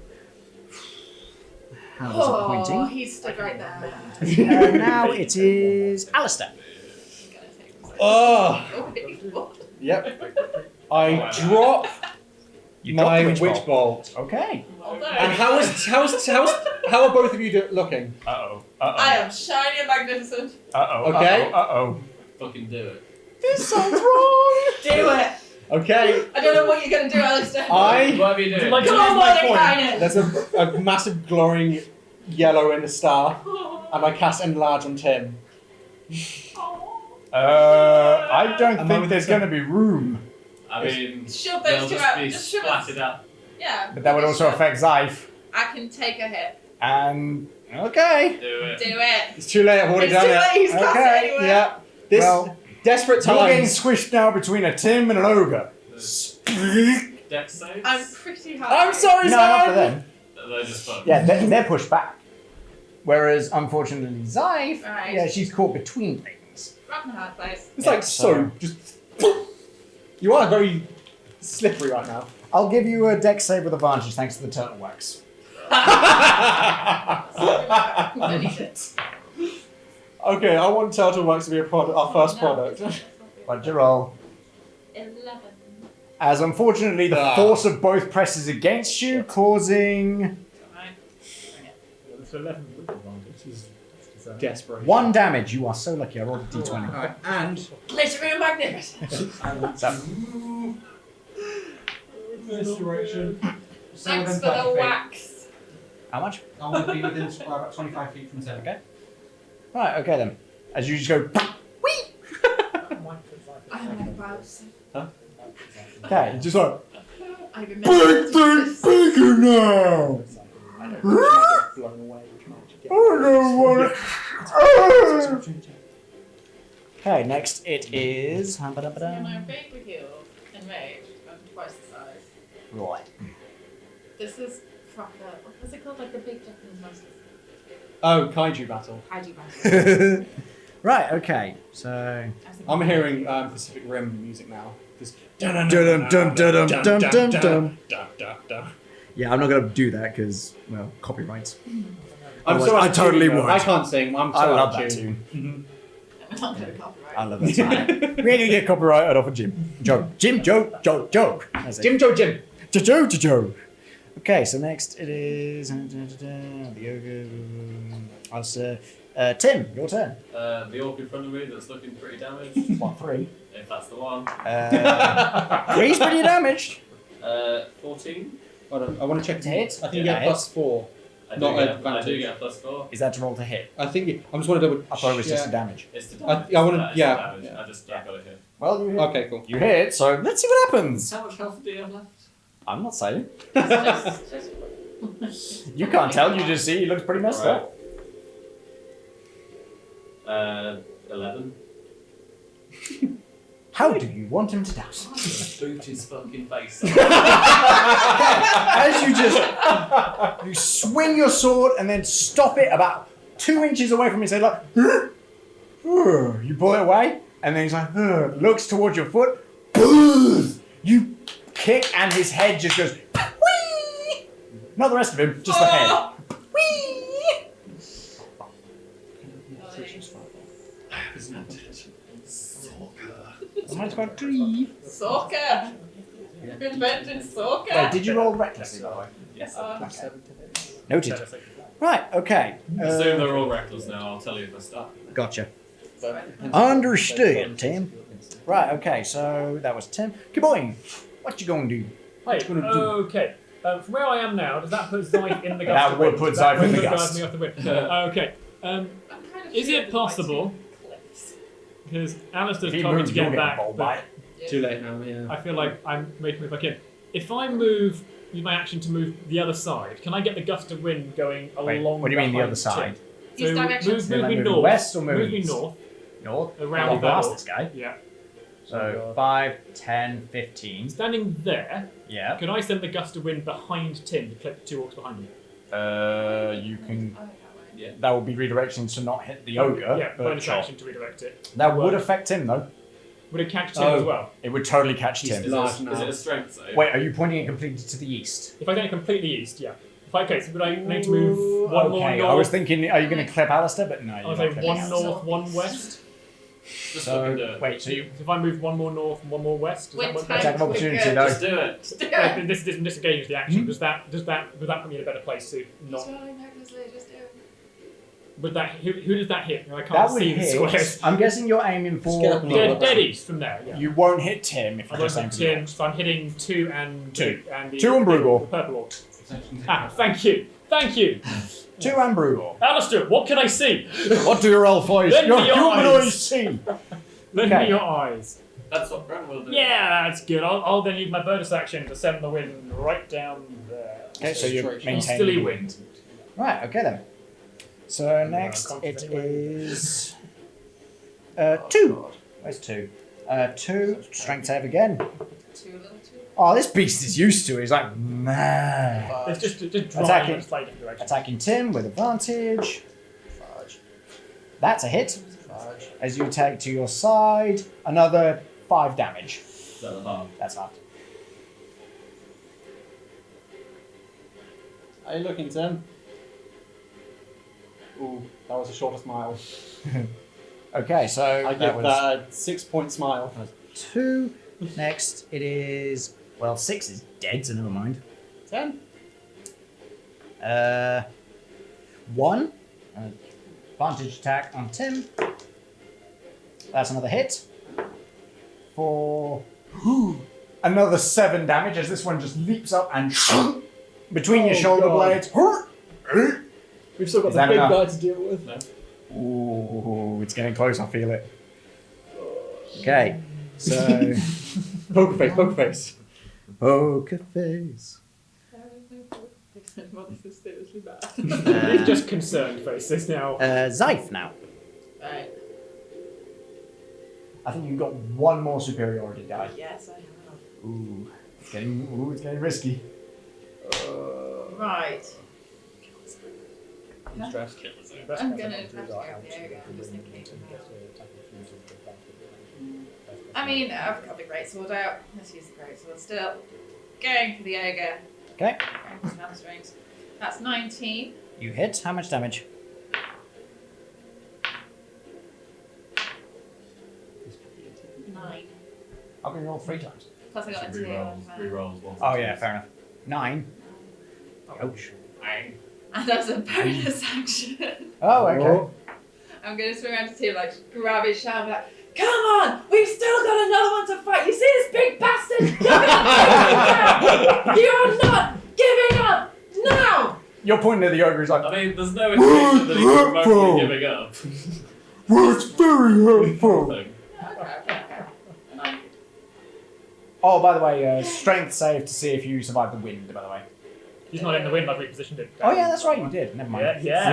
How is it Oh, pointing? he's stood right there. Now it is Alistair. Oh. Oh, Yep. I drop You dropped my the witch bolt. Okay. And how are both of you looking? Uh-oh. I am shiny and magnificent. Uh-oh. Okay. Uh-oh. Fucking do it. This sounds wrong. Do it. Okay. I don't know what you're going to do, Alistair. Whatever you do. Like- Come on, Mordecai. There's a massive glowing yellow in the star, and I cast Enlarge on Tim. I don't Am I think with there's the- going to be room. I mean, Shove they'll those two just out. be Just shove splatted us. out. Yeah. But that would also affect Zeife. I can take a hit. And okay. Do it. Do it. It's too late. I've already It's done too it. late. He's cast it Okay, anyway. Yeah. This Well, desperate You're getting times. squished now between a Tim and an ogre. Dex saves? I'm pretty high. I'm sorry, No, not for Zeife. them. They're just fucked. Yeah, they're pushed back. Whereas, unfortunately, Zeife, Right. yeah, she's caught between things. Rock and a hard place. It's Yeah, like so. Just. You are very slippery right now. I'll give you a dex save with advantage thanks to the turtle wax. Okay, I want Turtle Wax to be our first product. What'd you roll? 11. As unfortunately, the Ah. force of both presses against you, causing It's 11 with advantage. Desperate. 1 damage. You are so lucky. I rolled a d20. Alright, and Glittering and magnificent. So, Restoration. Thanks for the wax. how much? I want to be within about 25 feet from the center. Okay. Right, okay then. As you just go, I'm about to. okay, just like, I've been meant to do this. bigger now! Blown away with magic. I don't want it. Okay, next it is. Am I big with you and mage? I'm twice the size. Right. This is proper. What's it called? Like the big Japanese monsters. Oh, kaiju battle. Kaiju battle. Right, okay, so. I'm hearing Pacific Rim music now. Just Dum-dum-dum-dum-dum-dum-dum. dum. Yeah, I'm not going to do that because, well, copyrights. I'm Otherwise, so I totally would. I can't sing. I'm so I love out that of tune. tune. I'm not going to copyright. I love that tune. We're going to get copyrighted off of Jim. Joe. Jim, Joe, Joe, Joe. That's it. Jim Joe Jim. Joe, Joe. Okay, so next it is the ogre. Tim, your turn. The orc in front of me that's looking pretty damaged. What, 3? If that's the one. 3's pretty damaged. 14. Hold on, I want to check To hit? I think you Yeah, get +4. I do, Not get, I advantage. do get a +4. Is that to roll to hit? I think I just want to double. I thought it was just a yeah. damage. It's the I damage. wanna- It's the yeah, damage. yeah. I got it here. Well, you hit. Okay, cool. You hit, so let's see what happens. How much health do you have left? I'm not saying. Just You can't tell, you just see he looks pretty messed up. 11. How do you want him to die? Boot his fucking face. As you just you swing your sword and then stop it about 2 inches away from his head, like you pull it away, and then he's like looks towards your foot. You kick, and his head just goes. Whee! Not the rest of him, just the head. Whee! Mine's got 3. Soccer. Invented soccer. Wait, did you roll recklessly, by the way? Yes. Okay. Noted. Right, okay. Assume they're all reckless now. I'll tell you if I start. Gotcha. Understood, Tim. Right, okay, so that was Tim. Kiboing, what you gonna do? Hey, gonna do? okay. From where I am now, does that put Zeife in the gust? That of would wind? put Does that Zeife in the put gust. me off the wind? Okay. I'm kind of Is sure it that possible? cliffs. Because Alistair's If he told me moves, to you'll get get back, bowled by but it. Too late now, yeah. I feel like I'm made to move back in. If I use my action to move the other side, can I get the gust of wind going Wait, along? what do you mean the behind other side? Tim? Use So directions. move me Moving north. west or move moving me east? north. North? Around I'll the pass bell. this guy. Yeah. So 5, 10, 15. Standing there, Yeah. can I send the gust of wind behind Tim to clip 2 orcs behind him? You can. Oh, that way. Yeah. That would be redirection to not hit the ogre. Yeah, but bonus sure. action to redirect it. That would Work. affect him though. Would it catch Tim Oh. as well? It would totally catch He's Tim. large Is now. it a strength save? Wait, are you pointing it completely to the east? If I go completely east, yeah. If I, okay, so would I need to move one more Okay, north? I was thinking, are you going to clip Alistair? But no, I you're would not say clipping one Alistair. north, one west. Just fucking do So it. wait, so you So if I move one more north and one more west, does We're that work tight. better? attack of opportunity Good. though. Just do it. Just do it. This disengages the action. Would that put me in a better place to not? Just rolling recklessly, just do it. Would that who does that hit? I That can't would see the hit. squares. I'm guessing you're aiming for. Get up and Dead, deadies from there. Yeah. You won't hit Tim if I'm you just going aim to for the Tim, orcs. so I'm hitting 2 and Two. and the 2 and Bruegel. the purple orc. Ah, thank you. 2 and Bruegel. Alistair, what can I see? What do your elf eyes? Lend Your me your human eyes. eyes see. Lend Okay. me your eyes. That's what Bran will do. Yeah, that's good. I'll then use my bonus action to send the wind right down there. Okay, so you're maintaining Easterly the wind. Right, okay then. So next it is 2. Where's 2? 2, strength save again. 2 little 2. Oh, this beast is used to it. He's like, man. It's just drawing Attacking. in a slightly different direction. Attacking Tim with advantage. Fudge. That's a hit. Fudge. As you take to your side, another 5 damage. Is that the half? That's half. How are you looking, Tim? Ooh, that was a shorter smile. Okay, so I that give was that a 6-point smile. 2. Next it is, well, 6 is dead, so never mind. 10. 1. Advantage attack on Tim. That's another hit. For another 7 damage as this one just leaps up and between your shoulder blades. We've still got Is the that big enough? guy to deal with. No. Ooh, it's getting close, I feel it. Okay, so Poker face, poker face. poker face. Well, this is seriously bad. It's just concerned faces now. Zeife now. Right. I think you've got 1 more superiority die. Yes, I have. Ooh, it's getting risky. Right. I'm stressed. I'm gonna have to go up the ogre. I'm just thinking. I mean, I've got the greatsword out. Let's use the greatsword still. Going for the ogre. Okay, Going for some hamstrings. That's 19. you hit. How much damage? 9. How can you roll 3 times? Plus I got a 2. Rerolls. Oh yeah, fair enough. 9. Ouch. And as a bonus action, Oh, okay. I'm going to swing around to Tim, like, just grab his shout and be like, come on! We've still got another one to fight! You see this big bastard? Give it up! You are not giving up! Now! You're pointing at the ogre. He's like, I mean, there's no indication that he's remotely giving up. "It's very hurtful." Thing. Okay. Oh, by the way, strength save to see if you survive the wind. By the way. He's not in the wind, I've repositioned it. Oh yeah, that's right. You did. Never mind. Yeah.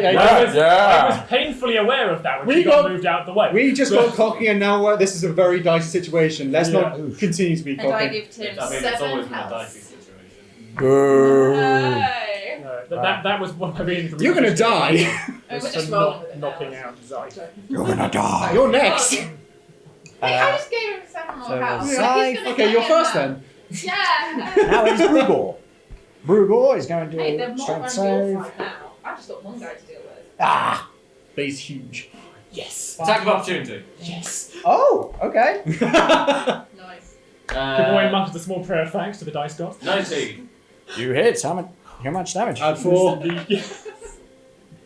I was painfully aware of that when We she got got- moved out of the way. We just got cocky and now this is a very dicey situation. Let's Yeah. not continue to be And I cocky. give Tim I mean, 7 it's always been a health. dicey situation. Boo. Hey. That was what I mean. You're gonna die. We're Was just for rolling not with it knocking now. out Zeife. You're gonna die. You're next. Hey, I just gave him 7 more so health. Zeife- Like, he's gonna Okay, get you're him first now. then. Yeah. Now it's Brugor. Brugor is going to Hey, do they're more strength on your save. side now. I've just got one guy to deal with. Ah. But he's huge. Yes. Attack of opportunity. Yes. Oh. Okay. Nice. Give away much of the small prayer of thanks to the dice gods. 19. You hit. How much damage? Add 4. Yes.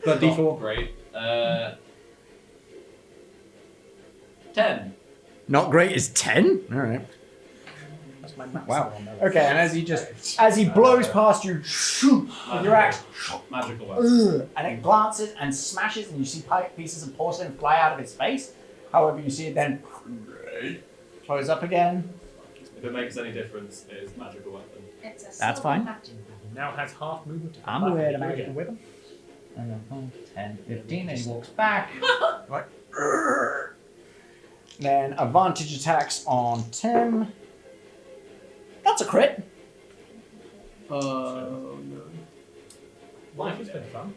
But Not D4. Great. 10. Not great is 10. All right. That's my max Wow. on there. Okay, and as he blows past you, with your axe, Magical weapon. and it glances and smashes, and you see pieces of porcelain fly out of his face. However, you see it then close up again. If it makes any difference, it is magical weapon. It's a That's silver fine. magic. He now has half movement. I'm aware of the magical weapon. 10, 15, then he walks back. Like, then advantage attacks on Tim. That's a crit. Oh no. Life has been fun.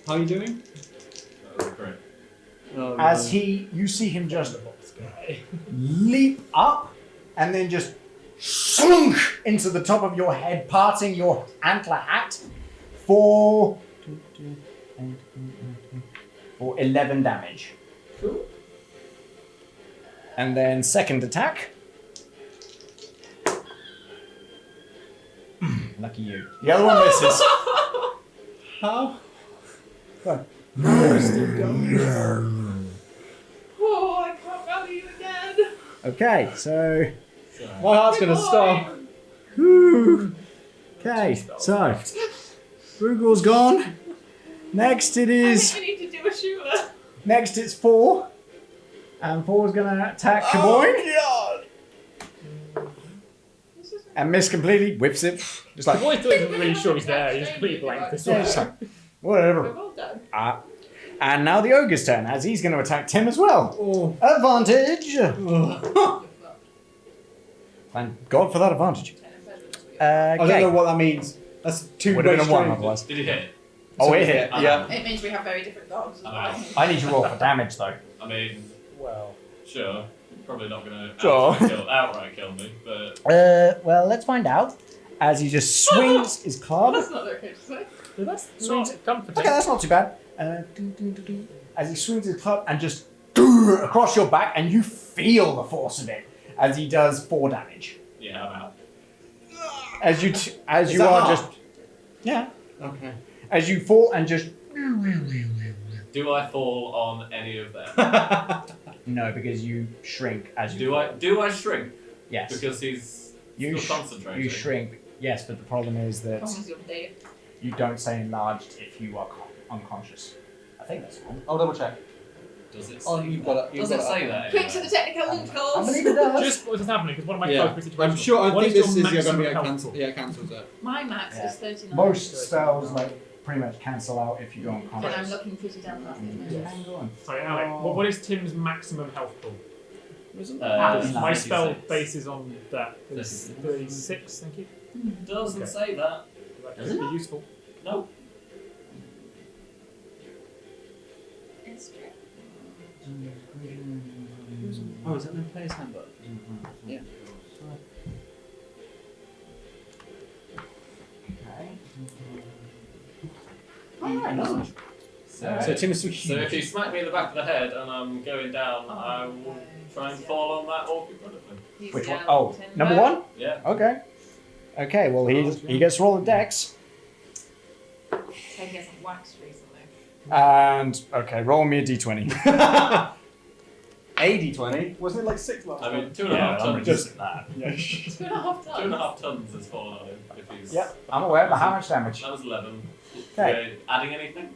How are you doing? That was a crit. Oh, As no. you see him just The box guy. leap up and then just slunk into the top of your head, parting your antler hat for 11 damage. Cool. And then second attack. Lucky you. The other one misses. How? Go Oh, I can't rally you again. Okay, so. My heart's gonna stop. Okay, so. Rugel's gone. Next it I is. think we need to do a shooter. Next it's 4. And 4's gonna attack Kaboy. And miss completely, whips it. Just like, The boy still isn't really sure he's there. He's completely blank. This yeah, just like, whatever. We're all done. And now the ogre's turn, as he's going to attack Tim as well. Oh. Advantage! Thank God for that advantage. I don't know what that means. That's two Would have been a 1 straight. otherwise. Did he hit? Oh, it hit. Yeah. It means we have very different dogs as well. I need to roll for damage though. I mean, Well, sure. Probably not going to Sure. outright kill me, but Well, let's find out. As he just swings his club. That's not okay to say. that's not comforting. Okay, that's not too bad. As he swings his club and just across your back, and you feel the force of it as he does 4 damage. yeah, I'm out. As you Is are that just half? yeah. Okay. As you fall and just Do I fall on any of them? no, because you shrink as you Do I shrink? yes. Because he's You still concentrating. You shrink, yes, but the problem is that As long as you're dead. you don't say enlarged if you are unconscious. I think that's wrong. I'll double check. Does it say Oh, you've that? got it. You've Does it got say it. that? Quick to the technical I loopholes. believe it does. Just what is happening? Because one of my Yeah. characters situations. I'm sure. I What think is this your is going to be maximum a health cancel. pool? Yeah, cancels it. My max Yeah. is 39. Most spells like pretty much cancel out if you go And I'm unconscious. looking pretty damn fast. Hang on. Sorry, Alec. What is Tim's maximum health pool? Ah, My 36. spell base is on that. It's 36. 36, thank you. Doesn't Okay. say that. That Does could it? be useful. No. It's true. Oh, is that the player's handbook? Yeah. So Tim is so So if you huge. smack me in the back of the head and I'm going down, I will try and fall on that orc in front of me. He's Which one? down Oh, 10 number now. 1? Yeah. Okay. Okay, well he gets to roll the dex. So he hasn't waxed recently. And okay, roll me a d20. AD20. Wasn't it like 6 last I mean, time? 2.5 tons. just that. Yeah. 2.5 times. 2.5 tons has fallen on him. If he's. Yep, I'm aware, but how much damage? That was 11. Okay. Adding anything?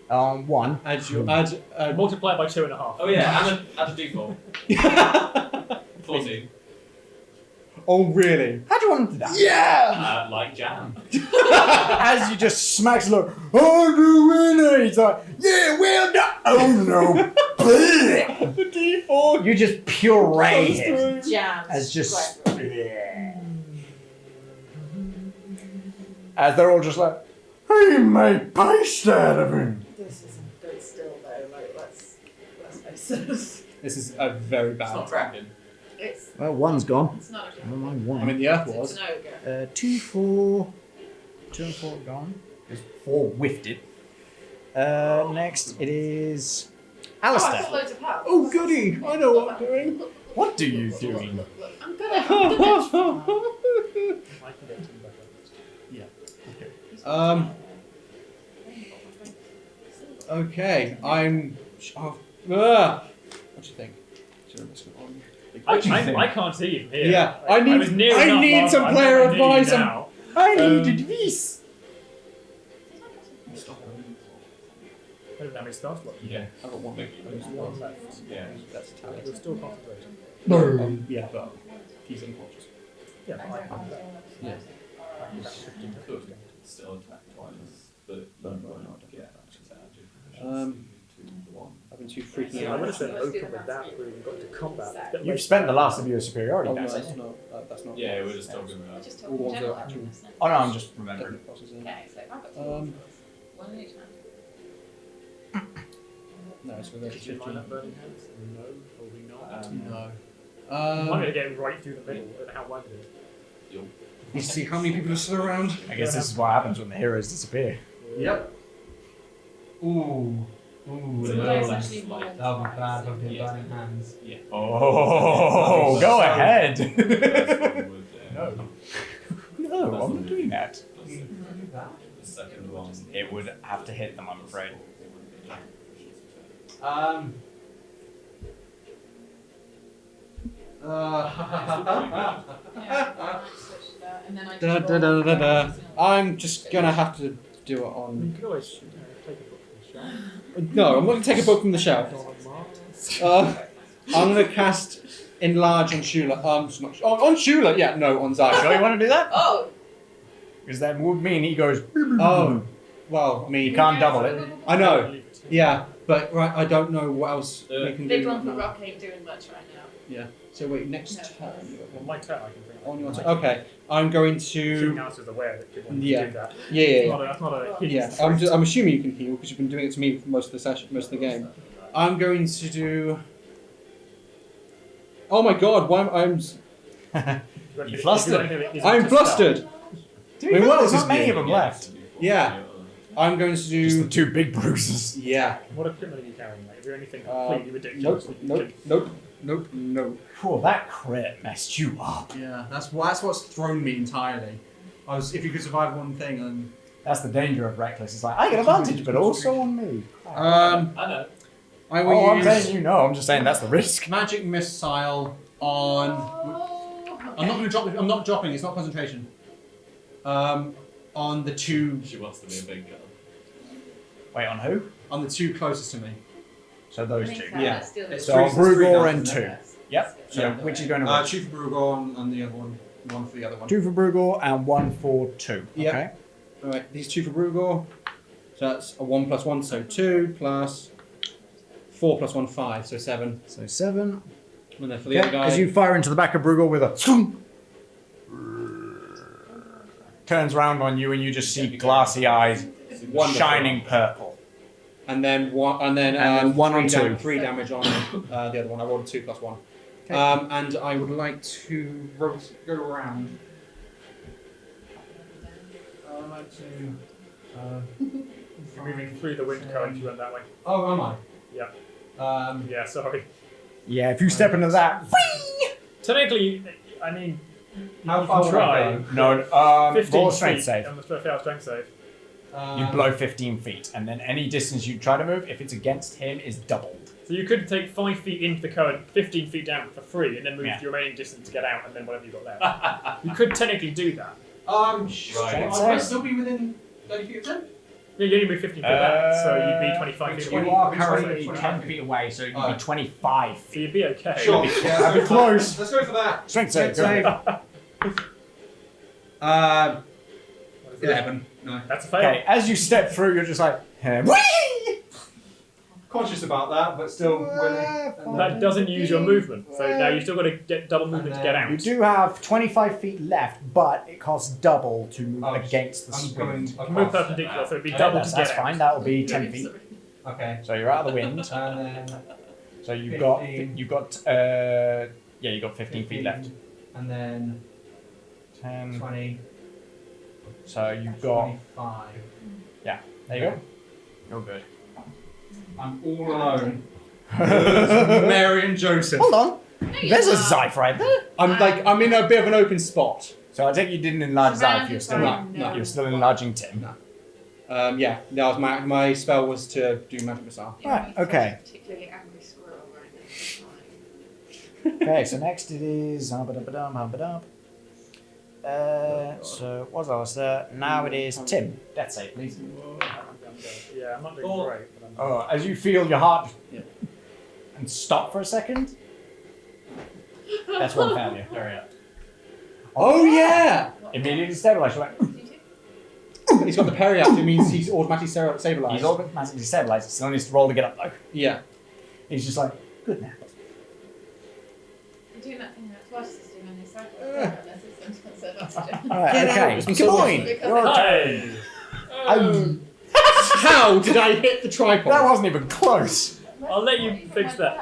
1. Add your add. Multiply by 2.5. Oh yeah, add a d4. 14. Oh really? How do you want him to die? Yeah! Like jam. As you just smacks like, oh, do it! He's like, yeah, well done! Oh no! The D4. You just puree him. Jams. As just. Right. As they're all just like, he made paste out of him. This isn't good still though, like let's face it. This is a very It's bad. not tracking. It's Well, 1's gone. it's not a Never mind I 1. mean, the Earth it's was. an ogre. 2, 4. 2 and 4 gone. Because 4 whiffed it. Next, it is Oh, I've got Alistair. loads of health. Oh goody! I know what I'm doing. What do you doing? Look, I'm gonna I can get Tim back up. Okay, I'm. Oh, what do you think? Should I risk it on? I do you think? can't see you from here. Yeah, Like, I need- was near I enough need last some time, player I'm nowhere near advice, you I'm- now. I Um, needed this. I don't know how many spell slots. Yeah. I've got one. There's one left. Yeah. That's a talent. You're still concentrating. No. Yeah, but he's unconscious. Yeah, but I can't. Yeah. Could still attack twice, but you won't get disadvantage. I've been too freaking Yeah, I out. would have said open with that before we got to combat. You've spent the last of your superiority Oh, no, dice. that's not. That's not. Yeah, we're just talking We're about. just All talking ones general are actual- action, isn't it? Oh no, I'm just remembering. Definite process in. Okay, so I've got two. One in each hand. No, it's with Did you find that 15. burning hands? No, probably not. No. I'm going to get right through the middle. I don't know how wide it is. You see how many people are still around? I guess this is what happens when the heroes disappear. Yep. Ooh. Ooh, So no. There's no. actually more. That'll be bad for Yeah. burning hands. Yeah. Oh, go ahead. No. No, I'm not doing that. The second one. It would have to hit them, I'm afraid. Yeah, switch that, and then I Da, just da, roll da, da, da. dice. I'm just gonna have to do it You on. could always take a book from the shelf. No, I'm not gonna take a book from the shelf. Go on Mars. I'm going to cast Enlarge on Shula. On Shula? Yeah, no, on Zeife. Sure you want to do that? Oh! Because that would mean he goes. Oh, well, I mean, You can't double it. I know. Yeah, but right, I don't know what else we can Big do. lump of rock ain't doing much right now. Yeah. So wait, next No. turn. Well, my turn, I can think. On your turn. Okay, I'm going Shooting to. House is aware that people Yeah. do that. Yeah. That's not a hidden Yeah, trait. I'm assuming you can heal because you've been doing it to me for most of the session, most of the game. I'm going to do. Oh my God! Why I'm You flustered. I'm flustered. To be I mean, fair, what there's else not is many new? of them left. Yeah. I'm going to Just the do. 2 big bruises. Yeah. What equipment are you carrying, mate? Is there anything completely Nope. ridiculous? Nope. Whew, that crit messed you up. Yeah, that's what's thrown me entirely. If you could survive one thing, and That's the danger of reckless. It's like I get advantage, but also on me. I know. I will Oh, I'm use saying you know. I'm just saying that's the risk. magic missile on. Oh, okay. I'm not going to drop. I'm not dropping. It's not concentration. On the two. She wants to be a big girl. Wait, on who? On the two closest to me. So those Makes two. sense, Yeah. that's still It's the- So three- it's three Brugor now, and isn't 2. it? Yep. So Yeah. which is going to win? Two for Brugor and the other one. One for the other one. 2 for Brugor and 1 for 2. Yeah. Okay. Alright, these 2 for Brugor. So that's a 1 plus 1, so 2 plus 4 plus 1, 5, so 7. So 7. And then for the other guy. As you fire into the back of Brugor with a swoom, turns around on you and you just see glassy eyes Wonderful. shining purple. And then one, and then, And then 1 on 2. 3 damage on the other one. I rolled 2 plus 1. Okay. And I would like to go around. I would like to. You're moving through the wind current, you went that way. Oh, am I? Yeah. Yeah, sorry. Yeah, if you step into that. Technically, I mean, How you far can would I try. go? No, 15 roll a feet. strength save. On the failed strength save. You blow 15 feet, and then any distance you try to move, if it's against him, is doubled. So you could take 5 feet into the current, 15 feet down for free, and then move Yeah. the remaining distance to get out, and then whatever you got left. You could technically do that. Right. I'd still be within 30 feet of 10? Yeah, you only move 15 feet back, so you'd be 25 feet away. You are 20, currently 20, 10 feet away, so you'd be 25 So feet. you'd be okay. Sure. Yeah, That'd be close. Let's go for that. Strength save. Strength Go. save. What is that? 11. No. That's a fail. Okay, as you step through, you're just like, whee! Conscious about that, but still willing. That doesn't use your movement, so now you've still got to get double movement to get out. You do have 25 feet left, but it costs double to move Oh, against the I'm swing. going You can move across. perpendicular, so it'd be Okay, double that's, to get that's out. fine. That will be 10 feet. Okay. So you're out of the wind. And then So you've 15. got you got 15 feet left. And then 10. 20. So you've got 25. there you go. You're good. I'm all alone. Mary and Joseph. Hold on. There's a are. Zeife right there. I'm in a bit of an open spot. So I take you didn't enlarge Zeife. You're still No. you're still enlarging Tim. No. Yeah, that was my spell was to do magic missile. Right, okay. Particularly angry squirrel right now. Okay, so next it is so what was there? Now it is Tim. Death save, please. Yeah, I'm not doing great. But I'm... Oh, as you feel your heart Yeah. and stop for a second. That's one failure. Hurry up. Oh yeah! Immediately stabilize. You're like, He's got the parry out, it means he's automatically stabilized. he's automatically stabilized. Still needs to roll to get up though. Yeah. He's just like, good now. You're doing that thing that twice is doing in this cycle. Unless it's some sort of oxygen. Alright, Get okay. out. Come on. Because Your it's- turn. Hey! How did I hit the tripod? That wasn't even close. I'll let you fix that.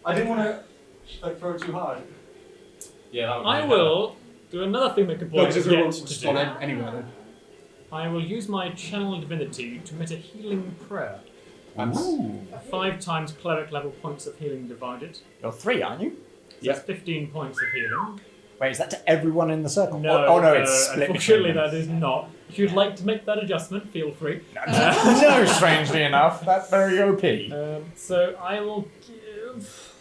I didn't want to throw it too hard. Yeah, that would I be will do another thing that No, Blight because has yet it's to just on do. anywhere then. I will use my channel divinity to emit a healing prayer. Ooh. 5 times cleric level points of healing divided. You're 3, aren't you? So that's 15 points of healing. Wait, is that to everyone in the circle? No, Oh no, it's split. unfortunately between that is not. If you'd like to make that adjustment, feel free. them. No, strangely enough, that's very OP. So I will give...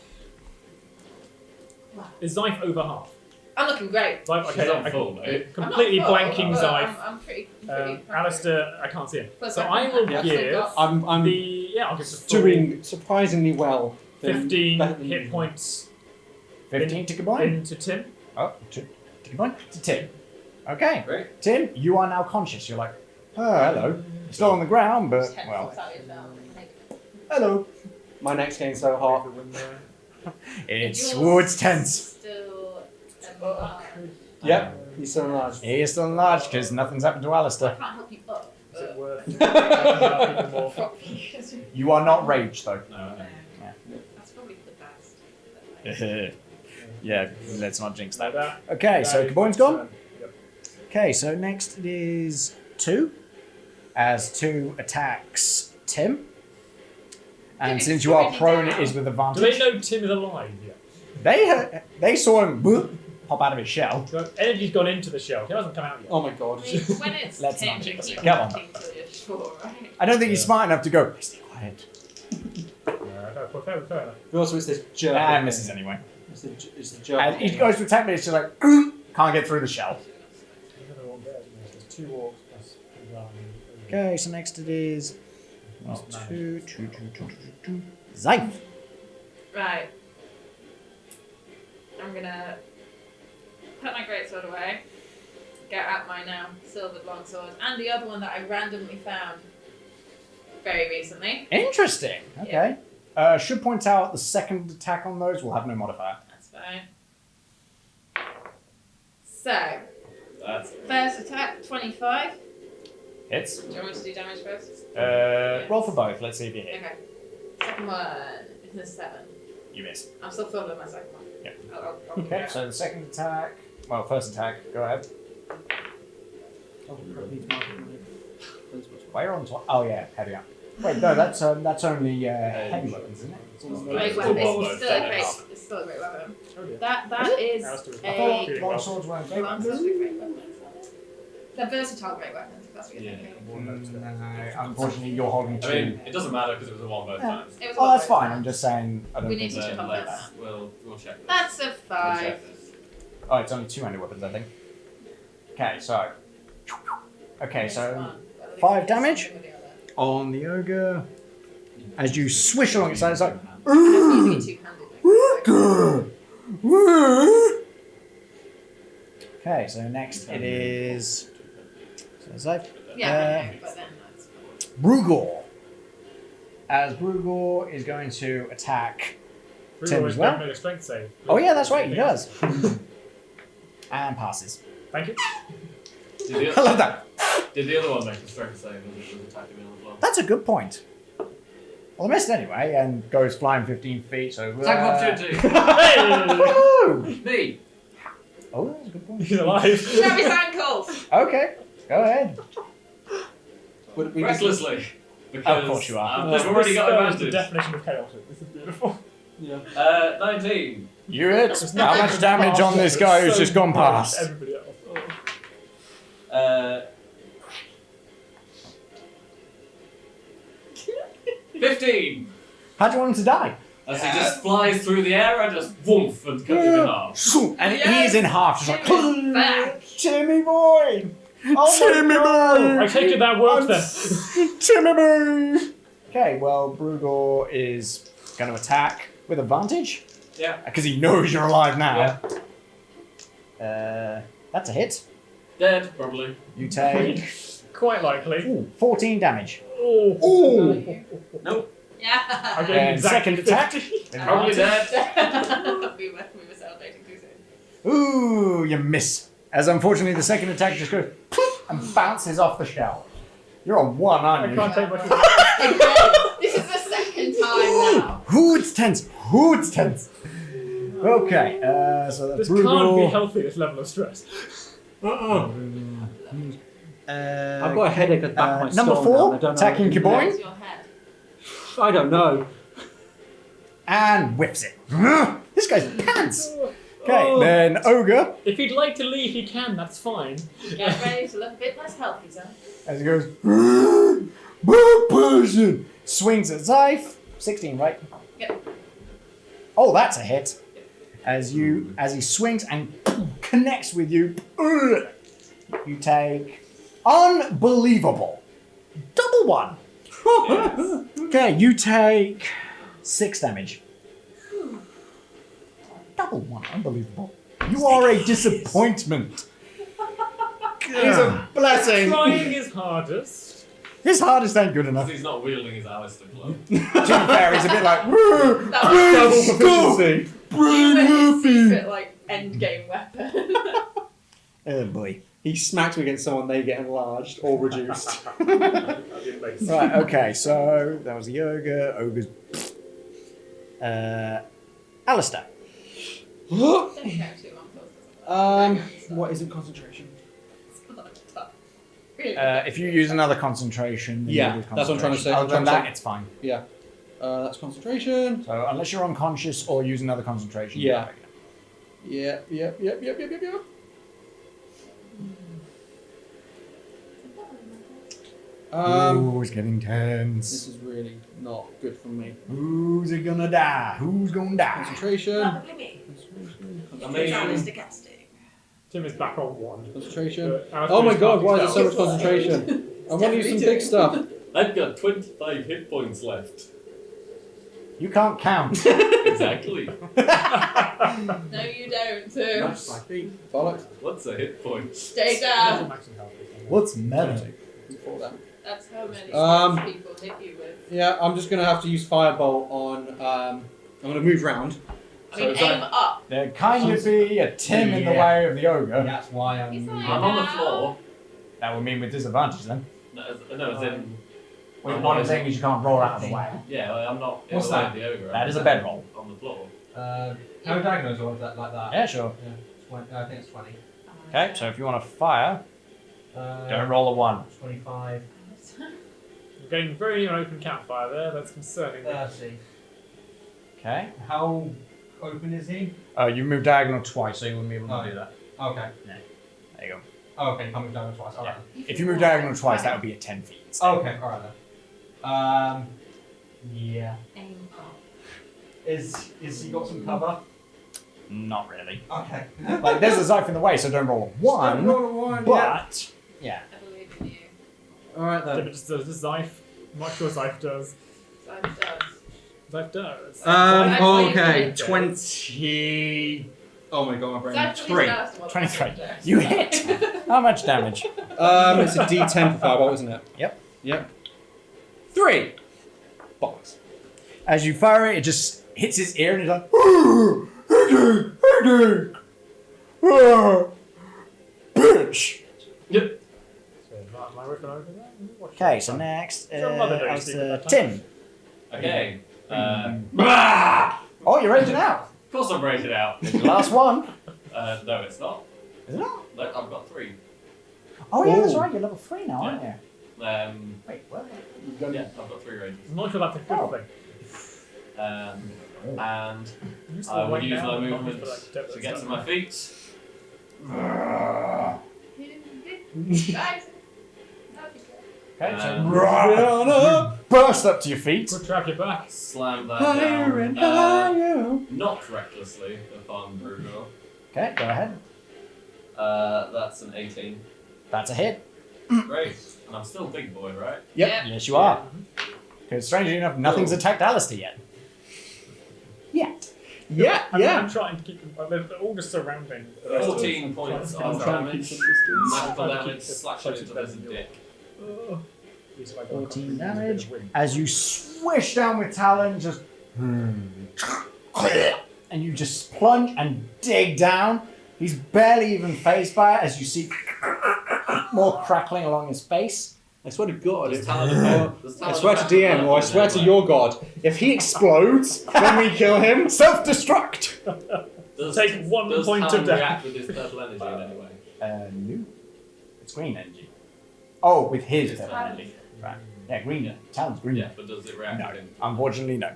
Is Zeife over half? I'm looking great. Zeife, okay, She's on full, mate. completely I'm not full, blanking but Zeife. I'm pretty Alistair, I can't see him. Plus So I I can will have give I'm the... Yeah, I'll give the full... doing surprisingly well. 15 better than hit usual. points 15 to Gaboin. into Tim. Oh, to Gaboin. To Tim. Okay. Great. Tim, you are now conscious. You're like, oh, hello. Still on the ground, but, well, hello. My neck's getting so hot. It's Yours Wood's tent. Still enlarged. Yep, he's so enlarged. He is still enlarged because nothing's happened to I Alistair. can't help you up. Is it but worth even more? because you're- You are not raged, though. No. That's probably for the best. Yeah, let's not jinx Like that. that. Okay, so Gaboin's gone. Yep. Okay, so next it is 2. As 2 attacks Tim. And Okay, since you are it's prone, down. it is with Do advantage. they know Tim is alive yet? They saw him pop out of his shell. So energy's gone into the shell. He hasn't come out yet. Oh my god. I mean, when it's Let's Tim, not you jinx keep it. Come on. hunting till you're sure, right? I don't think he's smart enough to go, stay quiet. Fair enough. But also, it's this jerk. And misses anyway. It's the jerk. And he goes to attack me, it's just like, can't get through the shell. Another one there, isn't there? There's 2 orcs plus 1. Okay, so next it is Oh, two. Zeife. Right. I'm gonna put my greatsword away, get out my now silvered longsword, and the other one that I randomly found very recently. Interesting. Okay. Should point out the second attack on those will have no modifier. That's fine. So, That's first attack, 25. Hits. Do you want me to do damage first? Roll for both. Let's see if you hit. Okay. Second one is a 7. You miss. I'm still full of my second one. Yep. I'll Okay, so the second attack. Well, first attack. Go ahead. Where on top? Oh yeah, heavy up. Wait, no, that's only heavy weapons, isn't it? Great Still weapon. both It's still a great. enough. It's still a great weapon. Oh, yeah. That is Alistair was I a. thought long swords weren't great Long weapons. swords are great weapons. They're versatile great weapons. If that's what you're thinking. No, unfortunately, you're holding two. I mean, it doesn't matter because it was a 1 both Yeah. times. It was Oh, that's a lot fine. of I'm just saying. I don't We think need to that- check on that. We'll check this. That's a We'll 5. check this. Oh, it's only 2-handed weapons, I think. Okay, so. Okay, This so one, but at least 5 it's damage something with the other. on the ogre. As you swish along its side, it's like. It's usually two-handed. Okay, so next it is. So Zeife. Yeah, but then that's. Brugor. As Brugor is going to attack. Tim as well? Make a strength save. Oh, yeah, that's right, he does. And passes. Thank you. Did I love that. the other one make a strength save as it was attacking me as well? That's a good point. Well, I missed anyway and goes flying 15 feet, so. Attack of opportunity! Hey! Woo! Me! Oh, that's a good point. He's alive. Grab his ankles! Okay, go ahead. Would we Recklessly! Because Of course you are. They've already got That is the advantage. definition of chaotic. This is beautiful. Yeah. 19. You hit. How much damage on this guy who's just gone past? Everybody else. Uh, 15. How do you want him to die? As he just flies through the air, I just woof and cut him in half. And he is in half, just like. Timmy, back! Timmy boy! Oh Timmy boy! I take it that worked then. Timmy boy! Okay, well, Brugor is going to attack with advantage. Yeah. Because he knows you're alive now. That's a hit. Dead, probably. You take Quite likely. 14 damage. Oh. Ooh! Nope. I Yeah! gave And exactly second attack. 50. Probably dead. we were celebrating too soon. Ooh, you miss. As unfortunately the second attack just goes and bounces off the shell. You're on 1, I aren't you? can't take much of it. Again, this is the second time now. Who's tense? Who's tense? Okay, so that's This can't be Brugor. healthy, this level of stress. I've got a headache at the back of my number skull 4, now, I don't know attacking what to do. Kiboy. Where's your head? I don't know. And whips it. This guy's pants. Okay, then Ogre, If he'd like to leave, he can, that's fine. Get ready to look a bit less healthy, son. as he goes, bad person, swings at Zeife. 16, right? Yep. Oh, that's a hit. As he swings and connects with you, you take unbelievable double 1. Okay, you take 6 damage. level 1. Unbelievable. You are a disappointment. He's a blessing. Trying his hardest. His hardest ain't good enough. He's not wielding his Alistair club. To be fair, he's a bit like, Double proficiency. You secret, like, end game weapon. Oh boy. He smacks me against someone, they get enlarged or reduced. Right, okay, so that was the ogre. Ogre's. Alistair. Don't go too long, doesn't it? What isn't concentration? It's not tough. Really. If you use another concentration, then Yeah, you do that's what I'm trying to say. Other I'm than trying to that, it's fine. Yeah. That's concentration. So unless you're unconscious or use another concentration. Yeah. Yep. Ooh, it's getting tense. This is really not good for me. Who's it gonna die? Who's gonna die? Concentration. Probably me. Amazing. Casting. Tim is back on 1. Concentration. Oh my god, why is there so much concentration? I want to use some big stuff. I've got 25 hit points left. You can't count. Exactly. No, you don't. That's my feet. Bollocks. What's a hit point? Stay down. What's meta? Fall down. That's how many people hit you with. Yeah, I'm just going to have to use Firebolt on... I'm going to move round. I mean, aim up. There kind of be a Tim in the way of the ogre. That's why I'm. He's not I'm on the floor. That would mean with disadvantage then. No, as in... Well, one thing is you can't roll out of the way. Yeah, I'm not in What's the way that? of the ogre. That I'm is a bedroll. on the floor. How diagonals or is that like that? Yeah, sure. Yeah. 20, I think it's 20. Okay, so if you want to fire, don't roll a 1. 25. You're getting very near an open campfire there. That's concerning. 30. Okay. How open is he? You move diagonal twice, so you wouldn't be able to do that. Okay. There you go. Oh, okay, coming down twice. Alright. If you move diagonal twice, that would be a 10 feet. Okay, alright then. Yeah. Aim up. Is he got some cover? Not really. Okay. Like, there's a Zeife in the way, so don't roll a 1. Roll a 1, But, yeah. I believe in you. Alright Yeah, then. but just does Zeife. I'm not sure Zeife does. Zeife does. Zeife does. Okay, Okay. 20... Oh my god, my brain. Zeife 3. does what 23. Zeife does. You hit! How much damage? It's a D10 for Firebolt, isn't it? Yep. 3! Box. As you fire it, it just hits his ear and he's like, bitch! Yep. So, am I working over there? What should Okay, I so find? next, Is your mother doing secret that time? Tim. Okay. Oh, you're raging out. Of course I'm rated out. It's your last one. No, it's not. Is it not? No, I've got 3. Oh, yeah, that's Ooh. right. You're level 3 now, aren't you? Wait, what? Yeah, I've got 3 rages. I'm not sure that's a good Oh. thing. And Useful I will right use now, my not movement for, like, depth to get to stuff. my feet. Guys. Okay, Um, so burst up to your feet. Good track your back. Slam that Higher down. and higher. Not recklessly, if I'm brutal. Okay, go ahead. That's an 18. That's a hit. Great. And I'm still big boy, right? Yep. Yes, you are. Because strangely enough, nothing's attacked Alistair yet. Yet. Yeah, I'm trying to keep them. They're all just surrounding. the rest of us. 14 points I'm of trying to damage. keep some distance. Magical Trying to damage keep this slashing close into to his them. dick. At least if I don't 14 concentrate, damage. it's a win. As you swish down with Talon, just... And you just plunge and dig down. He's barely even phased by it as you see more crackling along his face. I swear to God, Does if, Talon I swear to DM, or I swear to your God, if he explodes when we kill him, Self-destruct! Take 1 point of Talon damage. react with his purple energy in any way? No. It's green energy. Oh, with his His purple purple energy. Right. Yeah, green. Yeah. Talon's green. Yeah, but does it react No. with him? Unfortunately, no.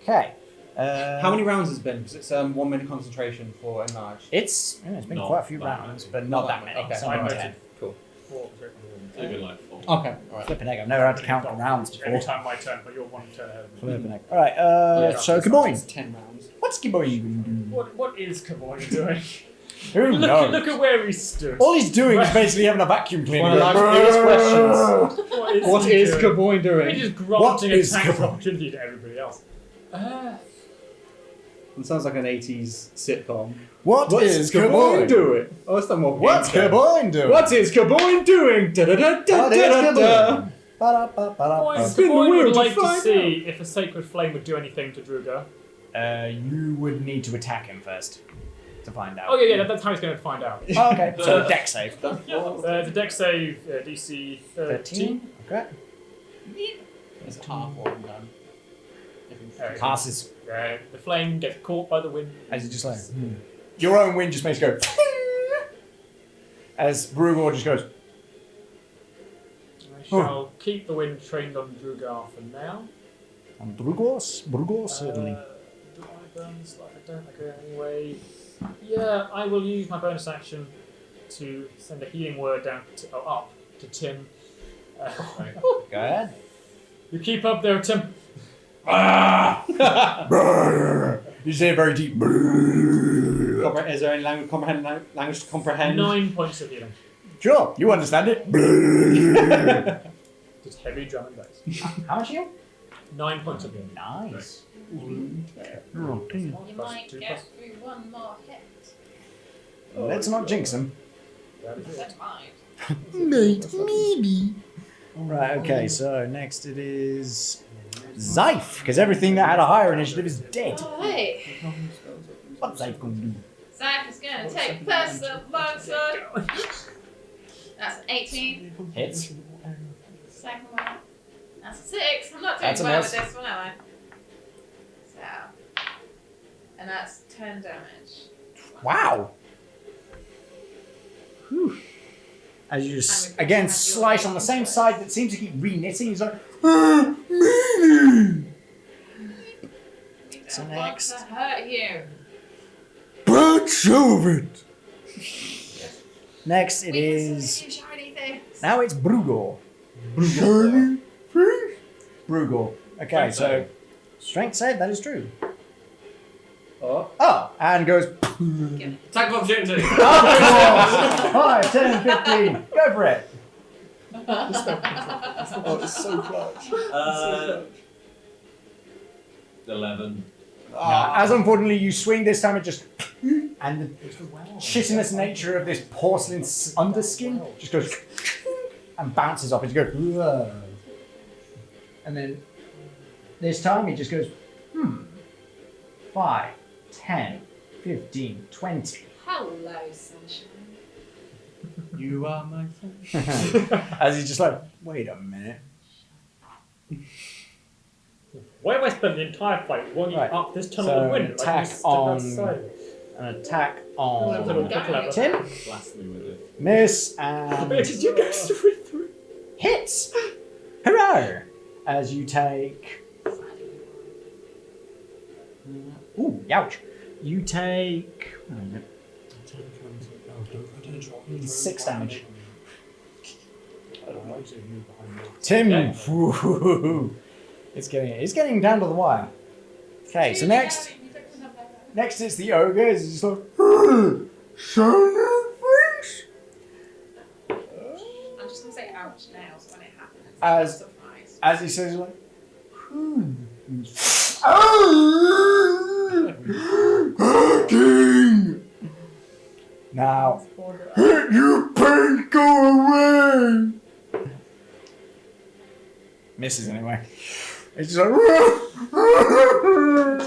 Okay. how many rounds has it been? Because it's 1 minute concentration for enlarged. It's been Not quite a few that rounds, many. but not that many. Okay. Something I like noted. 10. Cool. So it'd be like 4. Okay, alright. Flipping egg, I've never had to count the rounds Every before. time my turn, but you're 1 turn ahead of me. Flipping egg. Alright, Yeah, so it's Kaboin. 10 rounds. What's Kaboin going to do? What is Kaboy doing? Who knows? look at where he stood. All he's doing is basically having a vacuum cleaner. One of life's biggest questions. What What he is doing? Kaboin He's doing? just granting a is tank of Kaboy? opportunity to everybody else. It sounds like an 80s sitcom. What is Kaboin doing? Oh, it's not more. What's Kaboin doing? What is Kaboin doing? Da da da da What is da da. Kaboin? Ba-da-ba-ba-da-ba. Spin the Boy wheel would to like to find see if a sacred flame would do anything to Druga. You would need to attack him first to find out. Oh yeah, that's how he's going to find out. Oh, okay, so deck save. The deck save DC 13. Okay. It's half one done. Passes. The flame gets caught by the wind. As you just like, your own wind just makes you go. As Brugor just goes. I shall keep the wind trained on Drugar for now. On Brugor certainly. Do I bonus like I don't like it anyway? Yeah, I will use my bonus action to send a healing word down up to Tim. Go ahead. You keep up there, Tim. You say it very deep. Is there any language to comprehend? 9 points of healing. Sure, you understand it. Just heavy drum and bass. How much heal? 9 points of healing. Nice. You might get through one more hit. Let's not jinx him. Don't mind. Mate, maybe. Right, okay, so next it is Zeife, because everything that had a higher initiative is dead. Alright. What's Zeife going to do? Zeife is going to take personal longsword. That's an 18. Hits. Second one. That's a 6. I'm not doing That's a well miss. with this one, am I? So. And that's 10 damage. Wow. Whew. As you just, again, slice on the same side that seems to keep re-knitting. He's like, We So don't next. want to hurt you. Bunch of it. Next it We can is, see you shiny things. now it's Brugor. Shiny fish. Brugor. Okay, so strength save, that is true. Oh, and goes. Attack of opportunity! 5, 10, 15. Go for it. Oh, it's so clutch. 11. As unfortunately you swing this time, it just and the shittiness nature of this porcelain underskin just goes and bounces off. It just goes, whoa. And then this time it just goes 5, 10, 15, 20. Hello, sunshine. You are my friend. As he's just like, wait a minute. Why have I spent the entire fight walking Right. up this tunnel So, of wind? attack An attack Oh, on clever. Tim. Blast me with it. Miss and Did you go straight through? hits. Hurrah! As you take. Ooh, ouch. You take. 6 damage. Tim. It's getting down to the wire. Okay, so next it's the ogre. It's just like. Shiny face. I'm just going to say ouch nails when it happens. As- Surprise. As he says, like. Hacking! Now, hit you paint, go away! Misses anyway. It's just like.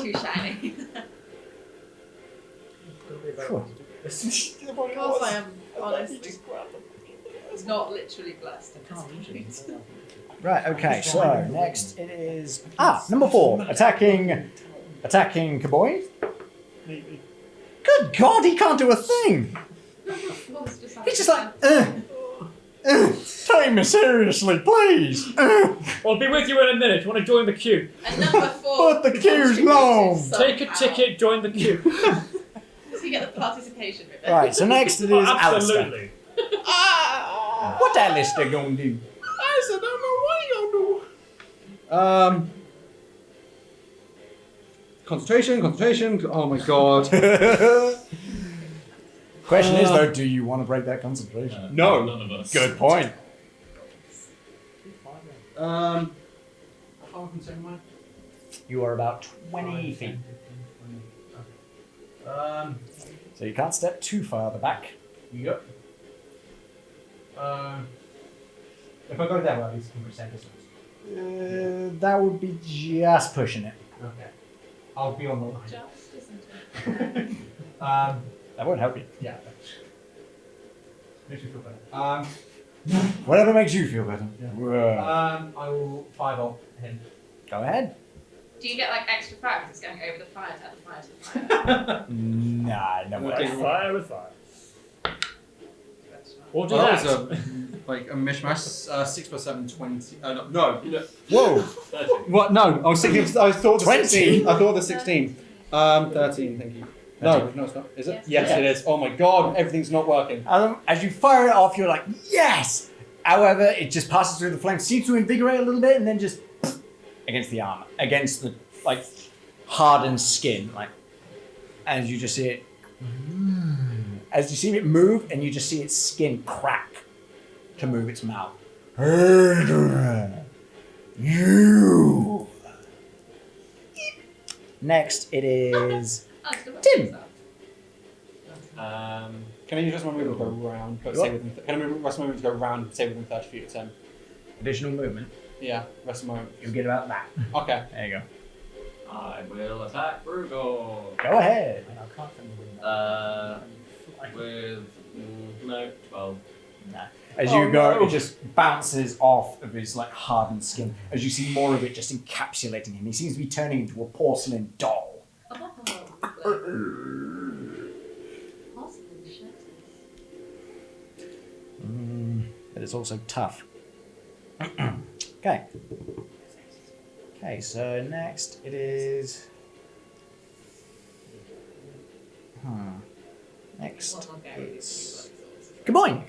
Too shiny. Because I am honestly not literally blessed at this point. Right, okay, so next it is. Number 4. Attacking Kaboy. Good God, he can't do a thing! He's just like, take me seriously, please! I'll be with you in a minute. You want to join the queue? And number 4. But the queue's long! Take a ticket, join the queue. Does he get the participation ribbon? Right, so next it is Alistair. Absolutely. What Alistair gonna do? I said, I don't know what you're gonna do. Concentration. Oh my god. Question is though, do you want to break that concentration? No. None of us. Good point. How far can say mine? You are about 20 feet. So you can't step too far back. Yep. If I go there, well, at least 100% distance. That would be just pushing it. Okay. I'll be on the line. Just, isn't it? That won't help you. Yeah. Makes me feel better. Whatever makes you feel better. I will fireball him. Go ahead. Do you get like extra fire because it's going over the fire to add the fire to the fire? Nah, no Like way. fire with fire. Or do Well, that. that was like a mishmash. 6 plus 7, 20. No. Whoa! What? No, I was thinking. I thought the 20. 16. I thought the 16. 13. Thank you. No, no, it's not. Is it? Yes. Yes, it is. Oh my god, everything's not working. As you fire it off, you're like, yes! However, it just passes through the flank, seems to invigorate a little bit, and then just against the armor, against the like hardened skin, like as you just see it, as you see it move, and you just see its skin crack to move its mouth. You. Next, it is Tim. Can I use my movement to go round? But say within. Can I move rest of my movement to go round? Say within 30 feet of Tim. Additional movement. Yeah, rest of my movement. You'll get about that. Okay. There you go. I will attack Brugal. Go ahead. I can't find the window. With no 12. Nah. As you go, it just bounces off of his like hardened skin. As you see more of it just encapsulating him, he seems to be turning into a porcelain doll. But it's also tough. Okay. Okay, so next it is. Next it's. Gaboing!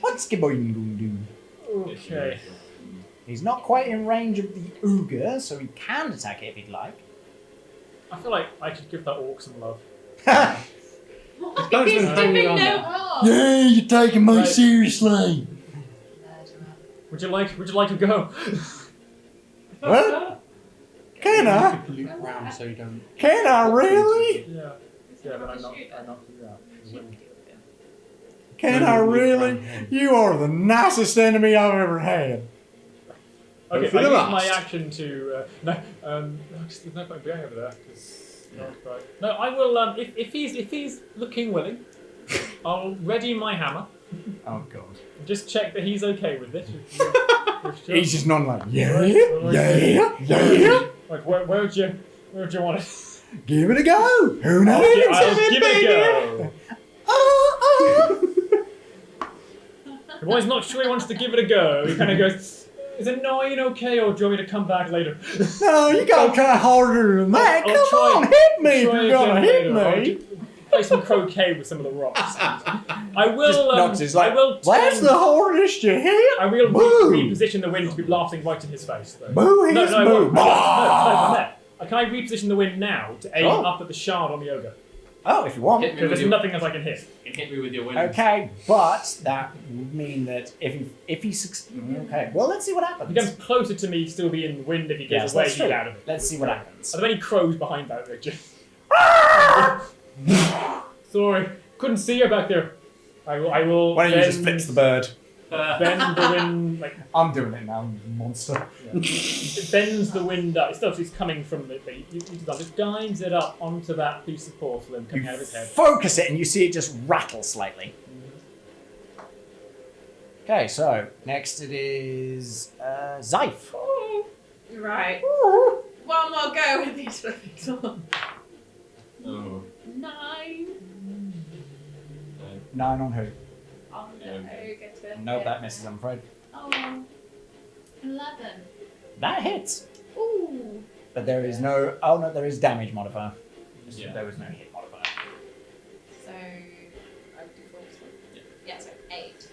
What's Gaboing going to do? Okay. He's not quite in range of the ogre, so he can attack it if he'd like. I feel like I should give that orc some love. He's doing no harm. Yeah, you're taking me Right. seriously. Would you like to go? What? Can I? Loop round so you don't. Can I really? Yeah. Yeah, but I'm not you out. Can I really? You are the nicest enemy I've ever had. Okay, For I the use last. my action to there's no point going over there because no, I will if he's looking willing, I'll ready my hammer. Oh god. And just check that he's okay with this. He's just not like, yeah. Like where would you want it? Give it a go. Who knows? I'll give it a go. The boy's not sure he wants to give it a go. He kind of goes, "Is it annoying okay, or do you want me to come back later?" No, you gotta try harder than that. I'll Come try- on, hit me if Try you're gonna again hit later. I'll me. play some croquet with some of the rocks. I will. Just knocks his like, I will. that's turn- the hardest you hit. I will Boo. reposition the wind to be blasting right in his face. Though. Boo, No, his I boo. won't. No, from there. Can I reposition the wind now to aim Oh. up at the shard on the ogre? Oh, if you want. Hit me Because with there's your, nothing else I can hit. you can hit me with your wind. Okay, but that would mean that if he okay, well let's see what If happens. he comes closer to me, still be in the wind. If he gets Yes, away, that's he's true. out of it. Let's see what happens. Are there any crows behind that picture? Sorry, couldn't see you back there. I will. Why don't you just flips the bird? Bend the wind like I'm doing it now, monster. it bends the wind up. It's obviously coming from the. It guides it up onto that piece of porcelain coming out of his head. Focus it and you see it just rattle slightly. Okay, so next it is Zeife. Right. One more go with these flipping on. Oh. 9. 9 on who? On the ogre to No, hit. that misses, I'm afraid. Oh, 11. That hits. Ooh. But there is no. Oh no, there is damage modifier. Yeah. There was no hit modifier. So, I would do 4 plus 1. Yeah, so 8.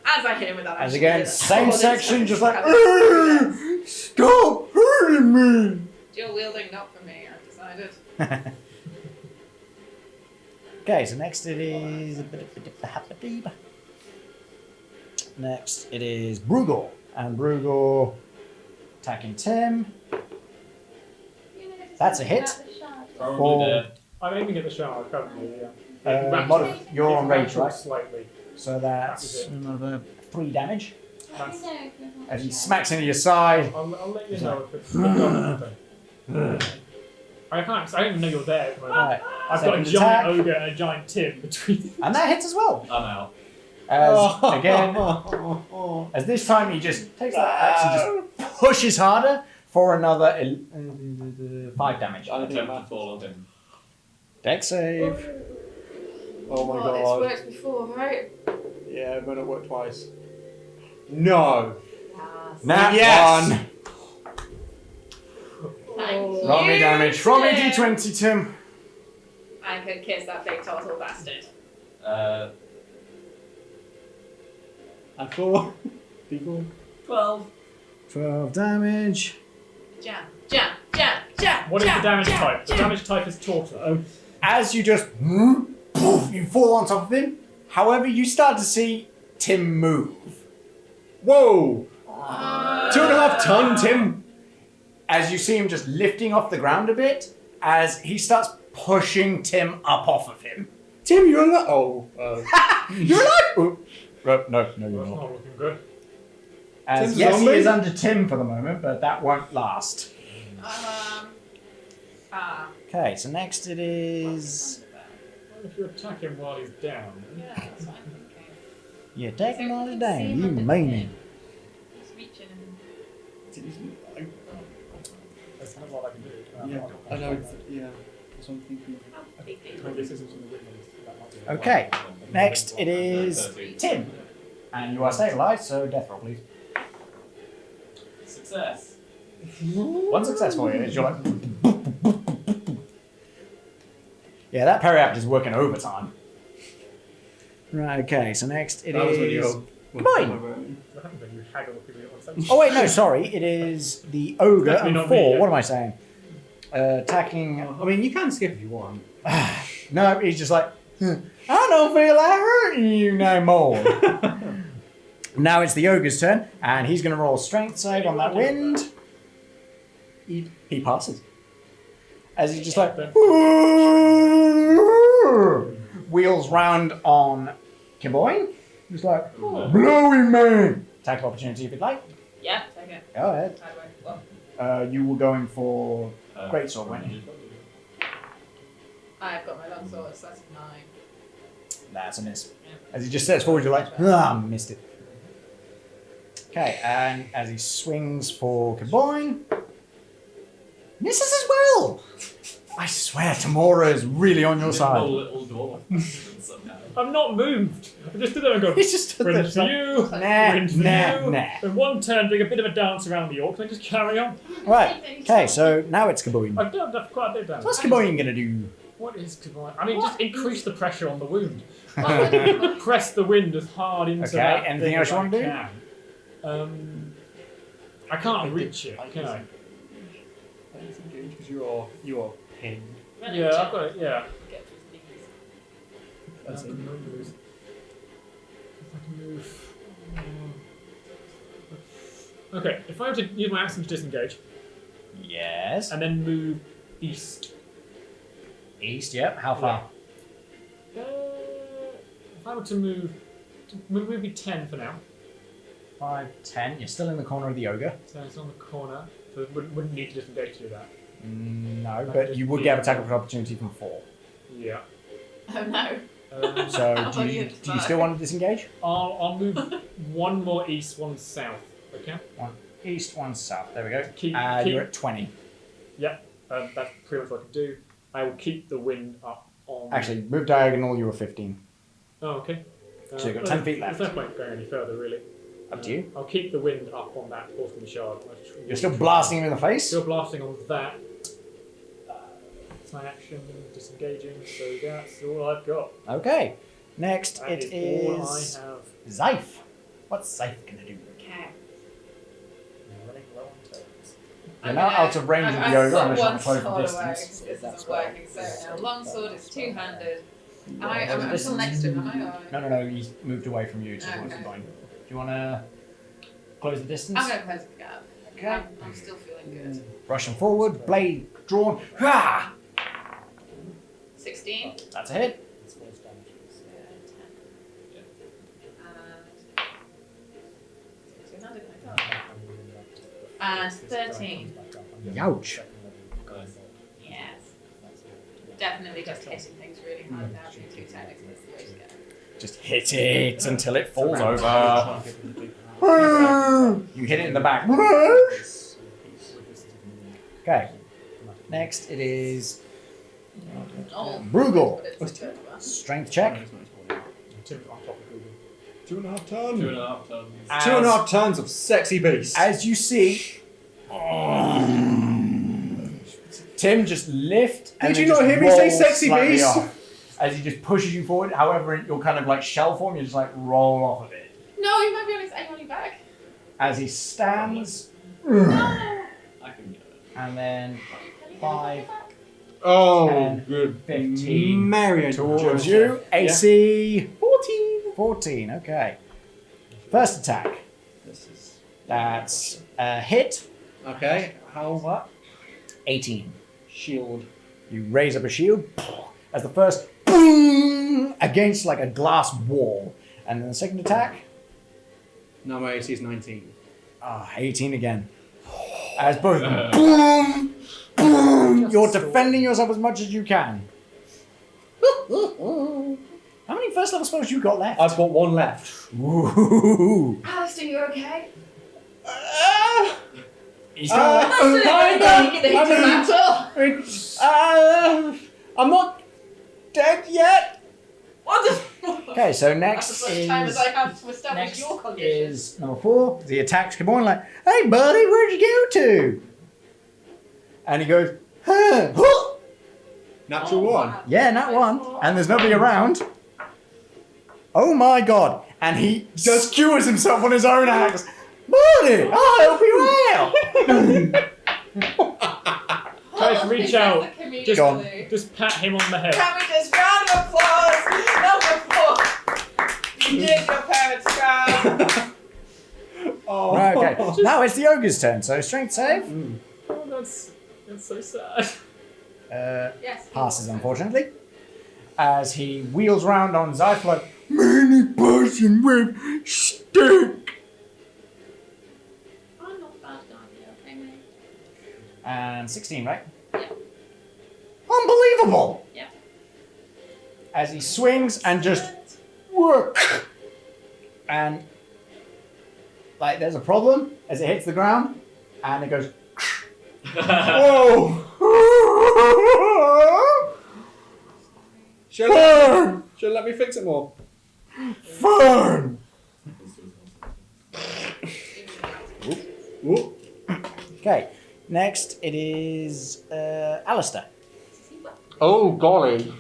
As I hit him with that, As I again, should same sword section, and just stuff. like stop hurting me. Dual wielding, not for me, I've decided. Okay, so next it is. Next it is Brugal. And Brugor attacking Tim. That's a hit. Probably Four. dead. I'm aiming at the shard currently, yeah. You're on rage, Rattled right? Slightly. So that's That was it. another 3 damage. That's, As he smacks into your side. I'll let you know if it's done. I don't even know you're there at the moment. Right. I've got a Second giant attack. ogre and a giant Tim between. And that hits as well. I'm out. As again, as this time he just takes that axe and just pushes harder for another 5 damage. I don't think it Attempt to matters. fall on him. Dex save. Oh my Well, god. it's worked before, right? Yeah, it might not work twice. No. Yes. Nat Yes! 1. Thank you. Roll me damage. Roll me Tim. d20, Tim. I could kiss that big turtle bastard. And 4. D4. 12. 12 damage. Jam, jam, jam, jam. What is the jam, damage jam, type? The jam. damage type is torture. As you just poof, you fall on top of him. However, you start to see Tim move. Whoa! 2.5 ton, Tim. As you see him just lifting off the ground a bit, as he starts pushing Tim up off of him. Tim, you're alive. Oh. You're alive! Oh. No, you're That's not. not looking good. As Tim's yes, he zombie? is under Tim for the moment, but that won't last. Okay, so next it is. Well, if you attack him while he's down. Yeah, that's what I'm thinking. Yeah, take him on See his down. him You under mean him. it. He's reaching and That's not what I can do. Yeah, I know. Yeah. That's what I'm thinking. Maybe this isn't from the witness. That might be Okay, next it is Tim. And you are stabilized, so death roll, please. Success. One success for you is you're like. Yeah, that periapt is working overtime. Right, okay, so next it That was when is. you. Come on! What happens when you haggle with people on stage? Oh, wait, no, sorry. It is the ogre Definitely and not 4. me, yeah. What am I saying? Attacking. I mean, you can skip if you want. No, he's just like, I don't feel like hurting you no more. Now it's the ogre's turn, and he's going to roll a strength save on that wind. He passes. As he just like wheels round on Kiboyne. Just like, blowy man. Attack of opportunity if you'd like. yeah, take it. Go ahead. Well, You were going for greatsword, weren't you? I've got my long sword, so that's 9. That's a miss. Yeah. As he just steps forward, you're like, missed it. Okay, and as he swings for Kiboyne, misses as well. I swear, Tamora is really on your side. Little dwarf. Somehow. I'm not moved. I just stood there and go, He's just stood wind there, for like, you, Nah, wind for nah, you. nah. In one turn, doing a bit of a dance around the orc, and just carry on. Right, okay, so now it's Kiboyne. I've done quite a bit of damage. What's Kiboyne going to do? What is Kiboyne? I mean, just increase the pressure on the wound. Okay, Press the wind as hard into that anything thing else as you I want to do? can. I can't reach it, can I? Because you're pinned. Yeah, I've got it, yeah. Get through the knees. That's it. If I can move. Okay, if I were to use my action to disengage Yes. and then move east. East, yep. How far? If I were to move maybe 10 for now. 5, 10. You're still in the corner of the ogre. So it's on the corner. So it wouldn't need to disengage to do that. No, but you would get attack of opportunity from 4. Yeah. Oh no. So Oh, do you yeah, still want to disengage? I'll move one more east, one south. Okay. 1 east, 1 south. There we go. Keep- You're at 20. Yep. That's pretty much what I can do. I will keep the wind up on. Actually, move diagonal, you were 15. Oh, okay. So you've got 10 feet left. There's no point going any further, really. Up to you. I'll keep the wind up on that portion of the shard. You're still blasting him in the face? Still blasting on that. It's my action, disengaging, so that's all I've got. Okay. Next, That it is all I is have. Zeife. What's Zeife going to do? Okay. Running low on toes. You're now out of range of the ogre unless you want to close the distance. This isn't working. So longsword is two-handed. I'm still next to him, am I? No, he's moved away from you towards Okay. the line. Do you want to... close the distance. I'm going to close the gap. Okay. I'm still feeling good. Rushing forward, blade drawn. Ah! 16. That's a hit. It's force damage. And 13. Youch. Yes. Definitely just hitting things really hard without being too technical. That's the way to go. Just hit it until it falls over. You hit it in the back. Okay. Next it is Oh. Bruegel. But it's a good one. Strength check. Tim on top of Google. 2.5 tons. 2.5 tons. 2.5 tons of sexy beast. As you see, Tim just lift. And Did you then not just hear me say roll sexy slightly beast? off. As he just pushes you forward, however, in your kind of like shell form, you just like roll off of it. No, you might be on his aim on your back. As he stands, No. I can get it. and then 5, Oh, 10, good. 15 Marion. towards you. AC 14. Okay. First attack. That's a hit. Okay, how what? 18. Shield. You raise up a shield as the first boom against like a glass wall, and then the second attack. No, my AC is 19. 18 again. As both of them, boom, boom. You're defending yourself as much as you can. How many first level spells you got left? I've got one left. Ooh. Alistair, you okay? He's got I'm not dead yet. What the? Okay, so That's next as much time as I have to establish next your condition. is number 4. The attacks come on like, hey buddy, where'd you go to? And he goes, huh. Natural Oh, one. wow. Yeah, not one. And there's nobody around. Oh my god. And he just skewers himself on his own axe. Buddy, I'll help you out. Guys, Oh, reach this out. is the comedian Just- blue. Just pat him on the head. Can we just round of applause? Number 4. You did your parents' job. Oh. Right, okay. Now it's the ogre's turn. So strength save. Oh, that's so sad. Yes. Passes, unfortunately. As he wheels round on Zeife like, many person with stick. I'm not bad, okay, mate? And 16, right? Yeah. Unbelievable! Yeah. As he swings and just work. And like there's a problem as it hits the ground and it goes whoa. Should let me fix it more. Fun. Whoop. Okay, next it is Alistair. Oh golly.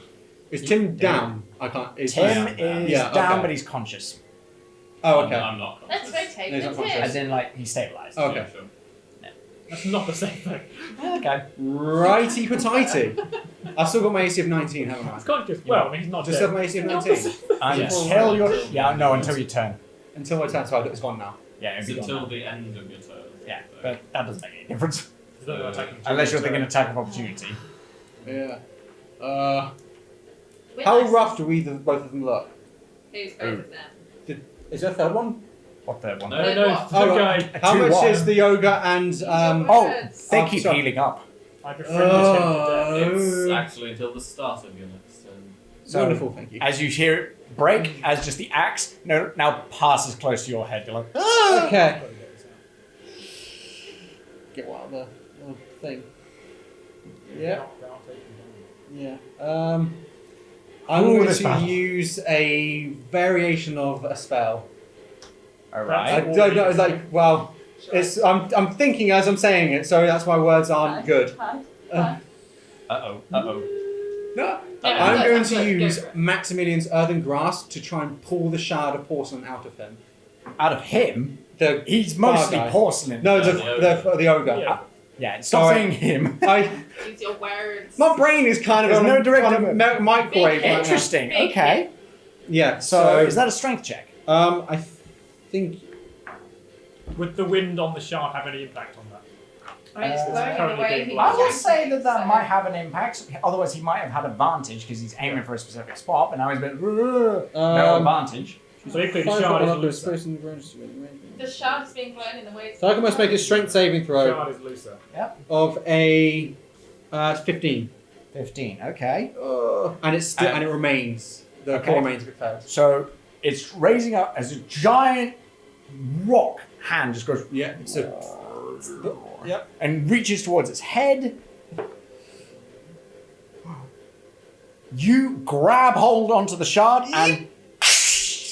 Is Tim down? I can't. Is Tim down. is Yeah, down, okay. but he's conscious. Oh, okay. I'm not conscious. Let's rotate No, he's the not conscious. As tips. in, like, he's stabilised. Okay. Yeah, sure. That's not the same thing. Okay. Righty potato. I've still got my AC of 19, haven't I? It's kind of just, well, I mean, he's not Just dead. have my AC of Not 19. the same. Until your... Yeah, no, until your turn. Until my turn, so it's gone now. Yeah, It's it'll be until gone. the end of your turn. Yeah, but that doesn't make any difference. He's not attacking Unless you're thinking turn. attack of opportunity. Yeah. Wait, How nice. rough do both of them look? Who's both of them? Is there a third one? What third one? No, Wait, no, what? the Oh, guy. How Two much what? is the ogre and Oh, they Oh, keep sorry. healing up. I befriended him to death. It's Oh. actually until the start of your next turn. So, Wonderful, thank you. as you hear it break, as just the axe now passes close to your head. You're like, Okay. Get out of the thing. Yeah. Yeah. I'm Ooh, going this to battle. use a variation of a spell. I alright. don't know. Like, well, it's. I'm thinking as I'm saying it, so that's why words aren't good. Uh-oh, uh-oh. No. Yeah, I'm good, going that's to good, use go for it. Maximilian's earthen grasp to try and pull the shard of porcelain out of him. Out of him, The he's mostly guy. porcelain. no, Yeah, the ogre. Yeah. Yeah, stop Sorry. saying him. Use your words. My brain is kind of There's on no a, direct on a input. microwave. right now. Interesting, Big okay. Yeah. So, is that a strength check? I think Would the wind on the shard have any impact on that? I mean, it's blowing the currently way being he blown. I will wants say it, that that so- might have an impact. Otherwise, he might have had advantage because he's aiming for a specific spot, but now he's a bit no advantage. So equally, the Find shard out is what looser. space in the range to it. The shard is being blown in the way. So I can must make a strength saving The throw shard is looser. of a 15. 15, okay. And it's still, and it remains. The Okay. core remains a bit fast. So it's raising up as a giant rock hand just goes Yeah. So yep. and reaches towards its head. You grab hold onto the shard and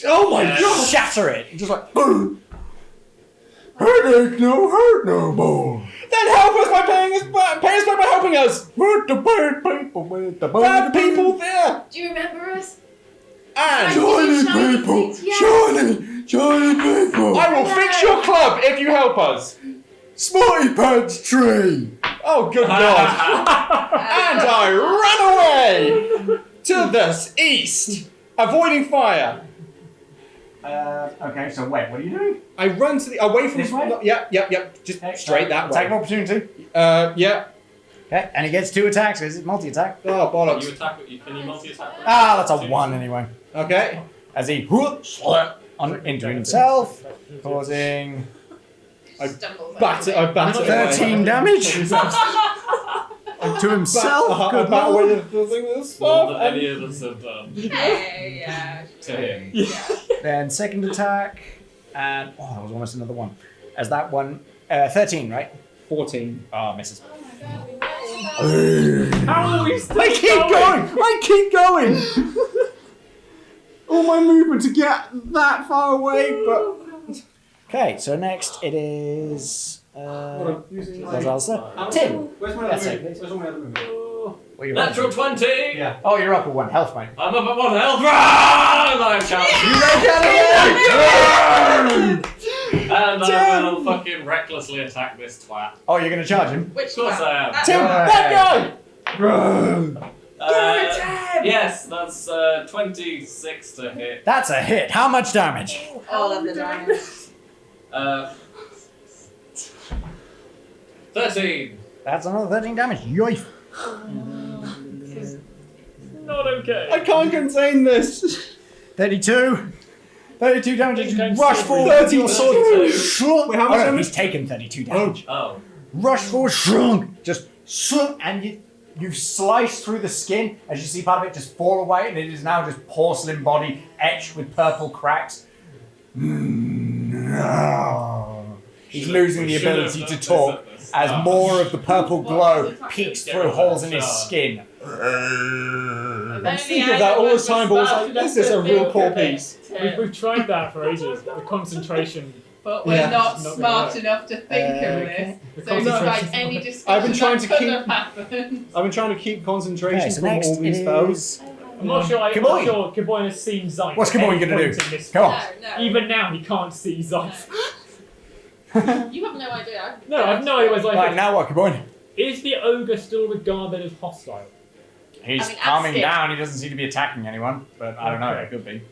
Oh my god! shatter it. Just like headache no hurt no more. Then help us by paying us back by helping us. With the bad people, with the Bad people there. Do you remember us? And Shiny people, shiny people. I will fix your club if you help us. Smarty Pants tree. Oh good god! And I run away to the east, avoiding fire. Okay, so wait, what are you doing? I run to the away from. This way? Yep. Just straight that Attack of way. opportunity. Yeah. Okay, and he gets 2 attacks. Is it multi-attack? Oh Can bollocks. you attack? Can you multi-attack? Ah, that's a 1 anyway. Okay. As he into himself, causing I Stumbles batter anyway. away. 13 damage to himself. I Good bat lord. away the thing with the More stuff. than any of us have done Hey, yeah. to him. Yeah. Then second attack, and that was almost another one. As that one, 13, right? 14. Oh, misses. Oh my god, we went so How are we still I keep going. All my movement to get that far away, but Okay, so next it is. Where's Alistair? Tim. Where's my That's other it. movement? Where's all my other movement? What are you Natural 20! Yeah. Oh, you're up at 1 health, mate. I'm up at 1 health. And I shout. And I will fucking recklessly attack this twat. Oh, you're gonna charge him? Which Of course one? I am. That Tim, one. that guy! Yes, that's 26 to hit. That's a hit. How much damage? All of the damage. 13. That's another 13 damage. Yoif. Not okay. I can't contain this. 32. 32 damage. Think You I'm rush still forward with with your 32. sword. Shrunk. Wait, how much Oh, no, damage? he's taken 32 damage. Oh. Rush forward, shrunk. Just shrunk, and you've sliced through the skin as you see part of it just fall away, and it is now just porcelain body etched with purple cracks. No. He's losing the ability to talk as more of the purple glow peeks through holes in his skin. I'm thinking of that all the time, but I was like, this is a real poor piece. We've tried that for ages. The concentration. But we're Yeah. not Not gonna smart work. enough to think of this. The So it's like concentration. any discussion I've been trying that to could keep- have happened. I've been trying to keep concentration Okay, so from next all these spells. is... I'm not sure. I'm Kaboy. not sure Kaboy has seen Zeife. What's at Kaboy any gonna point do? in this Come No, on. no. Even now, he can't see Zeife. You have no idea. No, I've no idea what Zeife Right, is. now what, Kaboy? Is the ogre still regarded as hostile? He's I mean, calming ask it. down. He doesn't seem to be attacking anyone, but I don't know. Okay. It could be.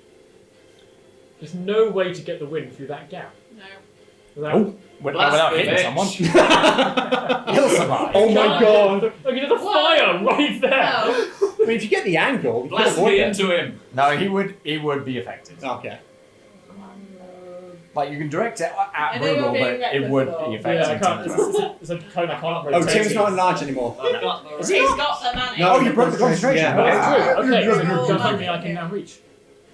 There's no way to get the wind through that gap. No. Without, Oh, without hitting bitch. someone. He'll survive. Oh my god. Look, there's a fire right there. No. I mean, if you get the angle, you can Blast avoid me it. into him. No, he would be affected. Okay. Like you can direct it I at know you're Brutal, being but it reckless, would though. be Yeah, I affected. can't. It's a cone I can't rotate. Oh, Tim's not enlarged anymore. I've got the Is He's he? got the money. No, Oh, you broke the concentration. Yeah. Oh, that's true. Okay, so You're there's good. something I can now reach.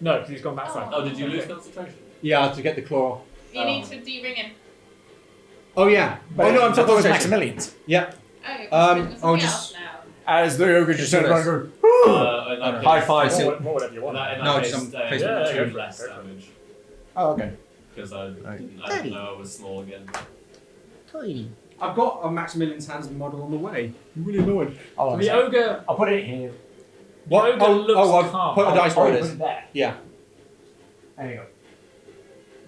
No, because he's gone backside. Oh, did you lose concentration? Yeah, to get the claw. You need to de-ring him. Oh yeah. But oh no, I'm talking talking about concentration. Maximilians. Yeah. Oh, Um, something I'll else just- now. As the ogre just Just turned around and In that High case- five. More whatever you In want. that, in No, that just case, some face Yeah, two go for less it, go for it. damage. Oh, okay. Because I didn't Thirty. know I was small again. I've got a Maximilian's Hands model on the way. I'm really annoyed. Hold on a The sec. ogre. I'll put it here. What? ogre looks I've calm. put a dice Oh, where you it put is. it there. Yeah. There you go.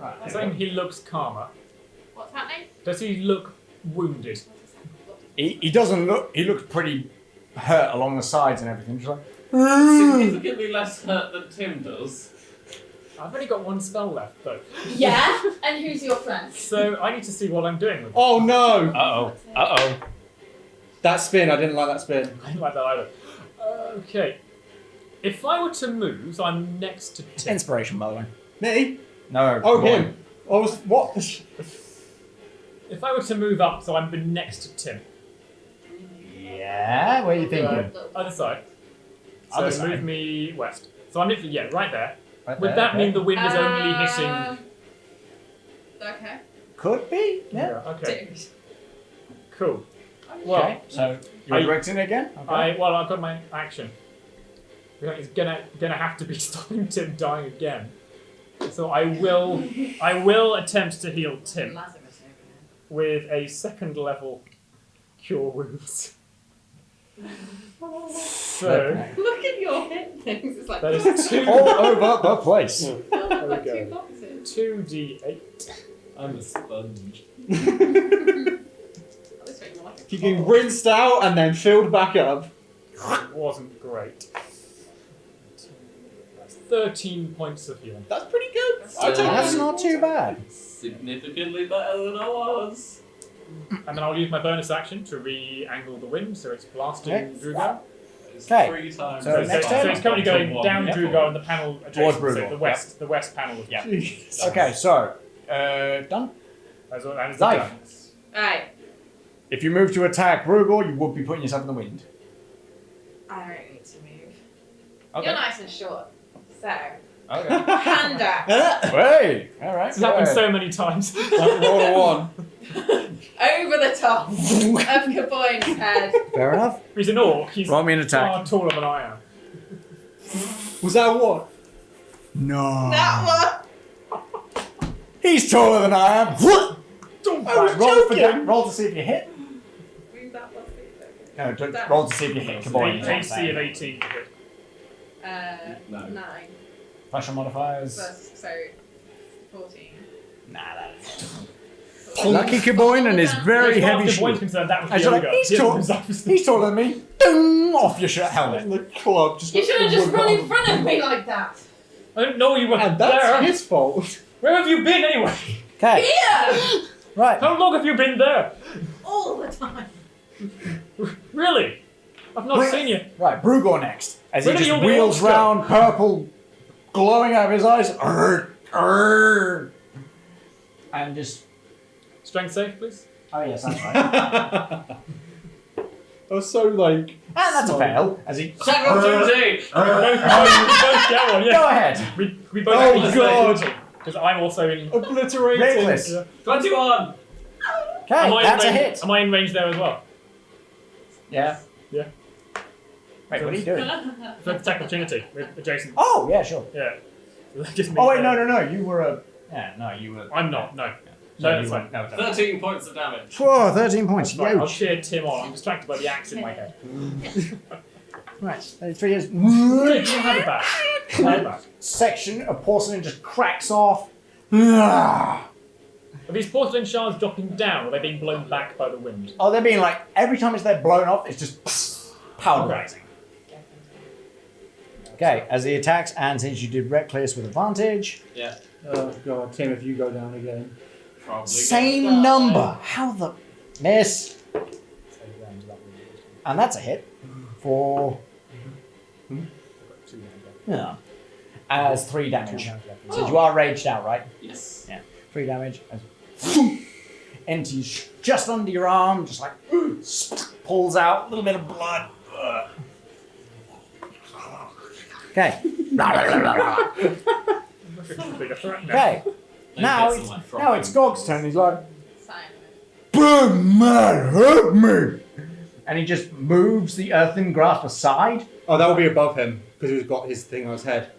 Right. I'm saying he looks calmer. What's happening? Does he look wounded? He doesn't look. He looks pretty hurt along the sides and everything. Just like. Significantly less hurt than Tim does. I've only got one spell left though. Yeah, And who's your friend? So I need to see what I'm doing with it. Oh no! Uh-oh. That spin, I didn't like that spin. I didn't like that either. Okay. If I were to move, so I'm next to Tim. Inspiration, by the way. Me? No. Oh, Roy. him. I was, what? If I were to move up, so I'm next to Tim. Yeah, what are you thinking? Other side. So Other move side. me west. So I'm literally, right there. Right Would there, that okay. mean the wind is only hitting... Okay. Could be, yeah. Okay, Dude. cool. Well, Okay, so you're directing it again? Okay. I've got my action. It's gonna have to be stopping Tim dying again. So I will attempt to heal Tim Massive mistake. with a second level cure wounds. So Look at your hit things. It's like that is two. All over the place. There we like go. 2 boxes. 2d8. I'm a sponge. Oh, this makes me like He getting rinsed out and then filled back up. It wasn't great. That's 13 points of healing. That's pretty good. I'll take That's it. not too bad. Significantly better than I was. And then I'll use my bonus action to re-angle the wind, so it's blasting Okay. Drugar. It's Okay. 3 times. So So, next so turn? it's currently going down Yep. Drugar and the panel adjacent, Towards so Brugal. the west panel of Yeah. Jeez. Okay, so, done. That is Zeife. done. Alright. If you move to attack Brugal, you would be putting yourself in the wind. I don't need to move. Okay. You're nice and short. So, Okay. hand axe Hey! Alright. This has happened so many times. Roll a 1. over the top of Kaboin's head. Fair enough. He's an orc. He's Roll me an attack. far taller than I am. Was that a 1? No. That He's taller than I am. was roll, joking. roll to see if you hit. one. Move that plus 6. No, That- roll to see if you hit. Kaboy. AC of 18 to hit. No. 9 Special modifiers. plus, so 14. Nah, that is. Lucky Kaboy and his very As far heavy as the point's shield. concerned, that was I the feel like ogre. he's The other tall- was obviously- He's taller than me. Ding! Off your shirt helmet. And the club just You shouldn't just run in front of me like that. I didn't know you were And that's there. his fault. Where have you been anyway? Okay, Here! right. How long have you been there? All the time. Really? I've not seen you. Right, Brugor next. As he Where do just you wheels all go? round, purple glowing out of his eyes. Arr, arr, and just. Strength save, please. Oh, yes, that's right. and I was so like. that's a fail. As he. Second opportunity! We both get one, yeah. Go ahead. We both Oh, get God. Because I'm also in. Obliterated. Reckless. Yeah. 21! Okay, Am I in that's a range- hit. Am I in range there as well? Yeah. Yeah. Wait, what are you doing? For attack opportunity with Jason. Oh, yeah, sure. Yeah. That gives me- Oh, wait, no. You were a. Yeah, no, you were. I'm not, no. So No, you that's were- fine. No, no. 13 points of damage. Whoa, 13 points. That's fine. I'll Huge. cheer Tim on. I'm distracted by the axe in my head. Right, 3 years. Good, you have it back. You have it back. Section of porcelain just cracks off. Oh, Are these porcelain shards dropping down, or are they being blown back by the wind? they're being like, every time it's they're blown off, it's just powderizing. Okay, as he attacks, and since you did reckless with advantage, Yeah. Oh god, Tim, if you go down again. Probably same gonna die. number. How the miss? And that's a hit for yeah, as 3 damage. So you are raged out, right? Yes. Yeah, 3 damage. Empties just under your arm, just like pulls out a little bit of blood. Okay. Okay. Now it's Gog's turn. He's like, man, help me! And he just moves the earthen grasp aside. Oh, that will be above him because he's got his thing on his head.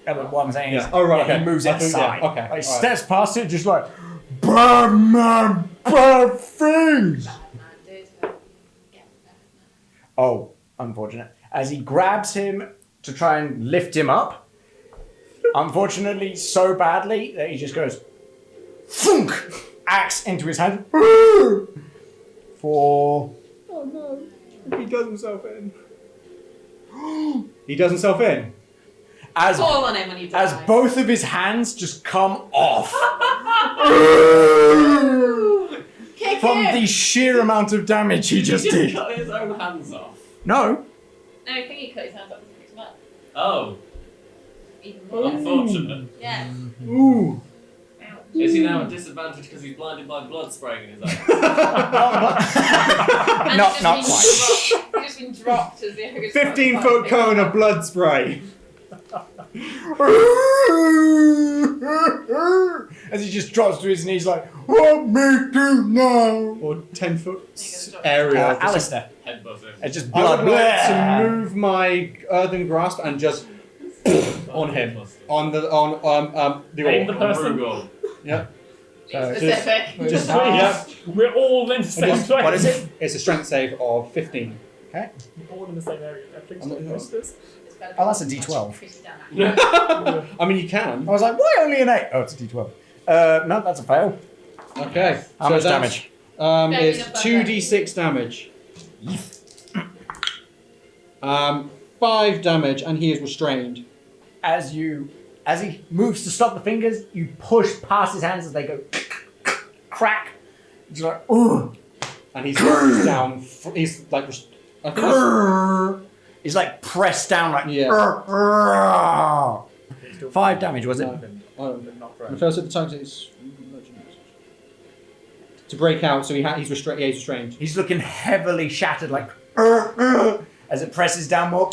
Yeah, but what I'm saying is, Yeah. Oh, right, he okay. moves I it think- yeah, aside. okay, Like, alright. steps past it, just like, bad man, bad things. Oh, unfortunate. As he grabs him to try and lift him up, unfortunately, so badly that he just goes, thunk, axe into his hand. For Oh no. He does himself in. He does himself in. as Fall on him when you die. as both of his hands just come off Kick From him! the sheer amount of damage he just He did. cut his own hands off. No. No, I think he cut his hands off and picked him up. Oh, Even more. unfortunate. Yes. Ooh. Ouch. Is he now at disadvantage because he's blinded by blood spraying in his eyes? And not he's not just quite. He's just been dropped as the ogre's 15-foot cone of blood spray. As he just drops to his knees like, what me do now? Or 10-foot Alistair. area. Alistair. Headbutt him. It's just I blood. would like to Bleh. move my earthen grasp and just on him. On the Aim the orc. person. Rugor. Yep. Be specific. Just Please. We're all in the same just- place. What is it? It's a strength save of 15. We're all in the same area. Please I'm stop not- monsters. It's better Oh, that's a than D12. pretty damn I mean, you can. I was like, why only an 8? Oh, it's a D12. No, that's a fail. Okay. How so much that's, damage? Very Is enough 2d6 damage. 5 damage, and he is restrained. As he moves to stop the fingers, you push past his hands as they go crack. It's like, ooh. And he's down. He's like, I think it's- He's like pressed down like. Yeah. 5 damage, was it? No. Oh, Not the right. first of the times it's to break out. So he's restrained. Yeah, he's restrained. He's looking heavily shattered, like as it presses down more.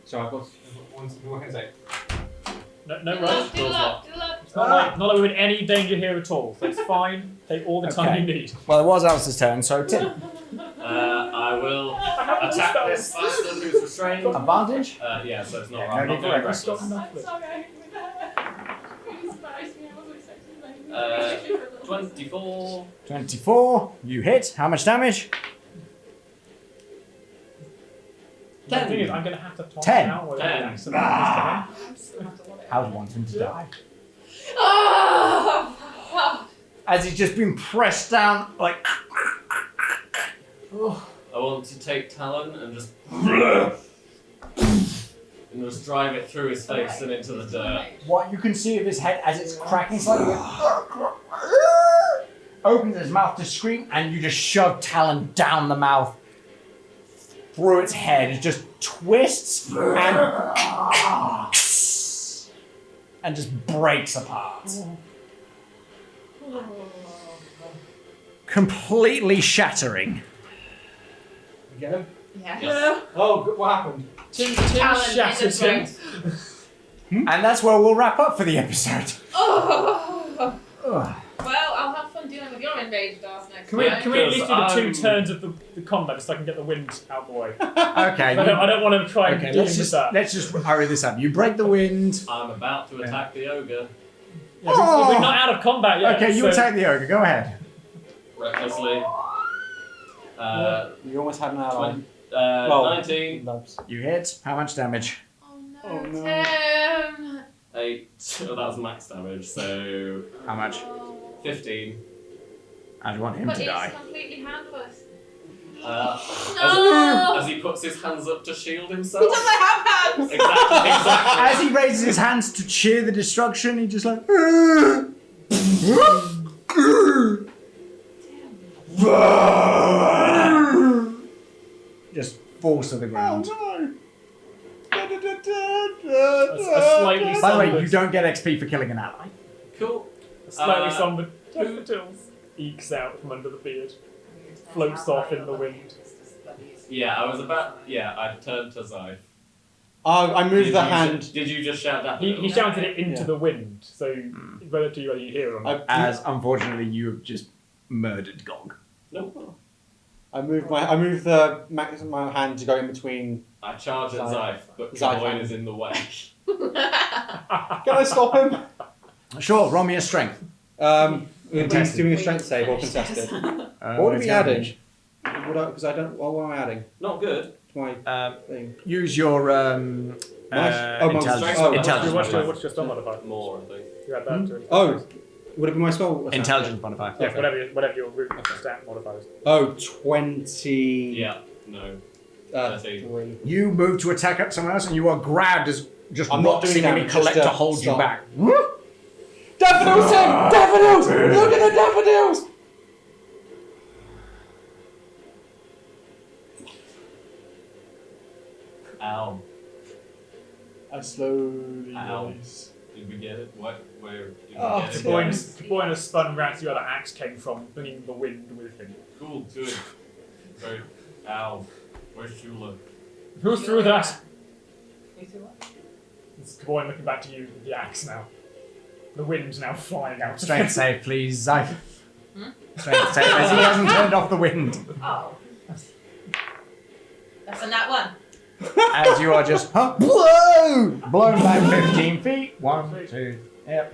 So I've got. What can I say? No Do rush. love, do love, do love. It's not like we're in any danger here at all. So it's fine. Take all the time Okay. you need. Well, it was Alice's turn, so Tim. I will attack this bastard who's restrained. Advantage? Yeah, so it's not Yeah, right. I'm no not need going for Stop reckless. enough. I'm sorry. Please embarrass me. I wasn't expecting that. 24. 24. You hit. How much damage? The thing is, I'm going to have to toss 10. out whether 10. the accident is time. I'm still have to want it. I would want him to die. Oh! As he's just been pressed down, like. I want to take Talon and just drive it through his face and into the dirt. What you can see of his head as it's cracking slightly, opens his mouth to scream, and you just shove Talon down the mouth through its head. It just twists and just breaks apart. Completely shattering. You get him? Yeah. Oh, what happened? Tim Talon in shattered the him. throat. And that's where we'll wrap up for the episode. Oh! Ugh. Well, I'll have fun dealing with your enraged ass next Can we time. at least do the 2 I'm- turns of the combat just so I can get the wind out the way? Okay. I don't want to try and Okay, deal let's with that. just hurry this up. You break the wind. I'm about to attack the ogre Yeah, we're not out of combat yet. Okay, you so attack the ogre. Go ahead. recklessly. You almost had an ally. 19. You hit. How much damage? Oh no, Oh, no. Tim! 8. Oh, that was max damage, so How much? Oh. 15. I want him But to it's die. completely handless. As he puts his hands up to shield He himself. doesn't have hands! Exactly. As he raises his hands to cheer the destruction, he just like. Just falls to the ground. a slightly By the way, you sunburned, don't get XP for killing an ally. Cool. a slightly Uh, sunburned Tills ekes out from under the beard, floats off in the wind. Yeah, I was about. Yeah, I turned to Zeife. I moved the you hand. Did you just shout that? He shouted it into Yeah. the wind, so whether to you whether you hear it or not. As unfortunately you have just murdered Gog. Nope. I moved my hand to go in between. I charge at Zeife. Zeife, but Zeife. Troy is in the way. Can I stop him? Sure, roll me a strength. He's Contested. doing a strength save or contested. What would we be adding? Because I don't. What am I adding Not good. to my thing? Use your Nice. Oh, my intelligence. strength. Intelligence What's modifier. your spell modifier? More, I think. You add that to it. Oh, would it be my spell? attack? Intelligence modifier. Yeah, whatever your root stat modifier is. Oh, 20. Yeah. No. 13. 3. You move to attack up someone else, and you are grabbed as just I'm not rocks doing seemingly damage, collect just, to hold you stop. back. Daffodil Tim! daffodils! Look at the daffodils! Ow. I slowly Ow. release. Did we get it? What? Where did we Oh, get it? Boyne has spun round to where the axe came from, bringing the wind with him. Cool, good. Very. Ow. Where's Shula? Who threw that? You threw what? It's Boyne looking back to you with the axe now. The wind's now flying out. Strength save, please, Zeife. Hmm? Strength save, as he hasn't turned off the wind. Oh. That's a nat 1. As you are just whoa, blown back 15 feet. 1, 2, yep.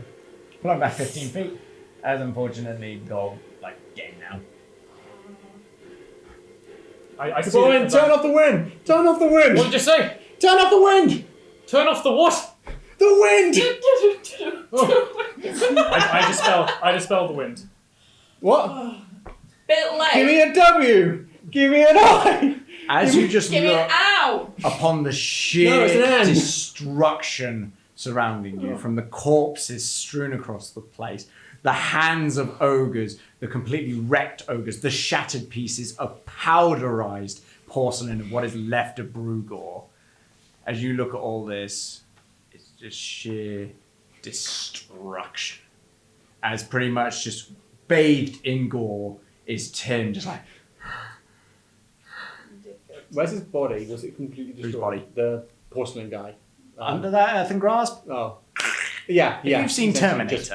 Blown back 15 feet. As unfortunately, go game now. I see Boyne, that- turn off the wind! Turn off the wind! What did you say? Turn off the wind! Turn off the what? The wind! I dispel the wind. What? Bit late. Give me a W! Give me an I! As you just Give me an look ow! upon the No, sheer it's an N. destruction surrounding you, from the corpses strewn across the place, the hands of ogres, the completely wrecked ogres, the shattered pieces of powderized porcelain of what is left of Brugor. As you look at all this, it's just sheer destruction. As pretty much just bathed in gore is Tim, just like, Where's his body? Was it completely Whose destroyed? body? The porcelain guy. under that earthen grasp. Oh. Yeah, If yeah. you've seen essentially Terminator, just-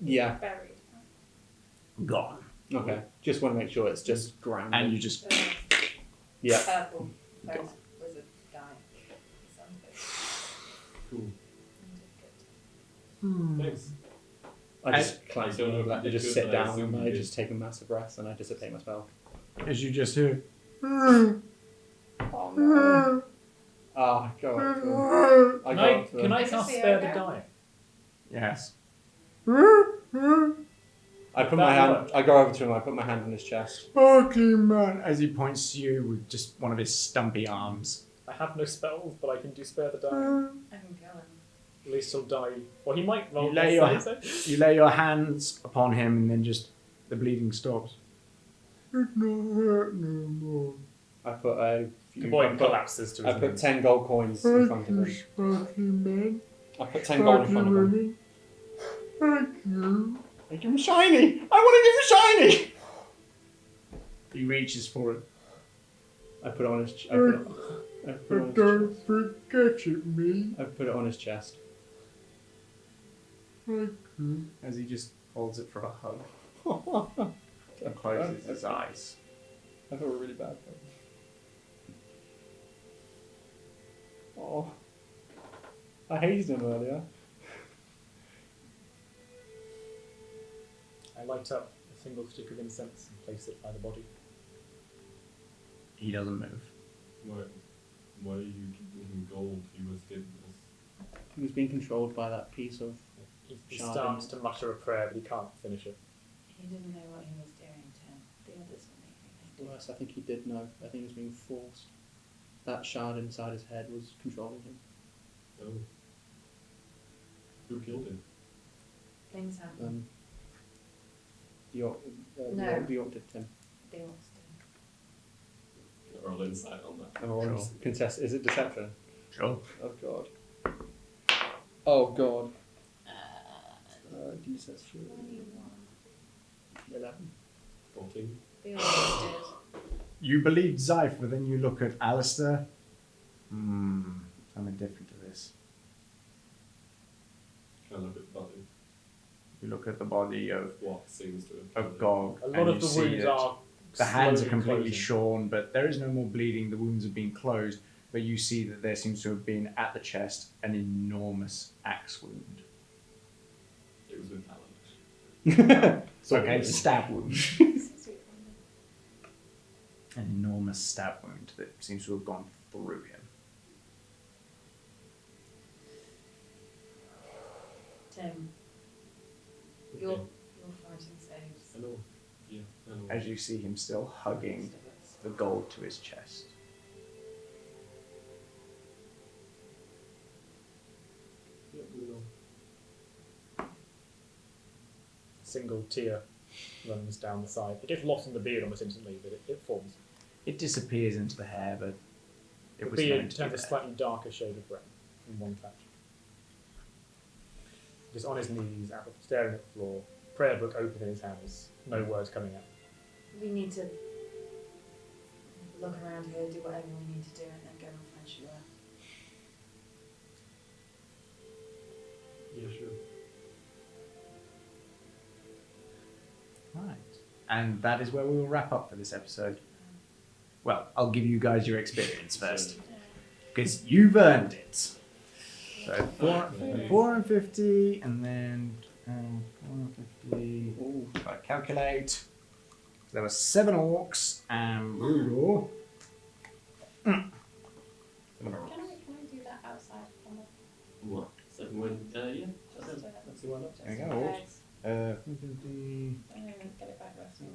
yeah. Buried. gone. Okay. Just want to make sure it's just ground. And you just, Yeah. Purple. Those wizard guy. Cool. Hmm. Thanks. I just climb I don't know if over, you I just did sit good, but I down assume and you I did. just take a massive breath and I dissipate my spell. as you just hear, Oh no. Oh, I go up to him. I go up to Can him. I Is cast this the Spare the ogre? Dying? yes. I put my hand. I go over to him. I put my hand on his chest. Fucking man. As he points to you with just one of his stumpy arms. I have no spells, but I can do Spare the Dying. I can kill him. At least he'll die. Well, he might roll You lay a your- save. You lay your hands upon him and then just the bleeding stops. It's not hurt no more. I put a. The Few, boy I put, collapses to I his put knees. 10 gold coins in front of him. Fucking man. I put 10 gold in front of him. Women. Thank you. Make him shiny. I want to give him shiny. He reaches for it. I put it on his. I put it on his Don't chest. forget it, me. I put it on his chest. Thank you. As he just holds it for a hug and closes his eyes. I feel really bad for him. Oh. I hated him earlier. I light up a single stick of incense and place it by the body. He doesn't move. Why are you giving him gold? He was getting this. He was being controlled by that piece of. He Sharding. starts to mutter a prayer, but he can't finish it. He didn't know what he was doing, Tim. The others were making him. Worse, I think he did know. I think he was being forced. That shard inside his head was controlling him. Oh. Who killed him? Things happen. The orc, No. the orc did Tim. They all stay. Roll insight on that. Oh, contest. Is it deception? Sure. Oh god. Oh god. D6. 11. 14. They all did. You believe Zeife, but then you look at Alistair. Something different to this. Can I look at the body? You look at the body of What seems to have killed him? Gog, A lot and of you the see wounds that are the hands are slowly completely closing. shorn, but there is no more bleeding. The wounds have been closed, but you see that there seems to have been at the chest an enormous axe wound. It was with Alan. Okay, stab wound. An enormous stab wound that seems to have gone through him. Tim, your fighting saves. I know. Yeah, I know. As you see him still hugging the gold to his chest. Yeah, we know. single tear runs down the side. It gets lost in the beard almost instantly, but it forms. It disappears into the hair, but The it was beard meant to be turns a there. slightly darker shade of brown in one patch. Just on his knees, staring at the floor, prayer book open in his hands, no words coming out. We need to look around here, do whatever we need to do, and then go and find Sheila. Yeah, sure. Right. And that is where we will wrap up for this episode. Well, I'll give you guys your experience first, because you've earned it. So 450, and then 450. Ooh, gotta calculate. So there were 7 orcs and Rudor. Can we do that outside? What? So when, yeah. Just to, Let's see why not. There you go, orcs. 450. get it back resting.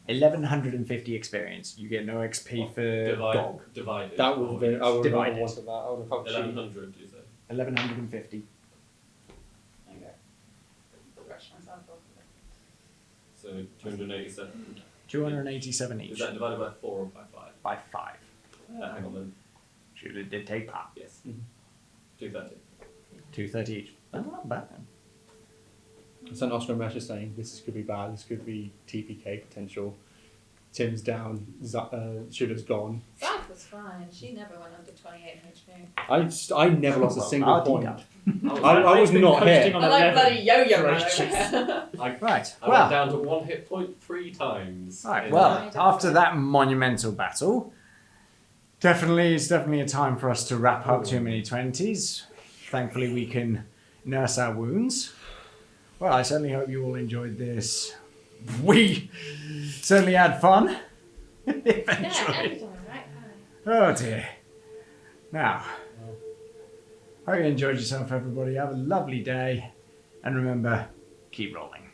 1150 experience. You get no XP for dog. Divided. That would have been. I would have Divided. wanted that. I would have helped you. 1100, you say? 1150. There you go. Brush myself off. So 287. 287 each. Is that divided by 4 or by 5? By 5. Hang on then. Shooter did take part. Yes. Mhm. 230. 230 each. That's not bad. So Oscar and Mesh is saying this could be bad. This could be TPK potential. Tim's down. Shooter's gone. Zeife was fine. She never went under 28 HP. I never lost a single Well, point. RD I was not here. On I like 11 bloody yo-yo for man ages. over here. Right. I Well, went down to 1 hit point 3 times. right. in- Well, after that monumental battle, it's definitely a time for us to wrap up Too Many 20s. Thankfully, we can nurse our wounds. Well, I certainly hope you all enjoyed this. We certainly had fun. Yeah, Eventually. ended on the right high. Oh dear. Now, hope you enjoyed yourself, everybody. Have a lovely day. And remember, keep rolling.